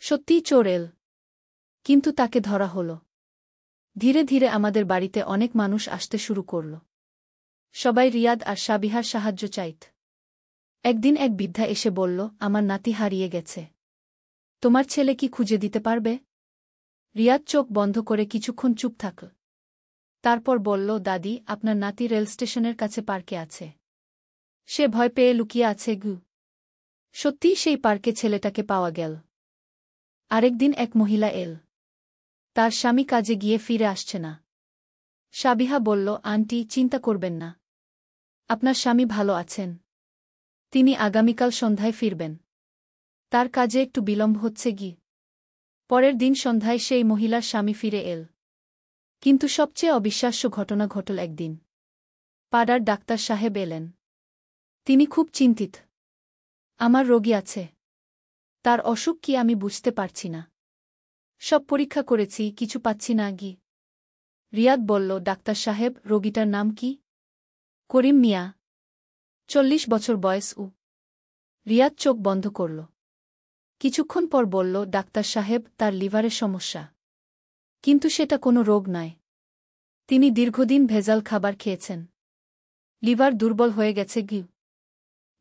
সত্যিই চোর এল। কিন্তু তাকে ধরা হল। ধীরে ধীরে আমাদের বাড়িতে অনেক মানুষ আসতে শুরু করল। সবাই রিয়াদ আর সাবিহার সাহায্য চাইত। একদিন এক বৃদ্ধা এসে বলল, আমার নাতি হারিয়ে গেছে। তোমার ছেলে কি খুঁজে দিতে পারবে? রিয়াদ চোখ বন্ধ করে কিছুক্ষণ চুপ থাকল। তারপর বলল, দাদি, আপনার নাতি রেল স্টেশনের কাছে পার্কে আছে। সে ভয় পেয়ে লুকিয়ে আছে গু। সত্যিই সেই পার্কে ছেলেটাকে পাওয়া গেল। আরেকদিন এক মহিলা এল। তার স্বামী কাজে গিয়ে ফিরে আসছে না। সাবিহা বলল, আন্টি, চিন্তা করবেন না। আপনার স্বামী ভালো আছেন। তিনি আগামীকাল সন্ধ্যায় ফিরবেন। তার কাজে একটু বিলম্ব হচ্ছে গি। পরের দিন সন্ধ্যায় সেই মহিলার স্বামী ফিরে এল। কিন্তু সবচেয়ে অবিশ্বাস্য ঘটনা ঘটল একদিন। পাড়ার ডাক্তার সাহেব এলেন। তিনি খুব চিন্তিত। আমার রোগী আছে। তার অসুখ কি আমি বুঝতে পারছি না। সব পরীক্ষা করেছি, কিছু পাচ্ছি না গি। রিয়াদ বলল, ডাক্তার সাহেব, রোগীটার নাম কি? করিম মিয়া। 40 বছর বয়স। রিয়াদ চোখ বন্ধ করল। কিছুক্ষণ পর বলল, ডাক্তার সাহেব, তার লিভারের সমস্যা। কিন্তু সেটা কোনো রোগ নয়। তিনি দীর্ঘদিন ভেজাল খাবার খেয়েছেন। লিভার দুর্বল হয়ে গেছে গি।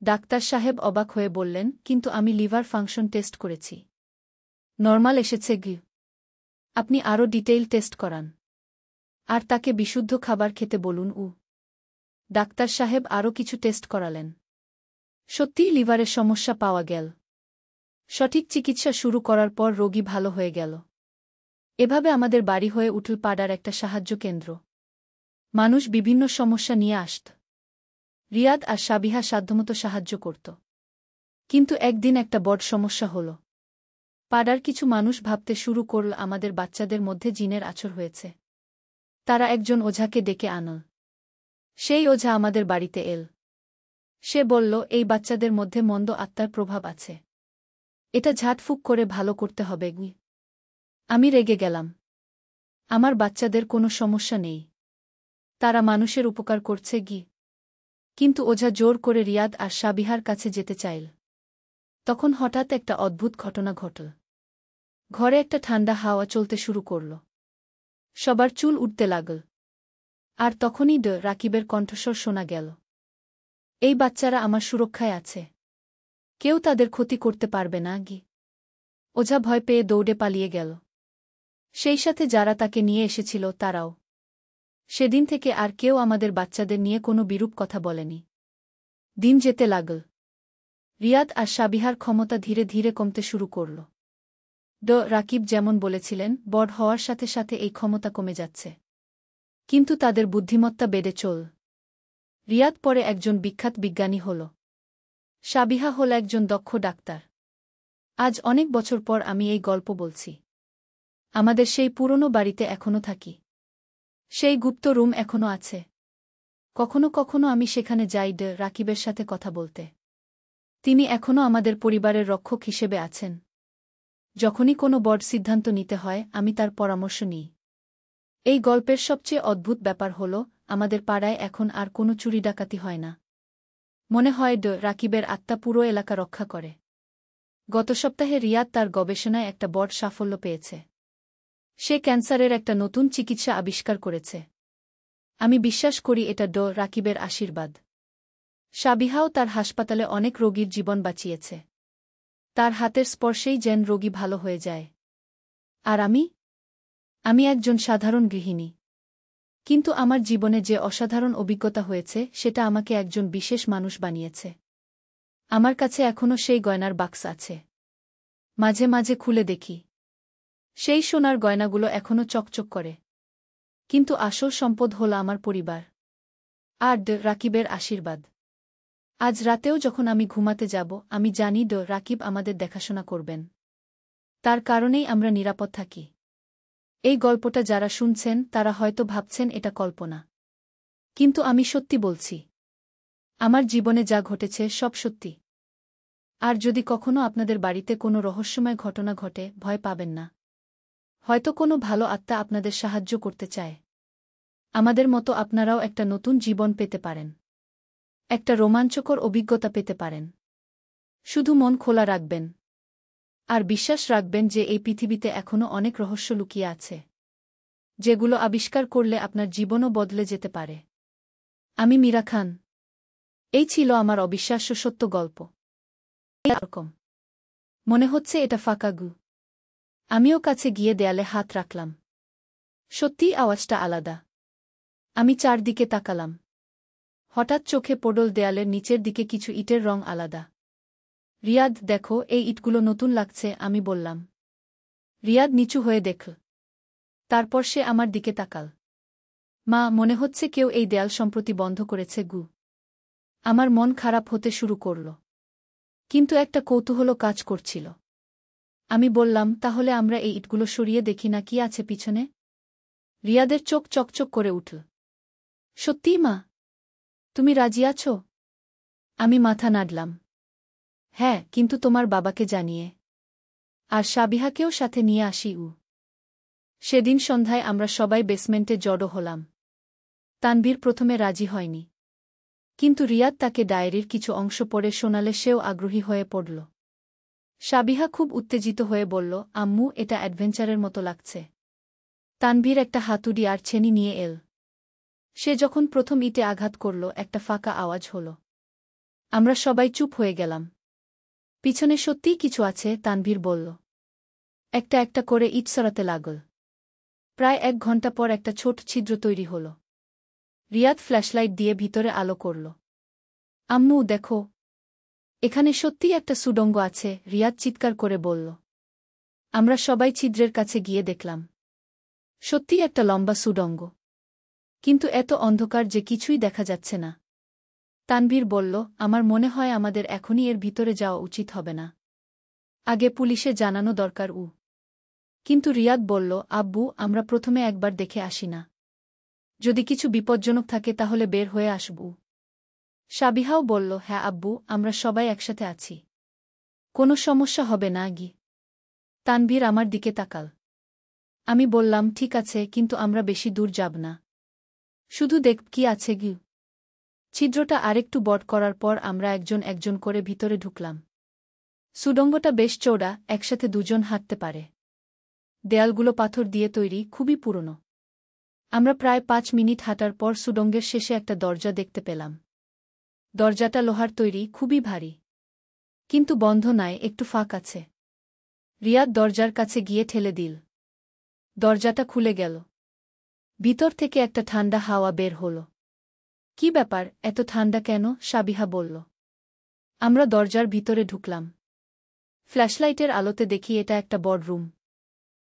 ডাক্তার সাহেব অবাক হয়ে বললেন, কিন্তু আমি লিভার ফাংশন টেস্ট করেছি। নরমাল এসেছে গি। আপনি আরও ডিটেইল টেস্ট করান। আর তাকে বিশুদ্ধ খাবার খেতে বলুন। ডাক্তার সাহেব আরও কিছু টেস্ট করালেন। সত্যিই লিভারের সমস্যা পাওয়া গেল। সঠিক চিকিৎসা শুরু করার পর রোগী ভালো হয়ে গেল। এভাবে আমাদের বাড়ি হয়ে উঠল পাড়ার একটা সাহায্য কেন্দ্র। মানুষ বিভিন্ন সমস্যা নিয়ে আসত। রিয়াদ আর সাবিহা সাধ্যমতো সাহায্য করত। কিন্তু একদিন একটা বড় সমস্যা হল। পাড়ার কিছু মানুষ ভাবতে শুরু করল আমাদের বাচ্চাদের মধ্যে জিনের আছর হয়েছে। তারা একজন ওঝাকে ডেকে আনল। সেই ওঝা আমাদের বাড়িতে এল। সে বলল, এই বাচ্চাদের মধ্যে মন্দ আত্মার প্রভাব আছে। এটা ঝাড়ফুঁক করে ভালো করতে হবে গি। আমি রেগে গেলাম। আমার বাচ্চাদের কোনো সমস্যা নেই। তারা মানুষের উপকার করছে গি। কিন্তু ওঝা জোর করে রিয়াদ আর সাবিহার কাছে যেতে চাইল। তখন হঠাৎ একটা অদ্ভুত ঘটনা ঘটল। ঘরে একটা ঠান্ডা হাওয়া চলতে শুরু করল। সবার চুল উঠতে লাগল। আর তখনই রাকিবের কণ্ঠস্বর শোনা গেল, এই বাচ্চারা আমার সুরক্ষায় আছে। কেউ তাদের ক্ষতি করতে পারবে না গি। ওঝা ভয় পেয়ে দৌড়ে পালিয়ে গেল। সেই সাথে যারা তাকে নিয়ে এসেছিল তারাও। সেদিন থেকে আর কেউ আমাদের বাচ্চাদের নিয়ে কোনো বিরূপ কথা বলেনি। দিন যেতে লাগল। রিয়াদ আর সাবিহার ক্ষমতা ধীরে ধীরে কমতে শুরু করল। রাকিব যেমন বলেছিলেন, বড় হওয়ার সাথে সাথে এই ক্ষমতা কমে যাচ্ছে। কিন্তু তাদের বুদ্ধিমত্তা বেড়ে চল। রিয়াদ পরে একজন বিখ্যাত বিজ্ঞানী হল। সাবিহা হল একজন দক্ষ ডাক্তার। আজ অনেক বছর পর আমি এই গল্প বলছি। আমাদের সেই পুরনো বাড়িতে এখনো থাকি। সেই গুপ্ত রুম এখনো আছে। কখনো কখনো আমি সেখানে যাই রাকিবের সাথে কথা বলতে। তিনি এখনো আমাদের পরিবারের রক্ষক হিসেবে আছেন। যখনই কোনো বড় সিদ্ধান্ত নিতে হয়, আমি তার পরামর্শ নিই। এই গল্পের সবচেয়ে অদ্ভুত ব্যাপার হল, আমাদের পাড়ায় এখন আর কোনো চুরি ডাকাতি হয় না। মনে হয় রাকিবের আত্মা পুরো এলাকা রক্ষা করে। গত সপ্তাহে রিয়াদ তার গবেষণায় একটা বড় সাফল্য পেয়েছে। সে ক্যান্সারের একটা নতুন চিকিৎসা আবিষ্কার করেছে। আমি বিশ্বাস করি এটা রাকিবের আশীর্বাদ। সাবিহাও তার হাসপাতালে অনেক রোগীর জীবন বাঁচিয়েছে। তার হাতের স্পর্শেই যেন রোগী ভালো হয়ে যায়। আর আমি একজন সাধারণ গৃহিণী। কিন্তু আমার জীবনে যে অসাধারণ অভিজ্ঞতা হয়েছে সেটা আমাকে একজন বিশেষ মানুষ বানিয়েছে। আমার কাছে এখনও সেই গয়নার বাক্স আছে। মাঝে মাঝে খুলে দেখি। সেই সোনার গয়নাগুলো এখনও চকচক করে। কিন্তু আসল সম্পদ হল আমার পরিবার আর রাকিবের আশীর্বাদ। আজ রাতেও যখন আমি ঘুমাতে যাব, আমি জানি রাকিব আমাদের দেখাশোনা করবেন। তার কারণেই আমরা নিরাপদ থাকি। এই গল্পটা যারা শুনছেন তারা হয়তো ভাবছেন এটা কল্পনা। কিন্তু আমি সত্যি বলছি। আমার জীবনে যা ঘটেছে সব সত্যি। আর যদি কখনো আপনাদের বাড়িতে কোনো রহস্যময় ঘটনা ঘটে, ভয় পাবেন না। হয়তো কোনো ভালো আত্মা আপনাদের সাহায্য করতে চায়। আমাদের মতো আপনারাও একটা নতুন জীবন পেতে পারেন। একটা রোমাঞ্চকর অভিজ্ঞতা পেতে পারেন। শুধু মন খোলা রাখবেন। আর বিশ্বাস রাখবেন যে এই পৃথিবীতে এখনও অনেক রহস্য লুকিয়ে আছে, যেগুলো আবিষ্কার করলে আপনার জীবনও বদলে যেতে পারে। আমি মীরা খান। এই ছিল আমার অবিশ্বাস্য সত্য গল্প। এরকম মনে হচ্ছে এটা ফাঁকা গু। আমিও কাছে গিয়ে দেয়ালে হাত রাখলাম। সত্যিই আওয়াজটা আলাদা। আমি চারদিকে তাকালাম। হঠাৎ চোখে পড়ল দেয়ালের নিচের দিকে কিছু ইটের রং আলাদা। রিয়াদ, দেখো, এই ইটগুলো নতুন লাগছে, আমি বললাম। রিয়াদ নিচু হয়ে দেখল। তারপর সে আমার দিকে তাকাল। মা, মনে হচ্ছে কেউ এই দেয়াল সম্প্রতি বন্ধ করেছে গু। আমার মন খারাপ হতে শুরু করল। কিন্তু একটা কৌতূহল কাজ করছিল। আমি বললাম, তাহলে আমরা এই ইটগুলো সরিয়ে দেখি না কি আছে পিছনে? রিয়াদের চোখ চকচক করে উঠল। সত্যিই মা? তুমি রাজি আছো? আমি মাথা নাড়লাম। হ্যাঁ, কিন্তু তোমার বাবাকে জানিয়ে। আর সাবিহাকেও সাথে নিয়ে আসি। সেদিন সন্ধ্যায় আমরা সবাই বেসমেন্টে জড়ো হলাম। তানভীর প্রথমে রাজি হয়নি। কিন্তু রিয়াদ তাকে ডায়েরির কিছু অংশ পড়ে শোনালে সেও আগ্রহী হয়ে পড়ল। সাবিহা খুব উত্তেজিত হয়ে বলল, আম্মু, এটা অ্যাডভেঞ্চারের মতো লাগছে। তানভীর একটা হাতুড়ি আর ছেনি নিয়ে এল। সে যখন প্রথম ইটে আঘাত করল, একটা ফাঁকা আওয়াজ হল। আমরা সবাই চুপ হয়ে গেলাম। পিছনে সত্যিই কিছু আছে, তানভীর বলল। একটা একটা করে ইট সরাতে লাগল। প্রায় 1 ঘণ্টা পর একটা ছোট ছিদ্র তৈরি হল। রিয়াদ ফ্ল্যাশলাইট দিয়ে ভিতরে আলো করল। আম্মু, দেখো, এখানে সত্যিই একটা সুড়ঙ্গ আছে, রিয়াদ চিৎকার করে বলল। আমরা সবাই ছিদ্রের কাছে গিয়ে দেখলাম। সত্যিই একটা লম্বা সুড়ঙ্গ। কিন্তু এত অন্ধকার যে কিছুই দেখা যাচ্ছে না। তানভীর বলল, আমার মনে হয় আমাদের এখনই এর ভিতরে যাওয়া উচিত হবে না। আগে পুলিশে জানানো দরকার। কিন্তু রিয়াদ বলল, আব্বু, আমরা প্রথমে একবার দেখে আসি না? যদি কিছু বিপজ্জনক থাকে তাহলে বের হয়ে আসব। সাবিহাও বলল, হ্যাঁ আব্বু, আমরা সবাই একসাথে আছি। কোনো সমস্যা হবে না গি। তানভীর আমার দিকে তাকাল। আমি বললাম, ঠিক আছে, কিন্তু আমরা বেশি দূর যাব না। শুধু দেখ কি আছে গি। ছিদ্রটা আরেকটু বড় করার পর আমরা একজন একজন করে ভিতরে ঢুকলাম। সুড়ঙ্গটা বেশ চওড়া, একসাথে দুজন হাঁটতে পারে। দেয়ালগুলো পাথর দিয়ে তৈরি, খুবই পুরনো। আমরা প্রায় 5 মিনিট হাঁটার পর সুড়ঙ্গের শেষে একটা দরজা দেখতে পেলাম। দরজাটা লোহার তৈরি, খুবই ভারী। কিন্তু বন্ধ নয়, একটু ফাঁক আছে। রিয়াদ দরজার কাছে গিয়ে ঠেলে দিল। দরজাটা খুলে গেল। ভিতর থেকে একটা ঠান্ডা হাওয়া বের হল। কি ব্যাপার, এত ঠান্ডা কেন? সাবিহা বলল। আমরা দরজার ভিতরে ঢুকলাম। ফ্ল্যাশলাইটের আলোতে দেখি এটা একটা বড় রুম।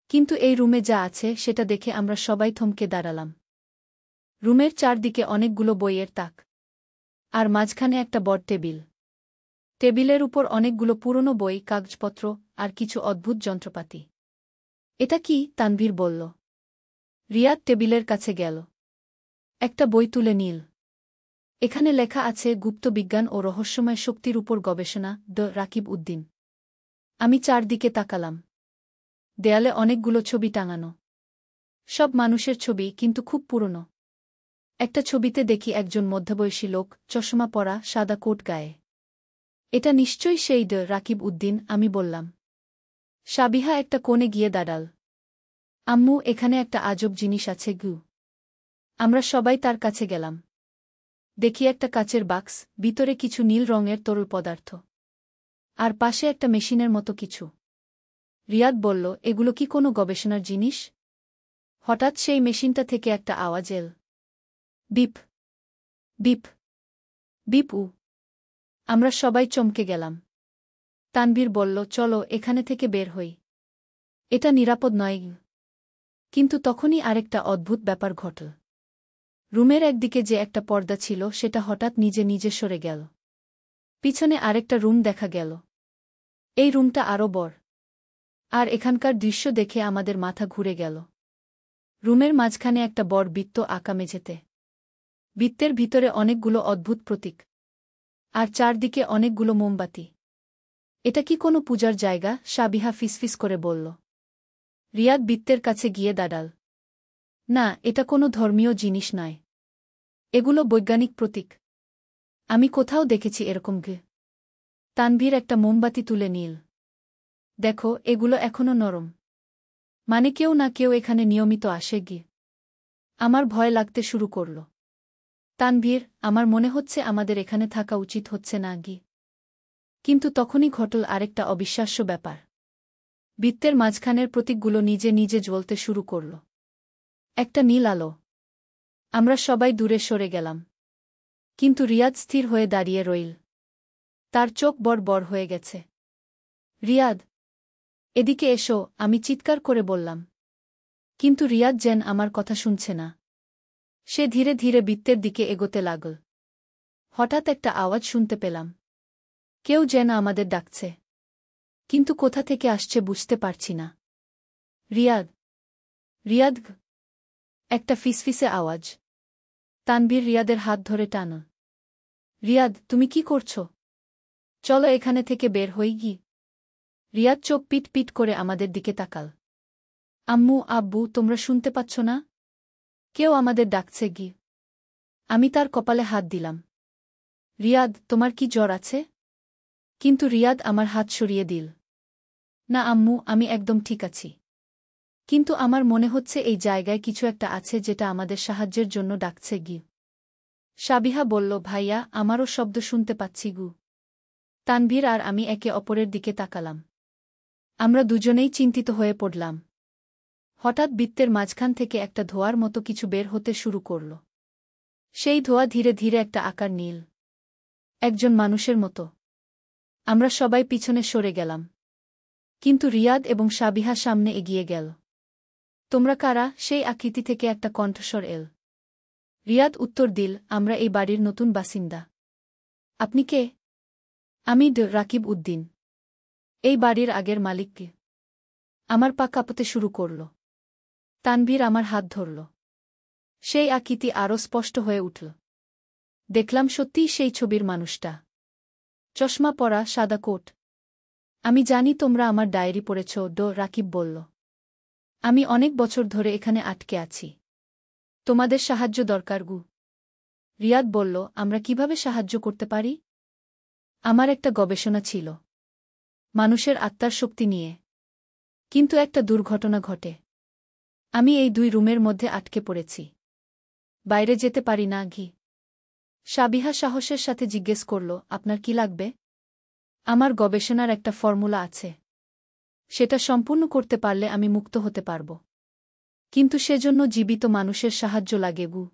কিন্তু এই রুমে যা আছে সেটা দেখে আমরা সবাই থমকে দাঁড়ালাম। রুমের চারদিকে অনেকগুলো বইয়ের তাক। আর মাঝখানে একটা বড় টেবিল। টেবিলের উপর অনেকগুলো পুরনো বই, কাগজপত্র আর কিছু অদ্ভুত যন্ত্রপাতি। এটা কি? তানভীর বলল। রিয়াদ টেবিলের কাছে গেল। একটা বই তুলে নিল। এখানে লেখা আছে গুপ্ত বিজ্ঞান ও রহস্যময় শক্তির উপর গবেষণা, রাকিব উদ্দিন। আমি চারদিকে তাকালাম। দেয়ালে অনেকগুলো ছবি টাঙানো। সব মানুষের ছবি, কিন্তু খুব পুরনো। একটা ছবিতে দেখি একজন মধ্যবয়সী লোক, চশমা পরা, সাদা কোট গায়ে। এটা নিশ্চয়ই সেই রাকিব উদ্দিন, আমি বললাম। সাবিহা একটা কোণে গিয়ে দাঁড়াল। আম্মু, এখানে একটা আজব জিনিস আছে গু। আমরা সবাই তার কাছে গেলাম। দেখি একটা কাচের বাক্স, ভিতরে কিছু নীল রঙের তরল পদার্থ। আর পাশে একটা মেশিনের মতো কিছু। রিয়াদ বলল, এগুলো কি কোনো গবেষণার জিনিস? হঠাৎ সেই মেশিনটা থেকে একটা আওয়াজ এল। Beep beep beep. আমরা সবাই চমকে গেলাম। তানভীর বলল, চলো এখানে থেকে বের হই। এটা নিরাপদ নয়। কিন্তু তখনই আরেকটা অদ্ভুত ব্যাপার ঘটল। রুমের একদিকে যে একটা পর্দা ছিল সেটা হঠাৎ নিজে নিজে সরে গেল। পিছনে আরেকটা রুম দেখা গেল। এই রুমটা আরও বড়। আর এখানকার দৃশ্য দেখে আমাদের মাথা ঘুরে গেল। রুমের মাঝখানে একটা বড় বৃত্ত আঁকা মেঝেতে। বৃত্তের ভিতরে অনেকগুলো অদ্ভুত প্রতীক। আর চারদিকে অনেকগুলো মোমবাতি। এটা কি কোনো পূজার জায়গা? সাবিহা ফিসফিস করে বলল। রিয়াদ বৃত্তের কাছে গিয়ে দাঁড়াল। না, এটা কোনো ধর্মীয় জিনিস নয়। এগুলো বৈজ্ঞানিক প্রতীক। আমি কোথাও দেখেছি এরকম গে। তানভীর একটা মোমবাতি তুলে নিল। দেখো, এগুলো এখনো নরম। মানে কেউ না কেউ এখানে নিয়মিত আসে গিয়ে। আমার ভয় লাগতে শুরু করল। তানভীর, আমার মনে হচ্ছে আমাদের এখানে থাকা উচিত হচ্ছে না গি। কিন্তু তখনই ঘটল আরেকটা অবিশ্বাস্য ব্যাপার। বৃত্তের মাঝখানের প্রতীকগুলো নিজে নিজে জ্বলতে শুরু করল। একটা নীল আলো। আমরা সবাই দূরে সরে গেলাম। কিন্তু রিয়াদ স্থির হয়ে দাঁড়িয়ে রইল। তার চোখ বড় বড় হয়ে গেছে। রিয়াদ, এদিকে এসো, আমি চিৎকার করে বললাম। কিন্তু রিয়াদ যেন আমার কথা শুনছে না। সে ধীরে ধীরে বৃত্তের দিকে এগোতে লাগল। হঠাৎ একটা আওয়াজ শুনতে পেলাম। কেউ যেন আমাদের ডাকছে। কিন্তু কোথা থেকে আসছে বুঝতে পারছি না। রিয়াদ, রিয়াদ। একটা ফিসফিসে আওয়াজ। তানভীর রিয়াদের হাত ধরে টানল। রিয়াদ, তুমি কি করছো? চলো এখানে থেকে বের হই গি। রিয়াদ চোখ পিট পিট করে আমাদের দিকে তাকাল। আম্মু, আব্বু, তোমরা শুনতে পাচ্ছ না? কেউ আমাদের ডাকছে গি। আমি তার কপালে হাত দিলাম। রিয়াদ, তোমার কি জ্বর আছে? কিন্তু রিয়াদ আমার হাত সরিয়ে দিল। না আম্মু, আমি একদম ঠিক আছি। কিন্তু আমার মনে হচ্ছে এই জায়গায় কিছু একটা আছে যেটা আমাদের সাহায্যের জন্য ডাকছে গি। সাবিহা বলল, ভাইয়া, আমারও শব্দ শুনতে পাচ্ছি গু। তানভীর আর আমি একে অপরের দিকে তাকালাম। আমরা দুজনেই চিন্তিত হয়ে পড়লাম। হঠাৎ বৃত্তের মাঝখান থেকে একটা ধোঁয়ার মতো কিছু বের হতে শুরু করল। সেই ধোঁয়া ধীরে ধীরে একটা আকার নীল। একজন মানুষের মতো। আমরা সবাই পিছনে সরে গেলাম। কিন্তু রিয়াদ এবং সাবিহা সামনে এগিয়ে গেল। তোমরা কারা? সেই আকৃতি থেকে একটা কণ্ঠস্বর এল। রিয়াদ উত্তর দিল, আমরা এই বাড়ির নতুন বাসিন্দা। আপনি কে? আমি রাকিব উদ্দিন। এই বাড়ির আগের মালিক কে? আমার পা কাঁপতে শুরু করল। তানভীর আমার হাত ধরল। সেই আকৃতি আরও স্পষ্ট হয়ে উঠল। দেখলাম সত্যিই সেই ছবির মানুষটা। চশমা পরা, সাদা কোট। আমি জানি তোমরা আমার ডায়েরি পড়েছ, রাকিব বলল। আমি অনেক বছর ধরে এখানে আটকে আছি। তোমাদের সাহায্য দরকার গু। রিয়াদ বলল, আমরা কিভাবে সাহায্য করতে পারি? আমার একটা গবেষণা ছিল মানুষের আত্মার শক্তি নিয়ে। কিন্তু একটা দুর্ঘটনা ঘটে। আমি এই 2 রুমের মধ্যে আটকে পড়েছি। বাইরে যেতে পারি না ঘি। সাবিহা সাহসের সাথে জিজ্ঞেস করল, আপনার কি লাগবে? আমার গবেষণার একটা ফর্মুলা আছে। সেটা সম্পূর্ণ করতে পারলে আমি মুক্ত হতে পারব। কিন্তু সেজন্য জীবিত মানুষের সাহায্য লাগে গু।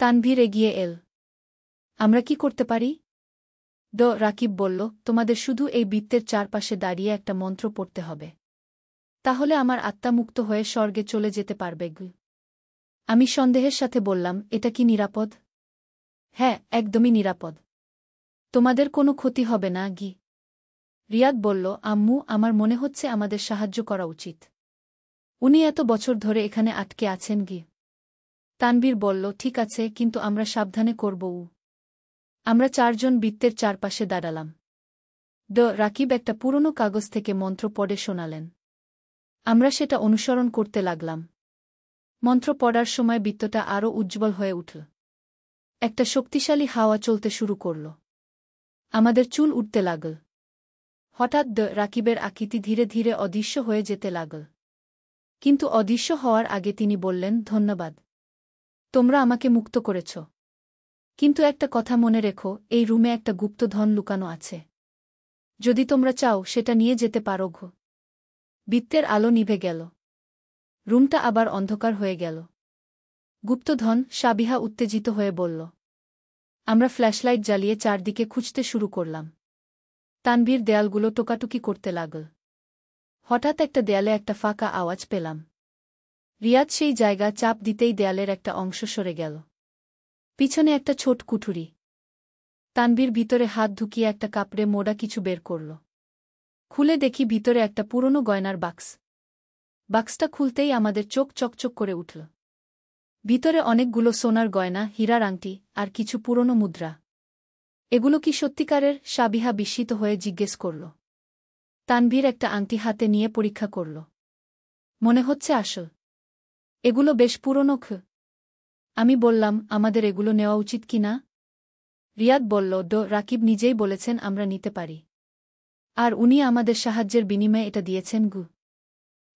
তানভীর এগিয়ে এল। আমরা কি করতে পারি? রাকিব বলল, তোমাদের শুধু এই বৃত্তের চারপাশে দাঁড়িয়ে একটা মন্ত্র পড়তে হবে। তাহলে আমার আত্মা মুক্ত হয়ে স্বর্গে চলে যেতে পারবে গু। আমি সন্দেহের সাথে বললাম, এটা কি নিরাপদ? হ্যাঁ, একদমই নিরাপদ। তোমাদের কোনো ক্ষতি হবে না গি। রিয়াদ বলল, আম্মু, আমার মনে হচ্ছে আমাদের সাহায্য করা উচিত। উনি এত বছর ধরে এখানে আটকে আছেন গি। তানভীর বলল, ঠিক আছে, কিন্তু আমরা সাবধানে করব। আমরা 4 জন বৃত্তের চারপাশে দাঁড়ালাম। রাকিব একটা পুরনো কাগজ থেকে মন্ত্র পড়ে শোনালেন। আমরা সেটা অনুসরণ করতে লাগলাম। মন্ত্র পড়ার সময় বৃত্তটা আরও উজ্জ্বল হয়ে উঠল। একটা শক্তিশালী হাওয়া চলতে শুরু করল। আমাদের চুল উঠতে লাগল। হঠাৎ রাকিবের আকৃতি ধীরে ধীরে অদৃশ্য হয়ে যেতে লাগল। কিন্তু অদৃশ্য হওয়ার আগে তিনি বললেন, ধন্যবাদ। তোমরা আমাকে মুক্ত করেছ। কিন্তু একটা কথা মনে রেখো, এই রুমে একটা গুপ্তধন লুকানো আছে। যদি তোমরা চাও সেটা নিয়ে যেতে পারো ঘো। বৃত্তের আলো নিভে গেল। রুমটা আবার অন্ধকার হয়ে গেল। গুপ্তধন? সাবিহা উত্তেজিত হয়ে বলল। আমরা ফ্ল্যাশলাইট জ্বালিয়ে চারদিকে খুঁজতে শুরু করলাম। তানভীর দেয়ালগুলো টোকাটুকি করতে লাগল। হঠাৎ একটা দেয়ালে একটা ফাঁকা আওয়াজ পেলাম। রিয়াদ সেই জায়গা চাপ দিতেই দেয়ালের একটা অংশ সরে গেল। পিছনে একটা ছোট কুঠুরি। তানভীর ভিতরে হাত ঢুকিয়ে একটা কাপড়ে মোড়া কিছু বের করল। খুলে দেখি ভিতরে একটা পুরনো গয়নার বাক্স। বাক্সটা খুলতেই আমাদের চোখ চকচক করে উঠল। ভিতরে অনেকগুলো সোনার গয়না, হীরার আংটি আর কিছু পুরনো মুদ্রা। এগুলো কি সত্যিকারের? সাবিহা বিস্মিত হয়ে জিজ্ঞেস করল। তানভীর একটা আংটি হাতে নিয়ে পরীক্ষা করল। মনে হচ্ছে আসল। এগুলো বেশ পুরনো। আমি বললাম, আমাদের এগুলো নেওয়া উচিত কি না? রিয়াদ বলল, রাকিব নিজেই বলেছেন আমরা নিতে পারি। আর উনি আমাদের সাহায্যের বিনিময়ে এটা দিয়েছেন গু।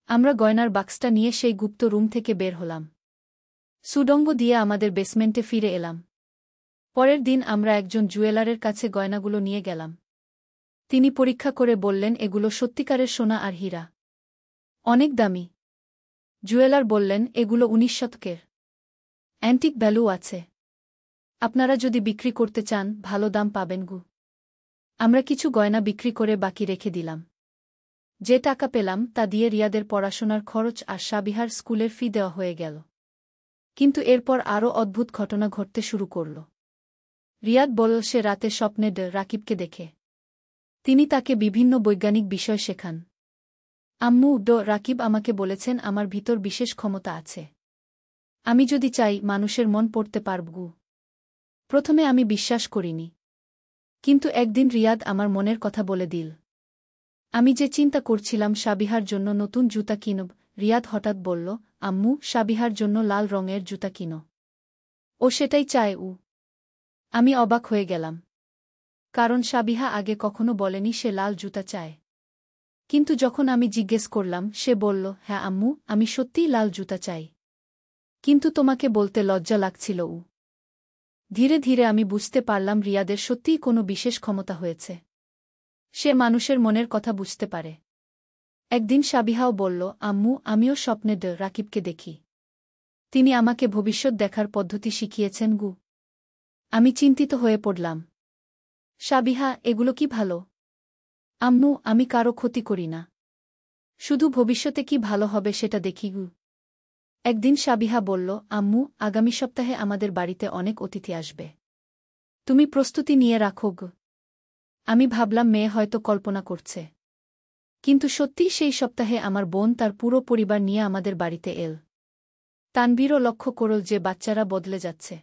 আমরা গয়নার বাক্সটা নিয়ে সেই গুপ্ত রুম থেকে বের হলাম। সুড়ঙ্গ দিয়ে আমাদের বেসমেন্টে ফিরে এলাম। পরের দিন আমরা একজন জুয়েলারের কাছে গয়নাগুলো নিয়ে গেলাম। তিনি পরীক্ষা করে বললেন এগুলো সত্যিকারের সোনা আর হীরা। অনেক দামি। জুয়েলার বললেন এগুলো 19 শতকের। অ্যান্টিক ভ্যালু আছে। আপনারা যদি বিক্রি করতে চান ভালো দাম পাবেন গু। আমরা কিছু গয়না বিক্রি করে বাকি রেখে দিলাম। যে টাকা পেলাম তা দিয়ে রিয়াদের পড়াশোনার খরচ আর সাবিহার স্কুলের ফি দেওয়া হয়ে গেল। কিন্তু এরপর আরও অদ্ভুত ঘটনা ঘটতে শুরু করল। রিয়াদ বলল সে রাতে স্বপ্নে রাকিবকে দেখে। তিনি তাকে বিভিন্ন বৈজ্ঞানিক বিষয় শেখান। আম্মু রাকিব আমাকে বলেছেন আমার ভিতর বিশেষ ক্ষমতা আছে। আমি যদি চাই মানুষের মন পড়তে পারব। প্রথমে আমি বিশ্বাস করিনি। কিন্তু একদিন রিয়াদ আমার মনের কথা বলে দিল। আমি যে চিন্তা করছিলাম সাবিহার জন্য নতুন জুতা কিনব, রিয়াদ হঠাৎ বলল, আম্মু সাবিহার জন্য লাল রঙের জুতা কিনো। ও সেটাই চায়। আমি অবাক হয়ে গেলাম। কারণ সাবিহা আগে কখনো বলেনি সে লাল জুতা চায়। কিন্তু যখন আমি জিজ্ঞেস করলাম সে বলল, হ্যাঁ আম্মু আমি সত্যিই লাল জুতা চাই। কিন্তু তোমাকে বলতে লজ্জা লাগছিল। ধীরে ধীরে আমি বুঝতে পারলাম রিয়াদের সত্যিই কোনো বিশেষ ক্ষমতা হয়েছে। সে মানুষের মনের কথা বুঝতে পারে। একদিন সাবিহাও বলল, আম্মু আমিও স্বপ্নে রাকিবকে দেখি। তিনি আমাকে ভবিষ্যৎ দেখার পদ্ধতি শিখিয়েছেন গু। আমি চিন্তিত হয়ে পড়লাম। সাবিহা এগুলো কি ভালো? আম্মু আমি কারো ক্ষতি করি না। শুধু ভবিষ্যতে কি ভালো হবে সেটা দেখি গু। একদিন সাবিহা বলল, আম্মু আগামী সপ্তাহে আমাদের বাড়িতে অনেক অতিথি আসবে। তুমি প্রস্তুতি নিয়ে রাখো গো। আমি ভাবলাম মেয়ে হয়তো কল্পনা করছে। কিন্তু সত্যিই সেই সপ্তাহে আমার বোন তার পুরো পরিবার নিয়ে আমাদের বাড়িতে এল। তানবীরও লক্ষ্য করল যে বাচ্চারা বদলে যাচ্ছে।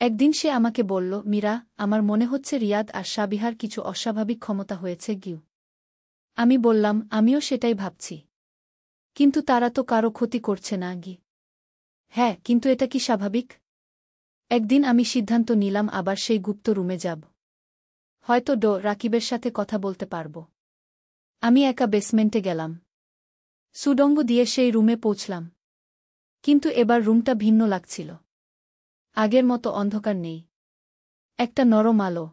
একদিন সে আমাকে বলল, মীরা আমার মনে হচ্ছে রিয়াদ আর সাবিহার কিছু অস্বাভাবিক ক্ষমতা হয়েছে গিউ। আমি বললাম আমিও সেটাই ভাবছি। কিন্তু তারা তো কারো ক্ষতি করছে না গি। হ্যাঁ কিন্তু এটা কি স্বাভাবিক? একদিন আমি সিদ্ধান্ত নিলাম আবার সেই গুপ্ত রুমে যাব। হয়তো রাকিবের সাথে কথা বলতে পারব। আমি একা বেসমেন্টে গেলাম। সুডঙ্গ দিয়ে সেই রুমে পৌঁছলাম। কিন্তু এবার রুমটা ভিন্ন লাগছিল। আগের মতো অন্ধকার নেই। একটা নরম আলো।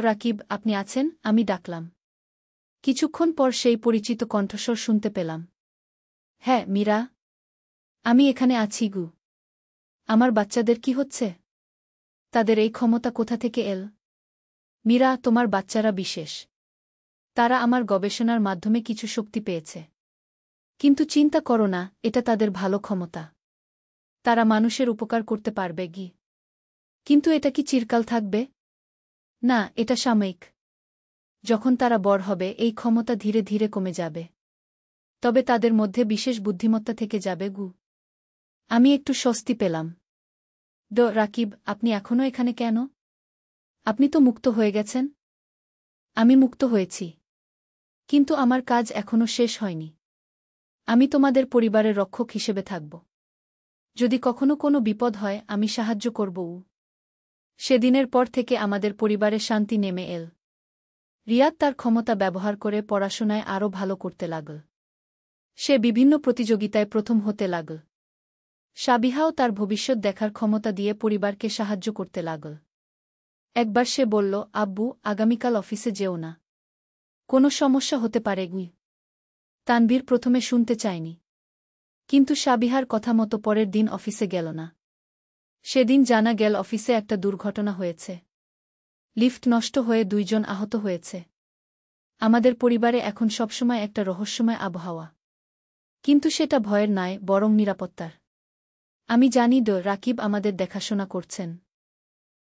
রাকিব আপনি আছেন? আমি ডাকলাম। কিছুক্ষণ পর সেই পরিচিত কণ্ঠস্বর শুনতে পেলাম। হ্যাঁ মীরা। আমি এখানে আছি গু। আমার বাচ্চাদের কি হচ্ছে? তাদের এই ক্ষমতা কোথা থেকে এল? মীরা তোমার বাচ্চারা বিশেষ। তারা আমার গবেষণার মাধ্যমে কিছু শক্তি পেয়েছে। কিন্তু চিন্তা করো না, এটা তাদের ভালো ক্ষমতা। তারা মানুষের উপকার করতে পারবে গি। কিন্তু এটা কি চিরকাল থাকবে? না, এটা সাময়িক। যখন তারা বড় হবে এই ক্ষমতা ধীরে ধীরে কমে যাবে। তবে তাদের মধ্যে বিশেষ বুদ্ধিমত্তা থেকে যাবে গু। আমি একটু স্বস্তি পেলাম। রাকিব আপনি এখনও এখানে কেন? আপনি তো মুক্ত হয়ে গেছেন। আমি মুক্ত হয়েছি। কিন্তু আমার কাজ এখনও শেষ হয়নি। আমি তোমাদের পরিবারের রক্ষক হিসেবে থাকব। যদি কখনো কোনো বিপদ হয় আমি সাহায্য করব। সেদিনের পর থেকে আমাদের পরিবারে শান্তি নেমে এল। রিয়াদ তার ক্ষমতা ব্যবহার করে পড়াশোনায় আরও ভালো করতে লাগল। সে বিভিন্ন প্রতিযোগিতায় প্রথম হতে লাগল। সাবিহাও তার ভবিষ্যৎ দেখার ক্ষমতা দিয়ে পরিবারকে সাহায্য করতে লাগল। একবার সে বলল, আব্বু আগামীকাল অফিসে যেও না। কোনো সমস্যা হতে পারে গুই। তানবীর প্রথমে শুনতে চায়নি। কিন্তু সাবিহার কথা মতো পরের দিন অফিসে গেল না। সেদিন জানা গেল অফিসে একটা দুর্ঘটনা হয়েছে। লিফট নষ্ট হয়ে 2 জন আহত হয়েছে। আমাদের পরিবারে এখন সবসময় একটা রহস্যময় আবহাওয়া। কিন্তু সেটা ভয়ের নয়, বরং নিরাপত্তার। আমি জানি রাকিব আমাদের দেখাশোনা করছেন।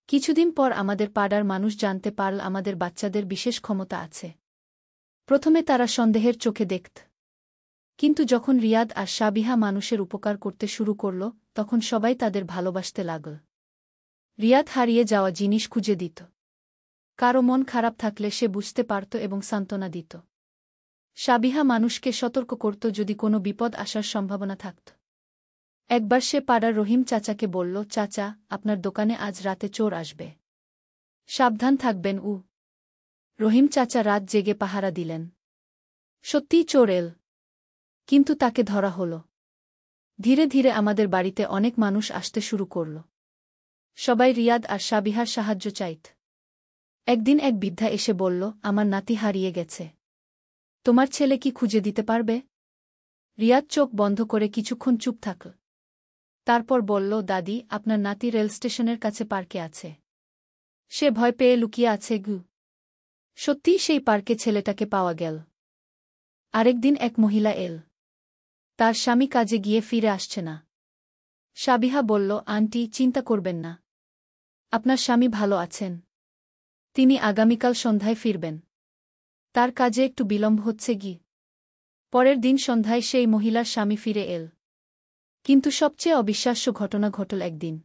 কিছুদিন পর আমাদের পাড়ার মানুষ জানতে পারল আমাদের বাচ্চাদের বিশেষ ক্ষমতা আছে। প্রথমে তারা সন্দেহের চোখে দেখত। কিন্তু যখন রিয়াদ আর সাবিহা মানুষের উপকার করতে শুরু করল তখন সবাই তাদের ভালোবাসতে লাগল। রিয়াদ হারিয়ে যাওয়া জিনিস খুঁজে দিত। কারো মন খারাপ থাকলে সে বুঝতে পারত এবং সান্ত্বনা দিত। সাবিহা মানুষকে সতর্ক করত যদি কোনো বিপদ আসার সম্ভাবনা থাকত। একবার সে পাড়ার রহিম চাচাকে বলল, চাচা আপনার দোকানে আজ রাতে চোর আসবে। সাবধান থাকবেন। রহিম চাচা রাত জেগে পাহারা দিলেন। সত্যিই চোর এল। কিন্তু তাকে ধরা হল। ধীরে ধীরে আমাদের বাড়িতে অনেক মানুষ আসতে শুরু করল। সবাই রিয়াদ আর সাবিহার সাহায্য চাইত। একদিন এক বৃদ্ধা এসে বলল, আমার নাতি হারিয়ে গেছে। তোমার ছেলে কি খুঁজে দিতে পারবে? রিয়াদ চোখ বন্ধ করে কিছুক্ষণ চুপ থাকল। তারপর বলল, দাদি, আপনার নাতি রেল স্টেশনের কাছে পার্কে আছে। সে ভয় পেয়ে লুকিয়ে আছে গু। সত্যিই সেই পার্কে ছেলেটাকে পাওয়া গেল। আরেকদিন এক মহিলা এল। তার স্বামী কাজে গিয়ে ফিরে আসছে না। সাবিহা বলল, আন্টি, চিন্তা করবেন না। আপনার স্বামী ভালো আছেন। তিনি আগামীকাল সন্ধ্যায় ফিরবেন। তার কাজে একটু বিলম্ব হচ্ছে গি। পরের দিন সন্ধ্যায় সেই মহিলার স্বামী ফিরে এল। কিন্তু সবচেয়ে অবিশ্বাস্য ঘটনা ঘটল একদিন।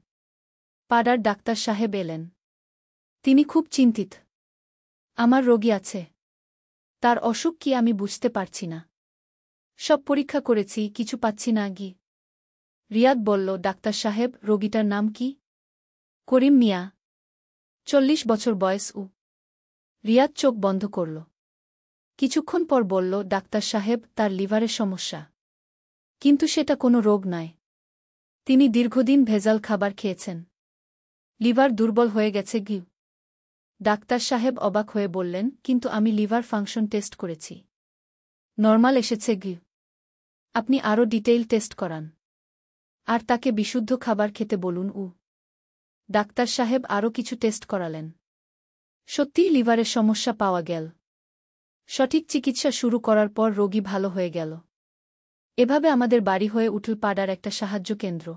পাড়ার ডাক্তার সাহেব এলেন। তিনি খুব চিন্তিত। আমার রোগী আছে। তার অসুখ কি আমি বুঝতে পারছি না। সব পরীক্ষা করেছি, কিছু পাচ্ছি না গি। রিয়াদ বলল, ডাক্তার সাহেব, রোগীটার নাম কি? করিম মিয়া। 40 বছর বয়স। রিয়াদ চোখ বন্ধ করল। কিছুক্ষণ পর বলল, ডাক্তার সাহেব, তার লিভারের সমস্যা। কিন্তু সেটা কোনো রোগ নয়। তিনি দীর্ঘদিন ভেজাল খাবার খেয়েছেন। লিভার দুর্বল হয়ে গেছে গি। ডাক্তার সাহেব অবাক হয়ে বললেন, কিন্তু আমি লিভার ফাংশন টেস্ট করেছি। নরমাল এসেছে গি। আপনি আরও ডিটেইল টেস্ট করান। আর তাকে বিশুদ্ধ খাবার খেতে বলুন। ডাক্তার সাহেব আরও কিছু টেস্ট করালেন। সত্যিই লিভারের সমস্যা পাওয়া গেল। সঠিক চিকিৎসা শুরু করার পর রোগী ভালো হয়ে গেল। এভাবে আমাদের বাড়ি হয়ে উঠল পাড়ার একটা সাহায্য কেন্দ্র।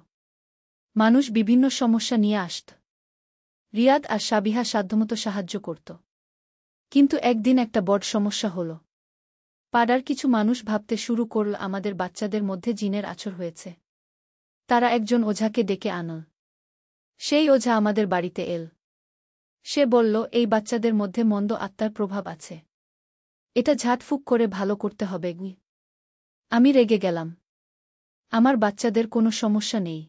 মানুষ বিভিন্ন সমস্যা নিয়ে আসত। রিয়াদ আর সাবিহা সাধ্যমতো সাহায্য করত। কিন্তু একদিন একটা বড় সমস্যা হল। পাড়ার কিছু মানুষ ভাবতে শুরু করল আমাদের বাচ্চাদের মধ্যে জিনের আছর হয়েছে। তারা একজন ওঝাকে ডেকে আনল। সেই ওঝা আমাদের বাড়িতে এল। সে বলল, এই বাচ্চাদের মধ্যে মন্দ আত্মার প্রভাব আছে। এটা ঝাড়ফুঁক করে ভালো করতে হবে গি। আমি রেগে গেলাম। আমার বাচ্চাদের কোনো সমস্যা নেই।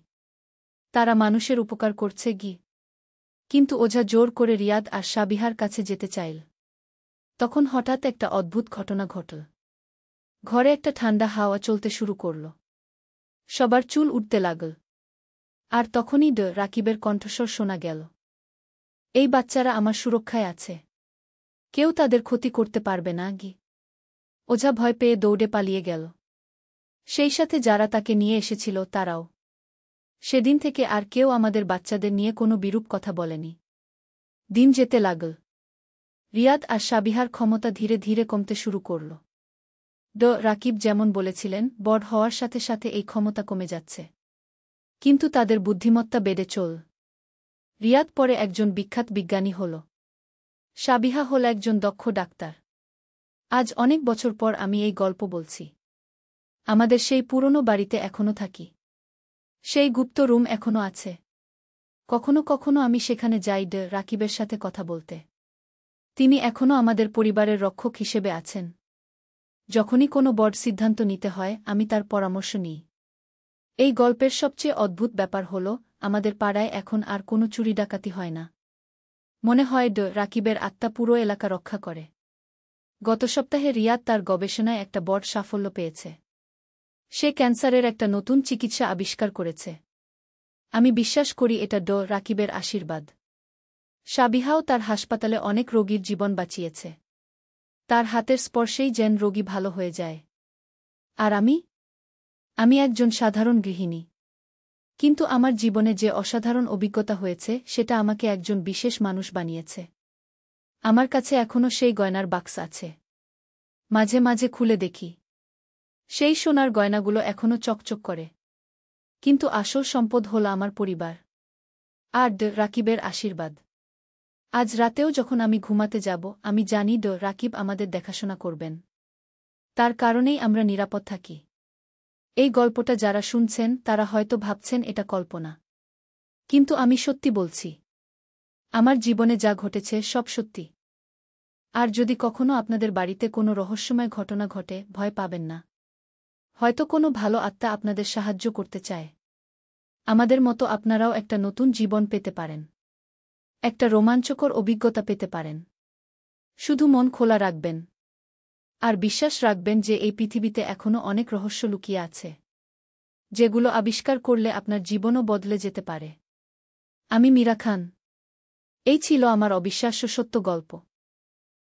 তারা মানুষের উপকার করছে গি। কিন্তু ওঝা জোর করে রিয়াদ আর সাবিহার কাছে যেতে চাইল। তখন হঠাৎ একটা অদ্ভুত ঘটনা ঘটল। ঘরে একটা ঠান্ডা হাওয়া চলতে শুরু করল। সবার চুল উঠতে লাগল। আর তখনই রাকিবের কণ্ঠস্বর শোনা গেল, এই বাচ্চারা আমার সুরক্ষায় আছে। কেউ তাদের ক্ষতি করতে পারবে না গি। ওঝা ভয় পেয়ে দৌড়ে পালিয়ে গেল। সেই সাথে যারা তাকে নিয়ে এসেছিল তারাও। সেদিন থেকে আর কেউ আমাদের বাচ্চাদের নিয়ে কোনো বিরূপ কথা বলেনি। দিন যেতে লাগল। রিয়াদ আর সাবিহার ক্ষমতা ধীরে ধীরে কমতে শুরু করল। রাকিব যেমন বলেছিলেন, বড় হওয়ার সাথে সাথে এই ক্ষমতা কমে যাচ্ছে। কিন্তু তাদের বুদ্ধিমত্তা বেড়ে চল। রিয়াদ পরে একজন বিখ্যাত বিজ্ঞানী হল। সাবিহা হল একজন দক্ষ ডাক্তার। আজ অনেক বছর পর আমি এই গল্প বলছি। আমাদের সেই পুরনো বাড়িতে এখনো থাকি। সেই গুপ্ত রুম এখনো আছে। কখনো কখনো আমি সেখানে যাই রাকিবের সাথে কথা বলতে। তিনি এখনো আমাদের পরিবারের রক্ষক হিসেবে আছেন। যখনই কোনো বড় সিদ্ধান্ত নিতে হয়, আমি তার পরামর্শ নিই। এই গল্পের সবচেয়ে অদ্ভুত ব্যাপার হল, আমাদের পাড়ায় এখন আর কোনো চুরি ডাকাতি হয় না। মনে হয় রাকিবের আত্মা পুরো এলাকা রক্ষা করে। গত সপ্তাহে রিয়াদ তার গবেষণায় একটা বড় সাফল্য পেয়েছে। সে ক্যান্সারের একটা নতুন চিকিৎসা আবিষ্কার করেছে। আমি বিশ্বাস করি এটা রাকিবের আশীর্বাদ। সাবিহাও তার হাসপাতালে অনেক রোগীর জীবন বাঁচিয়েছে। তার হাতের স্পর্শেই যেন রোগী ভালো হয়ে যায়। আর আমি একজন সাধারণ গৃহিণী। কিন্তু আমার জীবনে যে অসাধারণ অভিজ্ঞতা হয়েছে সেটা আমাকে একজন বিশেষ মানুষ বানিয়েছে। আমার কাছে এখনো সেই গয়নার বাক্স আছে। মাঝে মাঝে খুলে দেখি। সেই সোনার গয়নাগুলো এখনো চকচক করে। কিন্তু আসল সম্পদ হল আমার পরিবার আর রাকিবের আশীর্বাদ। আজ রাতেও যখন আমি ঘুমাতে যাব, আমি জানি রাকিব আমাদের দেখাশোনা করবেন। তার কারণেই আমরা নিরাপদ থাকি। এই গল্পটা যারা শুনছেন তারা হয়তো ভাবছেন এটা কল্পনা। কিন্তু আমি সত্যি বলছি। আমার জীবনে যা ঘটেছে সব সত্যি। আর যদি কখনো আপনাদের বাড়িতে কোনো রহস্যময় ঘটনা ঘটে, ভয় পাবেন না। হয়তো কোনো ভালো আত্মা আপনাদের সাহায্য করতে চায়। আমাদের মতো আপনারাও একটা নতুন জীবন পেতে পারেন। একটা রোমাঞ্চকর অভিজ্ঞতা পেতে পারেন। শুধু মন খোলা রাখবেন। আর বিশ্বাস রাখবেন যে এই পৃথিবীতে এখনো অনেক রহস্য লুকিয়ে আছে, যেগুলো আবিষ্কার করলে আপনার জীবনও বদলে যেতে পারে। আমি মীরা খান। এই ছিল আমার অবিশ্বাস্য সত্য গল্প।